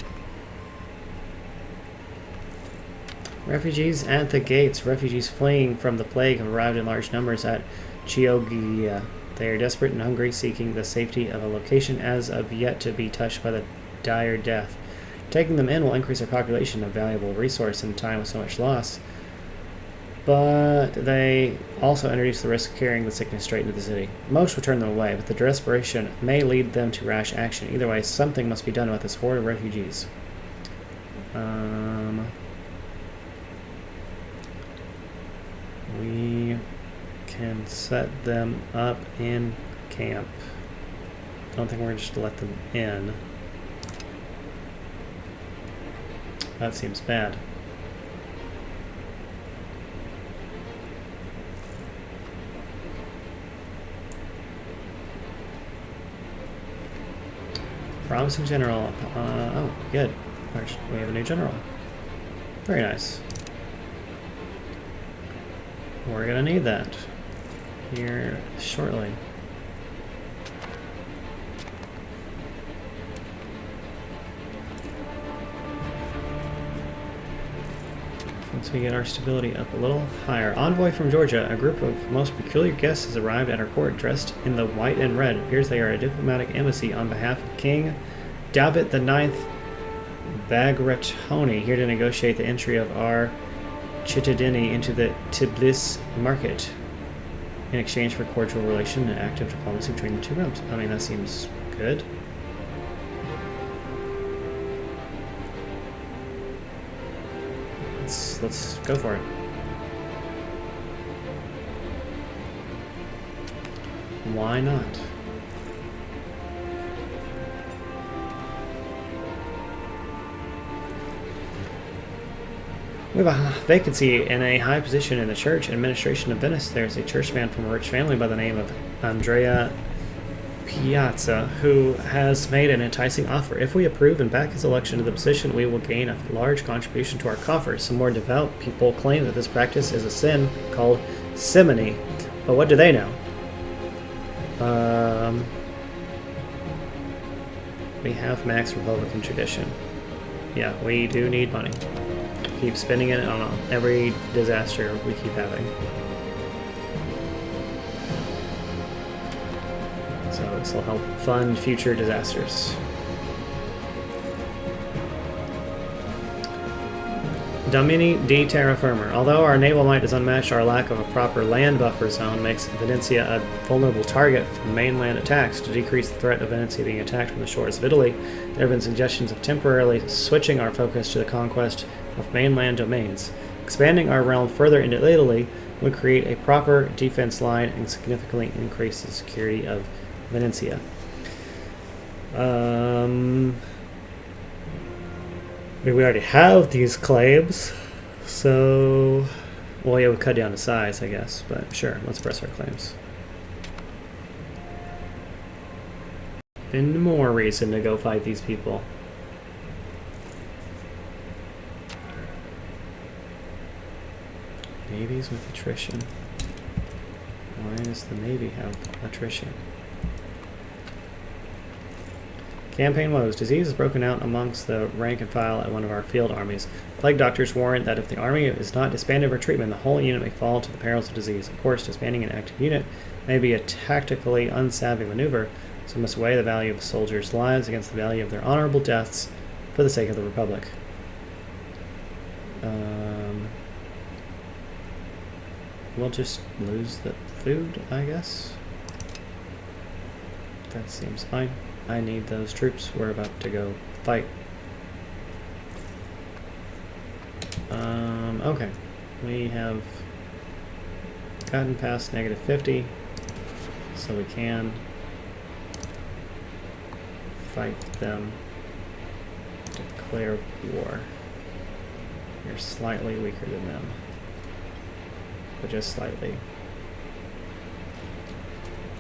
Refugees at the gates. Refugees fleeing from the plague have arrived in large numbers at Chioggia. They are desperate and hungry, seeking the safety of a location as of yet to be touched by the dire death. Taking them in will increase our population, a valuable resource in a time with so much loss. But they also introduce the risk of carrying the sickness straight into the city. Most will turn them away, but the desperation may lead them to rash action. Either way, something must be done about this horde of refugees. We can set them up in camp. I don't think we're just to let them in. That seems bad. Promising general. Oh, good. We have a new general. Very nice. We're gonna need that here shortly. So we get our stability up a little higher. Envoy from Georgia. A group of most peculiar guests has arrived at our court dressed in the white and red. It appears they are a diplomatic embassy on behalf of King David IX Bagratoni, here to negotiate the entry of our Chittadini into the Tbilisi market in exchange for cordial relation and active diplomacy between the two realms. I mean, that seems good. Let's go for it. Why not? We have a vacancy in a high position in the church administration of Venice. There's a churchman from a rich family by the name of Andrea Piazza, who has made an enticing offer. If we approve and back his election to the position, we will gain a large contribution to our coffers. Some more devout people claim that this practice is a sin called simony. But what do they know? We have max Republican tradition. Yeah, we do need money. Keep spending it on every disaster we keep having. So this will help fund future disasters. Domini di Terra Firma. Although our naval might is unmatched, our lack of a proper land buffer zone makes Venetia a vulnerable target for mainland attacks. To decrease the threat of Venetia being attacked from the shores of Italy, there have been suggestions of temporarily switching our focus to the conquest of mainland domains. Expanding our realm further into Italy would create a proper defense line and significantly increase the security of Venetia. We already have these claims, so... Well, yeah, we cut down to size, I guess, but sure, let's press our claims. And more reason to go fight these people. Navies with attrition. Why does the Navy have attrition? Campaign woes. Disease is broken out amongst the rank and file at one of our field armies. Plague doctors warrant that if the army is not disbanded for treatment, the whole unit may fall to the perils of disease. Of course, disbanding an active unit may be a tactically unsavvy maneuver, so we must weigh the value of soldiers' lives against the value of their honorable deaths for the sake of the Republic. We'll just lose the food, I guess. That seems fine. I need those troops. We're about to go fight. Okay. We have gotten past -50, so we can fight them. Declare war. You're slightly weaker than them, but just slightly.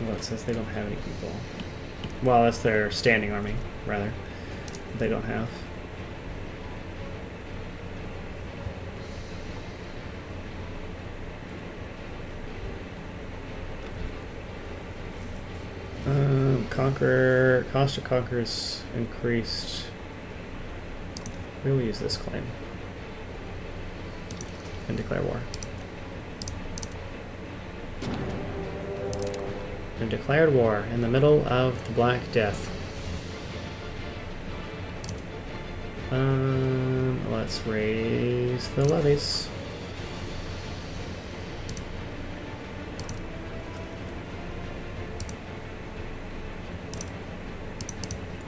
Well, it says they don't have any people. Well, that's their standing army, rather. They don't have. Conquer. Cost to conquer is increased. We will use this claim. And declare war. And declared war in the middle of the Black Death. Let's raise the levies.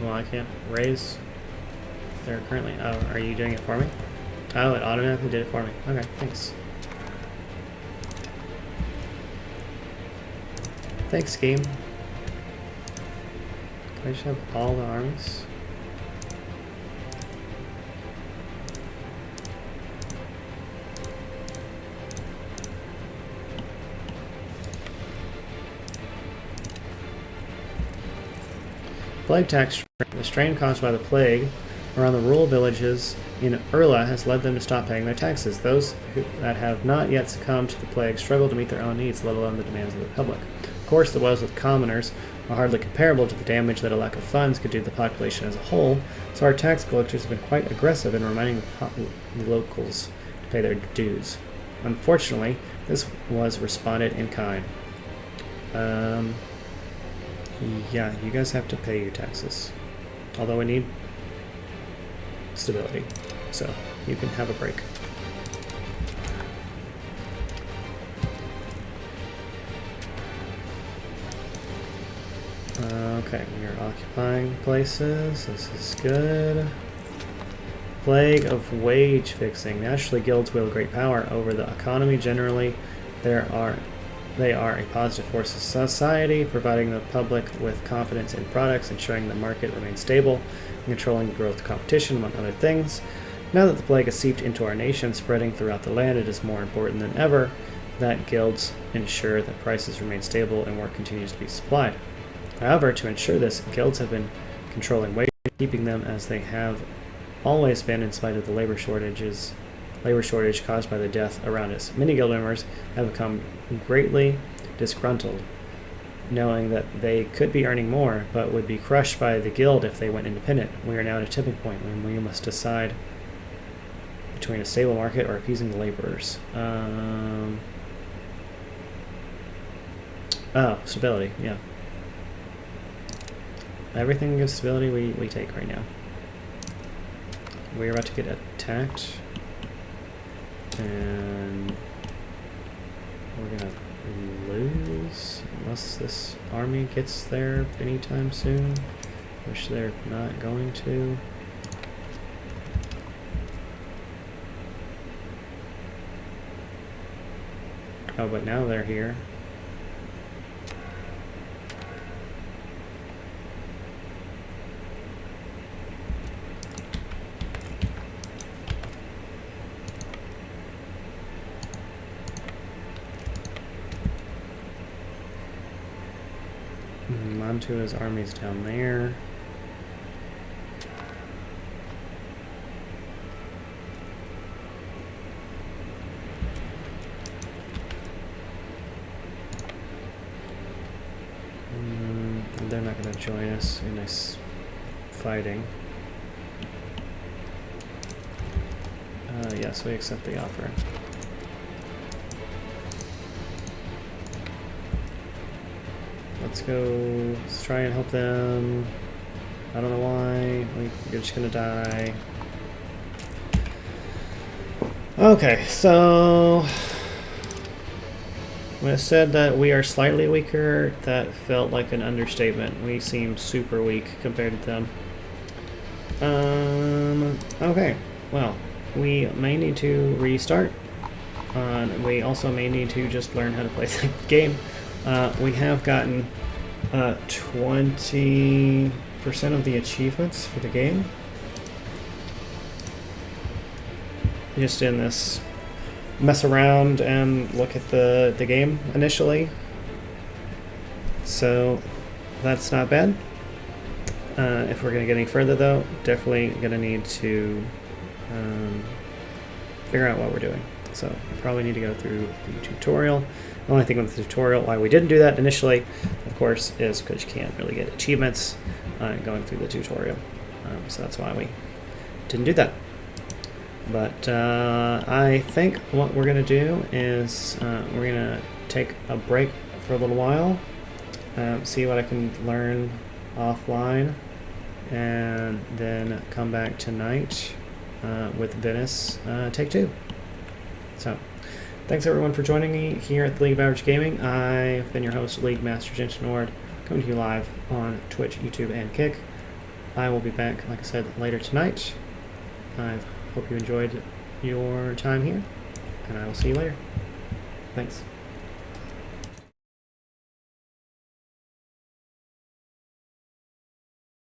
Well, I can't raise. They're currently. Oh, are you doing it for me? Oh, it automatically did it for me. Okay, thanks. Thanks, game. Can I just have all the armies? Plague tax. The strain caused by the plague around the rural villages in Urla has led them to stop paying their taxes. Those that have not yet succumbed to the plague struggle to meet their own needs, let alone the demands of the public. Of course, the woes of the commoners are hardly comparable to the damage that a lack of funds could do to the population as a whole, so our tax collectors have been quite aggressive in reminding the locals to pay their dues. Unfortunately, this was responded in kind. Yeah, you guys have to pay your taxes. Although we need stability, so you can have a break. Okay, we are occupying places. This is good. Plague of wage fixing. Naturally, guilds wield great power over the economy. Generally, they are a positive force in society, providing the public with confidence in products, ensuring the market remains stable, and controlling growth of competition, among other things. Now that the plague has seeped into our nation, spreading throughout the land, it is more important than ever that guilds ensure that prices remain stable and work continues to be supplied. However, to ensure this, guilds have been controlling wages, keeping them as they have always been in spite of the labor shortage caused by the death around us. Many guild members have become greatly disgruntled, knowing that they could be earning more, but would be crushed by the guild if they went independent. We are now at a tipping point when we must decide between a stable market or appeasing the laborers. Oh, stability, yeah. Everything gives stability we take right now. We're about to get attacked. And we're gonna lose unless this army gets there anytime soon, which they're not going to. Oh, but now they're here. Mantua's army's down there. They're not going to join us in this fighting. Yes, we accept the offer. Let's go. Let's try and help them. I don't know why. You're just gonna die. Okay, so when it said that we are slightly weaker, that felt like an understatement. We seem super weak compared to them. Okay, well, we may need to restart. We also may need to just learn how to play the game. We have gotten 20% of the achievements for the game. Just in this mess around and look at the game initially. So that's not bad. If we're going to get any further though, definitely going to need to figure out what we're doing. So probably need to go through the tutorial. The only thing with the tutorial, why we didn't do that initially, of course, is because you can't really get achievements going through the tutorial. So that's why we didn't do that. But I think what we're going to do is we're going to take a break for a little while, see what I can learn offline, and then come back tonight with Venice Take 2. So, thanks everyone for joining me here at the League of Average Gaming. I've been your host, League Master Jensen Nord, coming to you live on Twitch, YouTube, and Kick. I will be back, like I said, later tonight. I hope you enjoyed your time here, and I will see you later. Thanks.